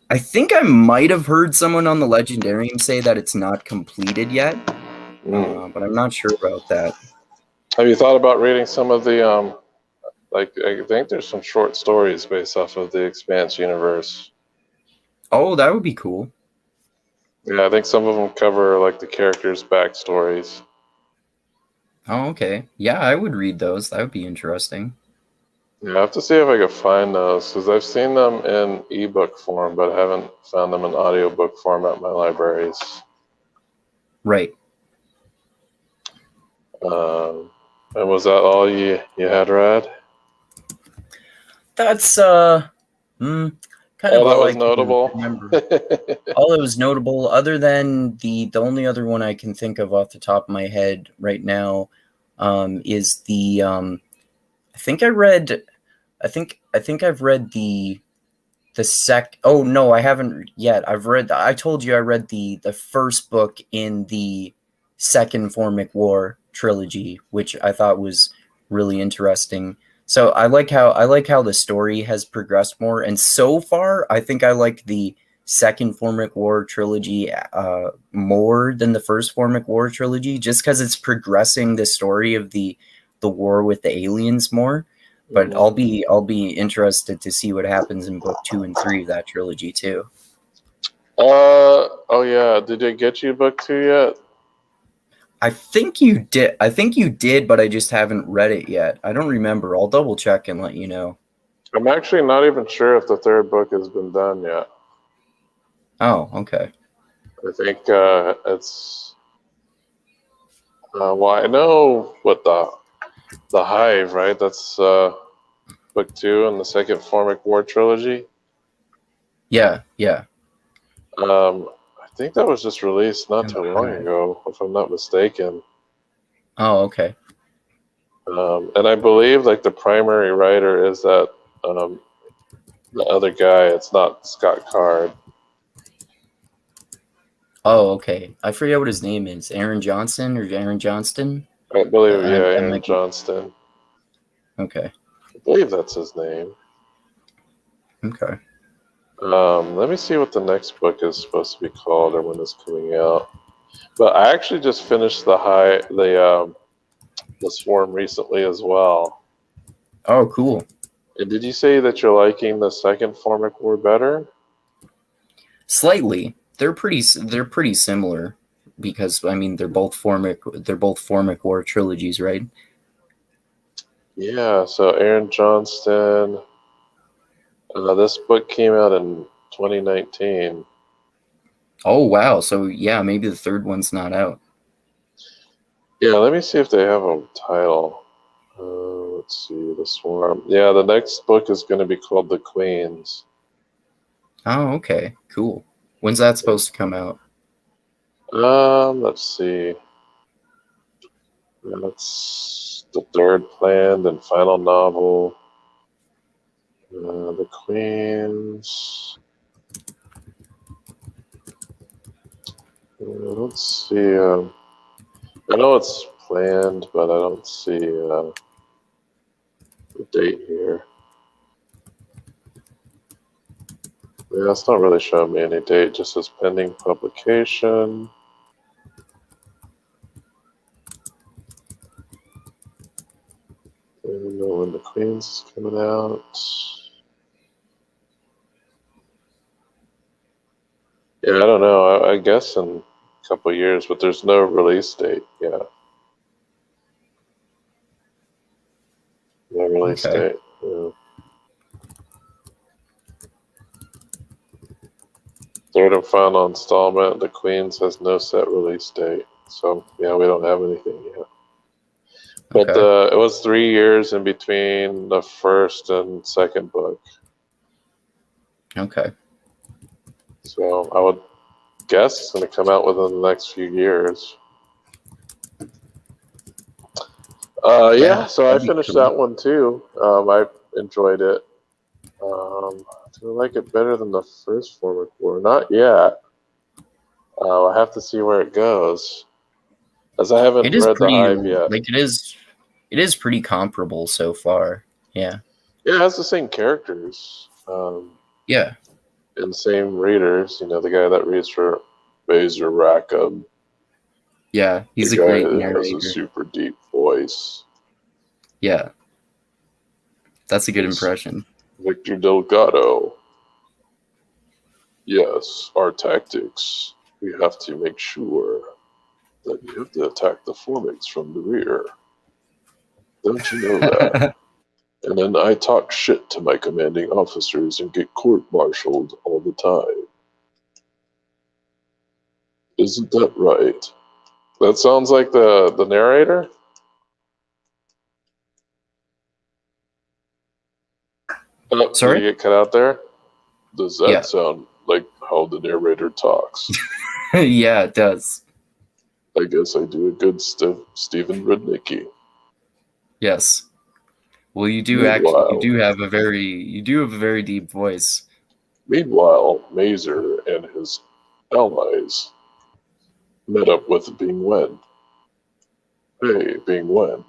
I think I might have heard someone on the Legendarium say that it's not completed yet, but I'm not sure about that. Have you thought about reading some of the, like, I think there's some short stories based off of the Expanse universe. Oh, that would be cool. Yeah, I think some of them cover, like, the characters' backstories. Oh, okay. Yeah, I would read those. That would be interesting. Yeah, I have to see if I could find those, because I've seen them in ebook form, but I haven't found them in audiobook form at my libraries. Right. And was that all you had read? That's kind of That all was I can notable. remember. All that was notable, other than the only other one I can think of off the top of my head right now, is the I think I've read the oh no, I haven't yet. I told you I read the first book in the second Formic War trilogy, which I thought was really interesting. So I like how the story has progressed more, and so far I think I like the second Formic War trilogy more than the first Formic War trilogy, just because it's progressing the story of the war with the aliens more. But I'll be interested to see what happens in book 2 and 3 of that trilogy too. Oh yeah, did it get you book 2 yet? I think you did, but I just haven't read it yet. I don't remember. I'll double check and let you know. I'm actually not even sure if the third book has been done yet. Oh, okay. I think it's well, I know what the Hive, right? That's book 2 in the second Formic War trilogy. Yeah. I think that was just released not too long ago, if I'm not mistaken. Oh, okay. And I believe like the primary writer is that the other guy. It's not Scott Card. Oh, okay. I forget what his name is. Aaron Johnson or Aaron Johnston? I believe, yeah, I Aaron might be... Johnston. Okay. I believe that's his name. Okay. Let me see what the next book is supposed to be called or when it's coming out. But I actually just finished the Swarm recently as well. Oh, cool. And did you say that you're liking the second Formic War better? Slightly. They're pretty similar, because I mean they're both Formic War trilogies, right? Yeah, so Aaron Johnston. This book came out in 2019. Oh, wow. So yeah, maybe the third one's not out. Yeah, let me see if they have a title. Let's see, The Swarm. Yeah, the next book is going to be called The Queens. Oh, okay. Cool. When's that supposed to come out? Let's see. That's the third planned and final novel. The Queens. Let's see. I know it's planned, but I don't see the date here. Yeah, it's not really showing me any date. Just says pending publication. I don't know when The Queens is coming out. Yeah, I don't know. I guess in a couple of years, but there's no release date yet. No release date. Yeah. third and final installment. The Queens has no set release date. So, yeah, we don't have anything yet. But Okay. it was 3 years in between the first and second book. Okay. So I would guess it's going to come out within the next few years. Yeah, so I That'd be finished cool. that one too. I enjoyed it. Do I like it better than the first Former Core? Not yet. I have to see where it goes, as I haven't It is read the pretty Hive yet. like it is pretty comparable so far. Yeah. Yeah, it has the same characters, Yeah. and same readers. You know, the guy that reads for Baser Rackham. Yeah. He's The a guy great that has a narrator. super deep voice. Yeah. That's a good It's impression. Victor Delgado. Yes, our tactics. We have to make sure that you have to attack the Formics from the rear. Don't you know that? And then I talk shit to my commanding officers and get court-martialed all the time. Isn't that right? That sounds like the narrator? Oh, did Sorry? you get cut out there? Does that Yeah. sound like how the narrator talks? Yeah, it does. I guess I do a good Stephen Rudnicki. Yes. Well, you do have a very deep voice. Meanwhile, Mazer and his allies met up with Bing Wen. Hey, Bing Wen,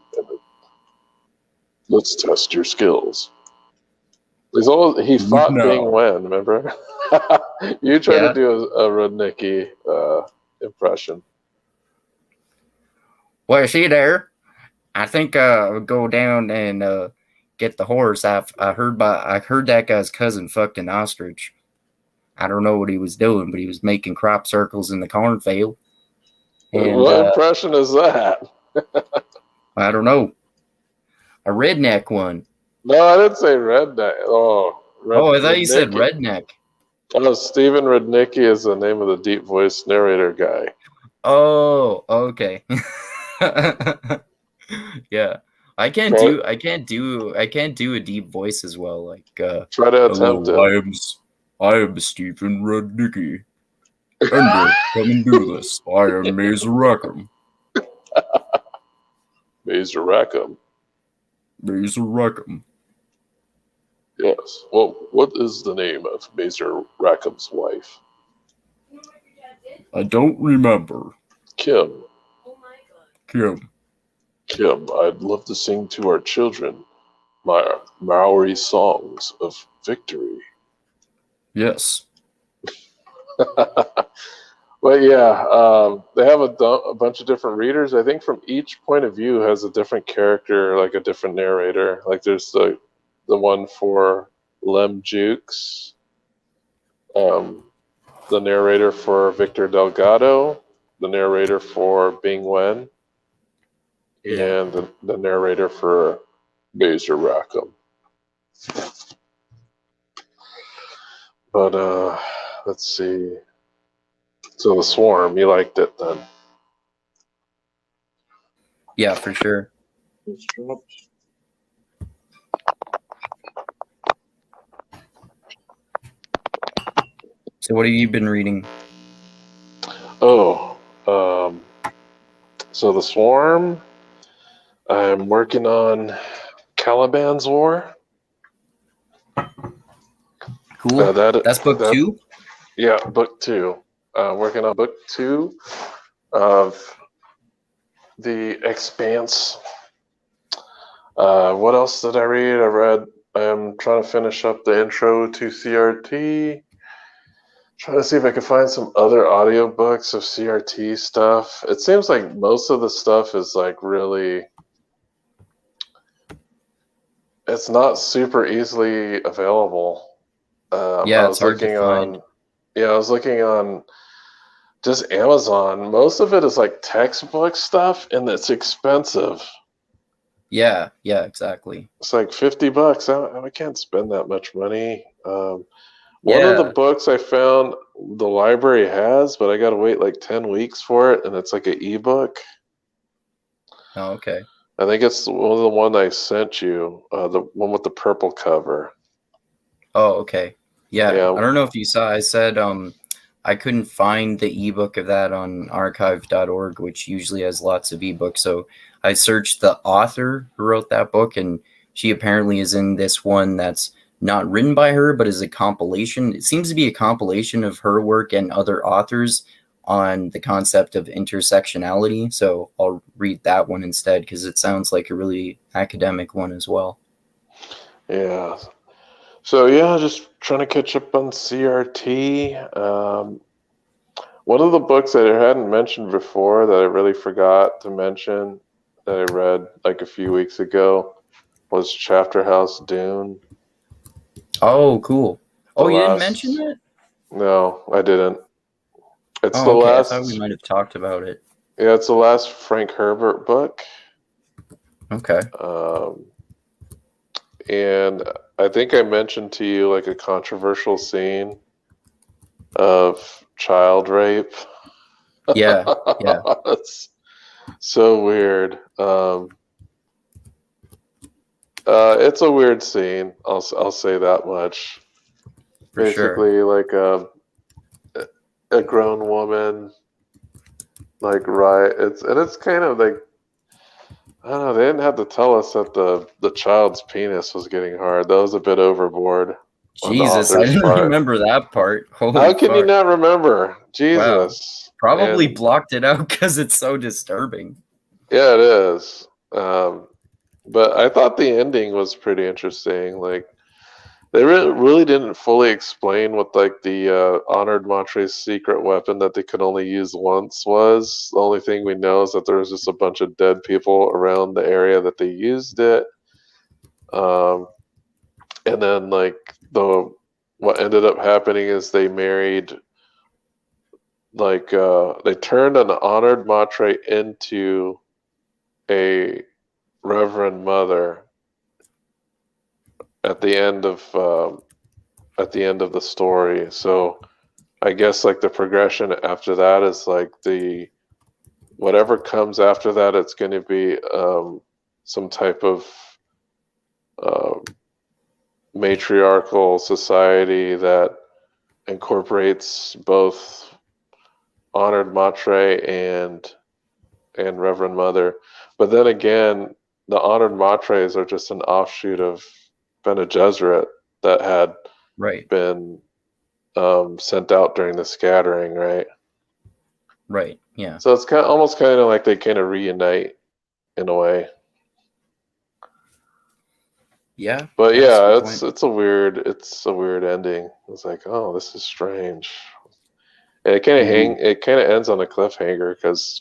let's test your skills. He fought No. Bing Wen, remember? You try to do a Rudnicki impression. Well, see there. I think I'll go down and get the horse. I heard that guy's cousin fucked an ostrich. I don't know what he was doing, but he was making crop circles in the cornfield. And What impression is that? I don't know. A redneck one. No, I didn't say redneck. I thought you said redneck. Oh, Stephen Rudnicki is the name of the deep voice narrator guy. Oh, okay. Yeah. I can't do a deep voice as well. Like try to attempt it. I am Stephen Rudnicki. And come and do this. I am Mazer Rackham. Mazer Rackham. Mazer Rackham. Yes. Well, what is the name of Mazer Rackham's wife? I don't remember. Kim. Kim. Kim, I'd love to sing to our children my Maori songs of victory. Yes. But yeah, they have a bunch of different readers. I think from each point of view has a different character, like a different narrator. Like there's the one for Lem Jukes, the narrator for Victor Delgado, the narrator for Bing Wen, and the narrator for Mazer Rackham. But let's see. So the Swarm, you liked it then? Yeah, for sure. So what have you been reading? Oh, so the Swarm, I'm working on Caliban's War. Cool. That's book 2? Yeah, book 2. Working on book 2 of The Expanse. What else did I read? I'm trying to finish up the intro to CRT. Trying to see if I can find some other audiobooks of CRT stuff. It seems like most of the stuff is like really... It's not super easily available. It's hard to find. I was looking on just Amazon. Most of it is like textbook stuff, and it's expensive. Yeah, exactly. It's like $50. I can't spend that much money. One of the books I found the library has, but I got to wait like 10 weeks for it, and it's like an ebook. Oh, okay. I think it's the one I sent you, the one with the purple cover. Oh, okay. Yeah, Yeah. I don't know if you saw. I said I couldn't find the ebook of that on archive.org, which usually has lots of ebooks. So I searched the author who wrote that book, and she apparently is in this one that's not written by her, but is a compilation. It seems to be a compilation of her work and other authors on the concept of intersectionality. So I'll read that one instead because it sounds like a really academic one as well. Yeah. So yeah, just trying to catch up on CRT. One of the books that I hadn't mentioned before that I really forgot to mention that I read like a few weeks ago was Chapter House Dune. Oh, cool. The You didn't last... mention that? No, I didn't. It's the Okay. last... I thought we might have talked about it. Yeah, it's the last Frank Herbert book. Okay. And I think I mentioned to you like a controversial scene of child rape. Yeah. It's so weird. It's a weird scene. I'll say that much. For Basically, sure. like a grown woman, like it's kind of like, I don't know. They didn't have to tell us that the child's penis was getting hard. That was a bit overboard. Jesus, I didn't remember that part. Holy How can you fuck. not remember? Wow. Jesus. Probably blocked it out because it's so disturbing. Yeah, it is. But I thought the ending was pretty interesting. Like, they really didn't fully explain what like the honored Matre's secret weapon that they could only use once was. The only thing we know is that there was just a bunch of dead people around the area that they used it. And then like what ended up happening is they married, like they turned an honored Matre into a reverend mother at the end of the story. So I guess like the progression after that is like whatever comes after that, it's going to be some type of matriarchal society that incorporates both honored Matre and Reverend Mother. But then again, the honored Matres are just an offshoot of Bene Gesserit that had been sent out during the scattering, right? Right. Yeah. So it's almost kind of like they kind of reunite in a way. Yeah. But yeah, it's a weird ending. It's like, oh, this is strange. And it kind of ends on a cliffhanger because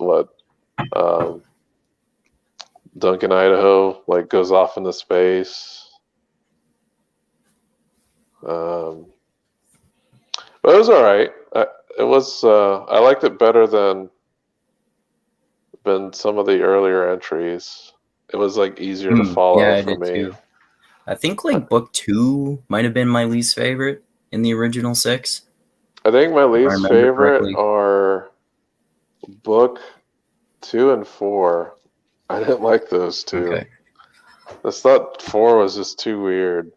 Duncan Idaho like goes off into space. But it was all right. I liked it better than some of the earlier entries. It was like easier to follow for me. Too. I think like book 2 might have been my least favorite in the original 6. I think my least favorite are book 2 and 4. I didn't like those two. Okay. I thought 4 was just too weird.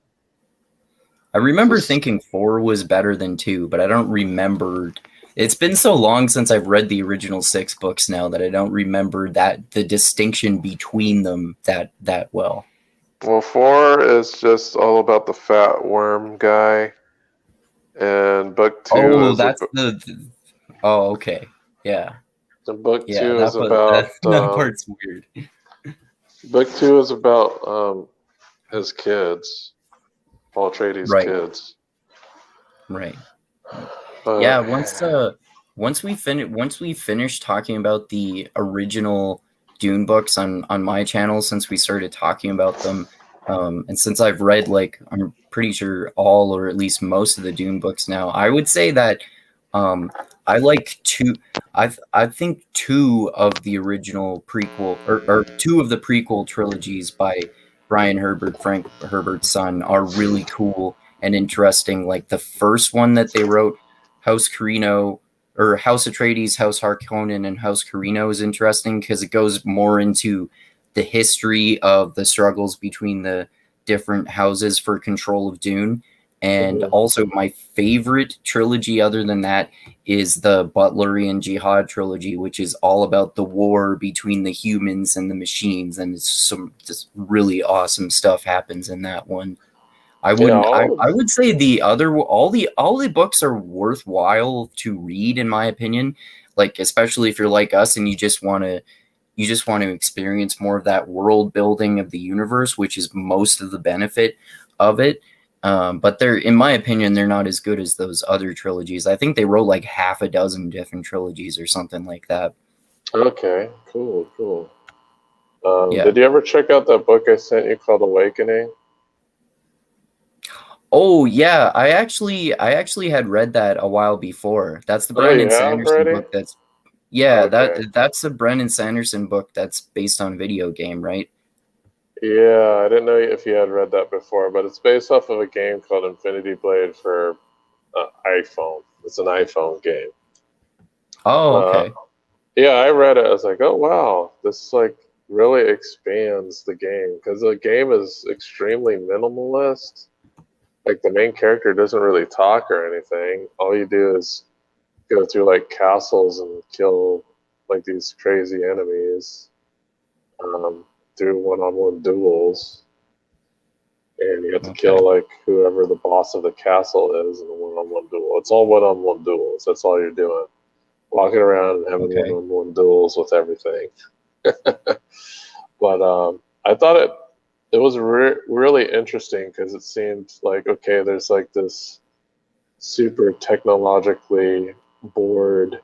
I remember thinking 4 was better than 2, but I don't remember. It's been so long since I've read the original 6 books now that I don't remember the distinction between them that well. Well, 4 is just all about the fat worm guy, and book 2 is Oh, okay. Yeah. The book 2 is about that part's weird. Book 2 is about his kids, Paul Atreides' kids. Right. Yeah. Once we finish talking about the original Dune books on my channel, since we started talking about them, and since I've read I'm pretty sure all or at least most of the Dune books now, I would say that I like 2. I think 2 of the original prequel or 2 of the prequel trilogies by Brian Herbert, Frank Herbert's son, are really cool and interesting. Like the first one that they wrote House Carino or House Atreides, House Harkonnen, and House Carino is interesting because it goes more into the history of the struggles between the different houses for control of Dune. And also, my favorite trilogy, other than that, is the Butlerian Jihad trilogy, which is all about the war between the humans and the machines, and it's some just really awesome stuff happens in that one. I wouldn't. I would say all the books are worthwhile to read, in my opinion. Like especially if you're like us and you just want to experience more of that world building of the universe, which is most of the benefit of it. But they're, in my opinion, they're not as good as those other trilogies. I think they wrote like half a dozen different trilogies or something like that. Okay, cool. Yeah. Did you ever check out that book I sent you called Awakening? Oh yeah, I actually had read that a while before. That's the Oh, you Brandon have Sanderson already? book. Yeah, Okay. that's a Brandon Sanderson book that's based on a video game, right? Yeah, I didn't know if you had read that before, but it's based off of a game called Infinity Blade for iPhone. It's an iPhone game. Oh, Uh, okay. yeah, I read it. I was like, oh wow, this like really expands the game because the game is extremely minimalist. Like the main character doesn't really talk or anything. All you do is go through like castles and kill like these crazy enemies um, through one-on-one duels, and you have to Okay. kill like whoever the boss of the castle is in a one-on-one duel. It's all one-on-one duels. That's all you're doing, walking around and having Okay. one-on-one duels with everything. But I thought it was really interesting because it seemed like okay, there's like this super technologically bored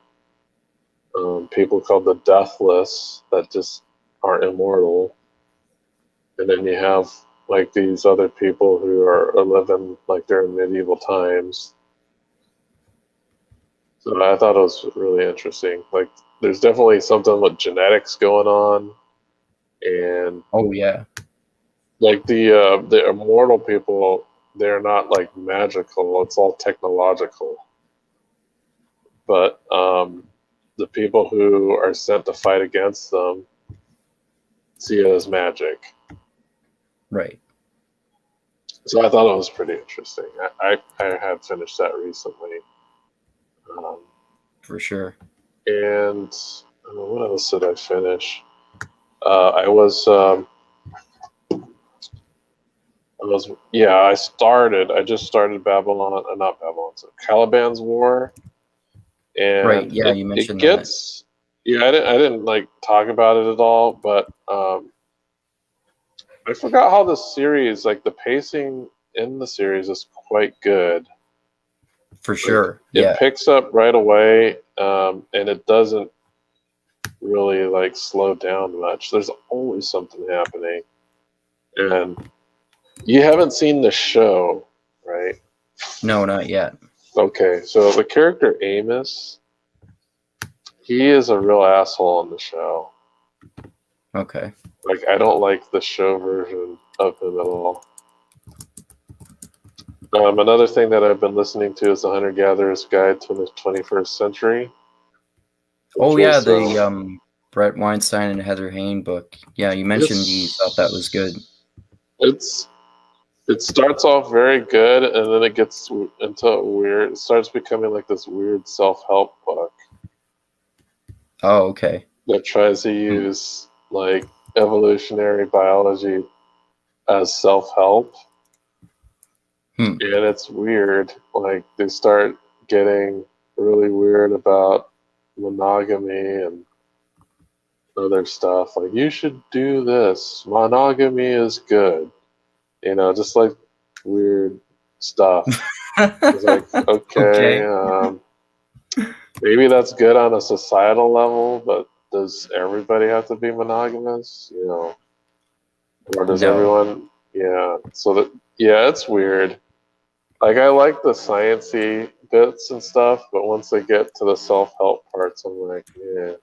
people called the deathless that just aren't immortal, and then you have like these other people who are living like during medieval times. So I thought it was really interesting. Like, there's definitely something with genetics going on, and Oh yeah. like the immortal people, they're not like magical. It's all technological. But the people who are sent to fight against them see it as magic. Right. So I thought it was pretty interesting. I had finished that recently. Um, For sure. and what else did I finish? I just started Babylon, not Babylon, so Caliban's War, Right. and Yeah, you it mentioned that. gets, yeah, I didn't like talk about it at all, but I forgot how the series, like the pacing in the series is quite good. For Like sure. it Yeah. picks up right away, and it doesn't really like slow down much. There's always something happening, and you haven't seen the show, right? No, not yet. Okay, so the character Amos, he is a real asshole on the show. Okay. Like I don't like the show version of him at all. Another thing that I've been listening to is the Hunter Gatherer's Guide to the 21st Century, which Oh yeah, was the Brett Weinstein and Heather Hayne book. Yeah, you mentioned you thought that was good. it's it starts off very good and then it gets into weird. It starts becoming like this weird self-help book Oh, okay. that tries to Hmm. use like evolutionary biology as self-help, Hmm. and it's weird. Like they start getting really weird about monogamy and other stuff. Like you should do this. Monogamy is good. Just like weird stuff. It's like okay, Okay. maybe that's good on a societal level, but does everybody have to be monogamous? Or does No. everyone? Yeah. So that yeah, it's weird. Like I like the sciency bits and stuff, but once they get to the self help parts, I'm like,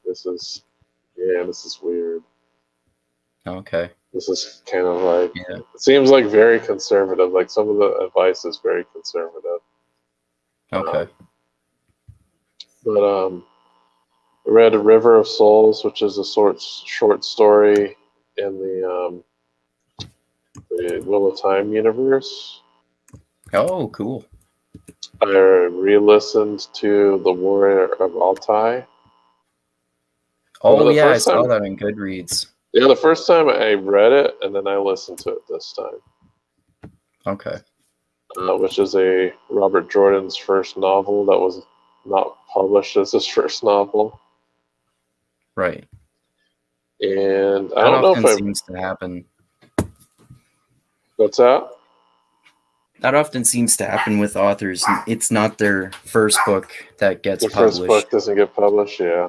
this is weird. Okay. This is kind of like Yeah. it seems like very conservative. Like some of the advice is very conservative. Okay. Um, But I read A River of Souls, which is a short story in the Wheel of Time universe. Oh, cool. I re-listened to The Warrior of Altai. Oh, yeah, I saw that on Goodreads. Yeah, the first time I read it, and then I listened to it this time. Okay. Which is a Robert Jordan's first novel that was not published as his first novel. Right. And I That don't know if often seems to happen. What's that? That often seems to happen with authors. It's not their first book that gets published. The first book doesn't get published, yeah.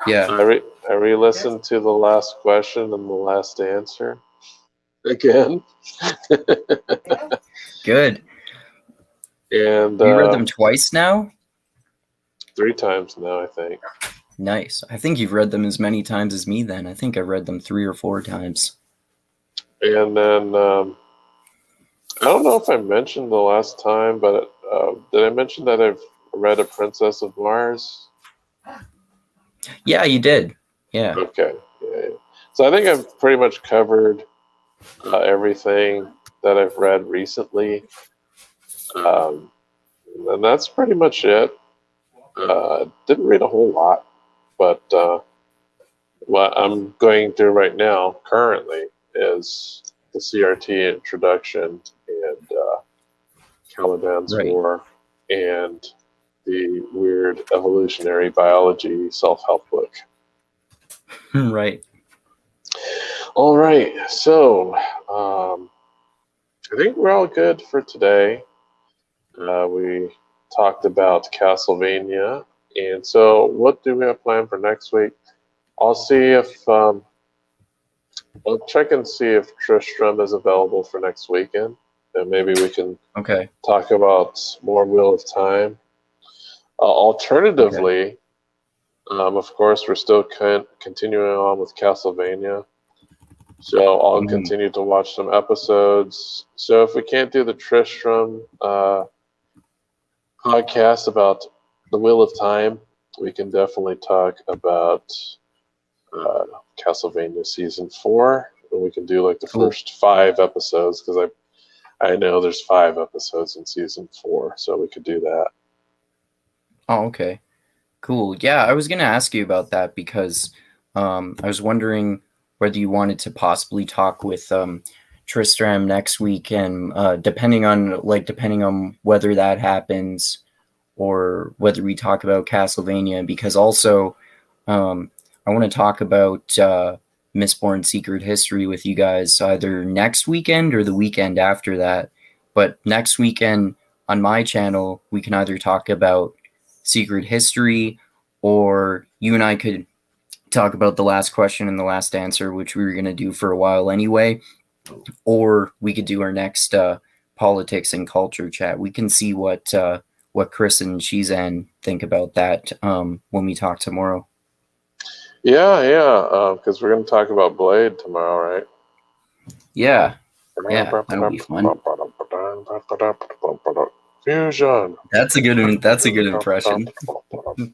Yeah. I re-listened to the last question and the last answer again. Good. And you read them twice now? 3 times now, I think. Nice. I think you've read them as many times as me then. I think I read them 3 or 4 times. And then I don't know if I mentioned the last time, but did I mention that I've read A Princess of Mars? Yeah, you did. Yeah. Okay. Yeah. So I think I've pretty much covered everything that I've read recently. And that's pretty much it. Didn't read a whole lot, but what I'm going through right now, currently, is the CRT introduction and Caliban's War and the weird evolutionary biology self-help book. Right. All right. So I think we're all good for today. We talked about Castlevania. And so what do we have planned for next week? I'll see if I'll check and see if Tristram is available for next weekend. And maybe we can talk about more Wheel of Time. Alternatively, of course, we're still continuing on with Castlevania. So I'll continue to watch some episodes. So if we can't do the Tristram podcast about the Wheel of Time, we can definitely talk about Castlevania Season 4. And we can do like the first 5 episodes, because I know there's 5 episodes in Season 4, so we could do that. Oh, okay. Cool. Yeah, I was going to ask you about that because I was wondering whether you wanted to possibly talk with Tristram next week, and depending on whether that happens or whether we talk about Castlevania, because also I want to talk about Mistborn Secret History with you guys either next weekend or the weekend after that. But next weekend on my channel, we can either talk about Secret History, or you and I could talk about the last question and the last answer, which we were going to do for a while anyway, or we could do our next politics and culture chat. We can see what Chris and Shizan think about that when we talk tomorrow. Yeah, because we're going to talk about Blade tomorrow, right? Yeah, that'll be fun. Fusion. That's a good impression. But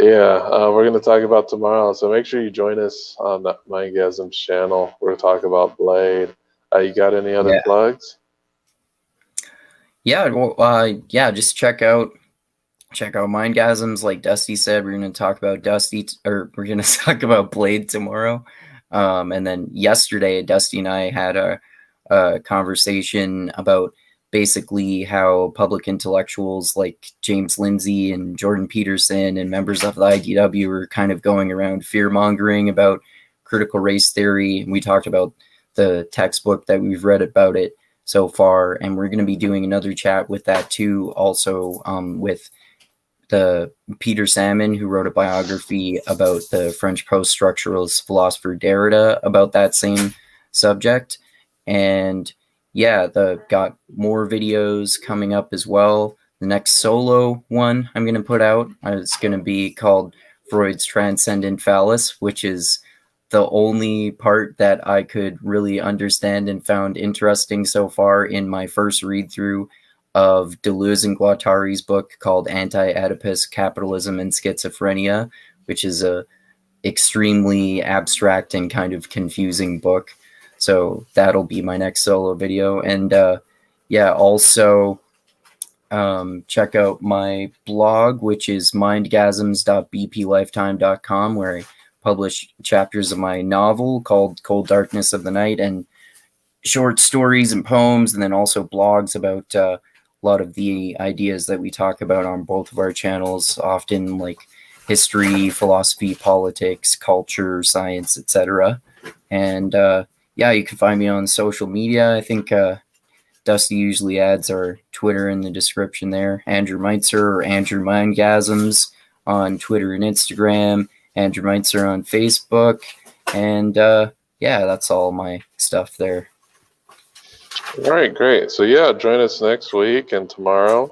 yeah, we're going to talk about tomorrow. So make sure you join us on the Mindgasms channel. We're going to talk about Blade. You got any other plugs? Yeah, well, just check out Mindgasms. Like Dusty said, we're going to talk about we're going to talk about Blade tomorrow. And then yesterday, Dusty and I had a conversation about basically how public intellectuals like James Lindsay and Jordan Peterson and members of the IDW were kind of going around fear-mongering about critical race theory. We talked about the textbook that we've read about it so far, and we're going to be doing another chat with that too, also with the Peter Salmon, who wrote a biography about the French post-structuralist philosopher Derrida about that same subject. And yeah, got more videos coming up as well. The next solo one I'm going to put out is going to be called Freud's Transcendent Phallus, which is the only part that I could really understand and found interesting so far in my first read through of Deleuze and Guattari's book called Anti-Oedipus, Capitalism and Schizophrenia, which is a extremely abstract and kind of confusing book. So that'll be my next solo video. And also check out my blog, which is mindgasms.bplifetime.com, where I publish chapters of my novel called Cold Darkness of the Night and short stories and poems, and then also blogs about a lot of the ideas that we talk about on both of our channels, often like history, philosophy, politics, culture, science, etc. And you can find me on social media. I think Dusty usually adds our Twitter in the description there. Andrew Meitzer or Andrew Mindgasms on Twitter and Instagram. Andrew Meitzer on Facebook. And that's all my stuff there. All right, great. So join us next week and tomorrow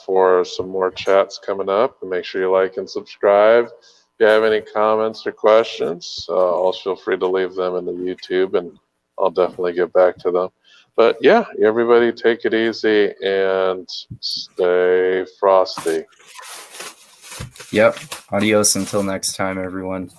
for some more chats coming up. And make sure you like and subscribe. If you have any comments or questions, also feel free to leave them in the YouTube, and I'll definitely get back to them. But everybody take it easy and stay frosty. Yep. Adios until next time, everyone.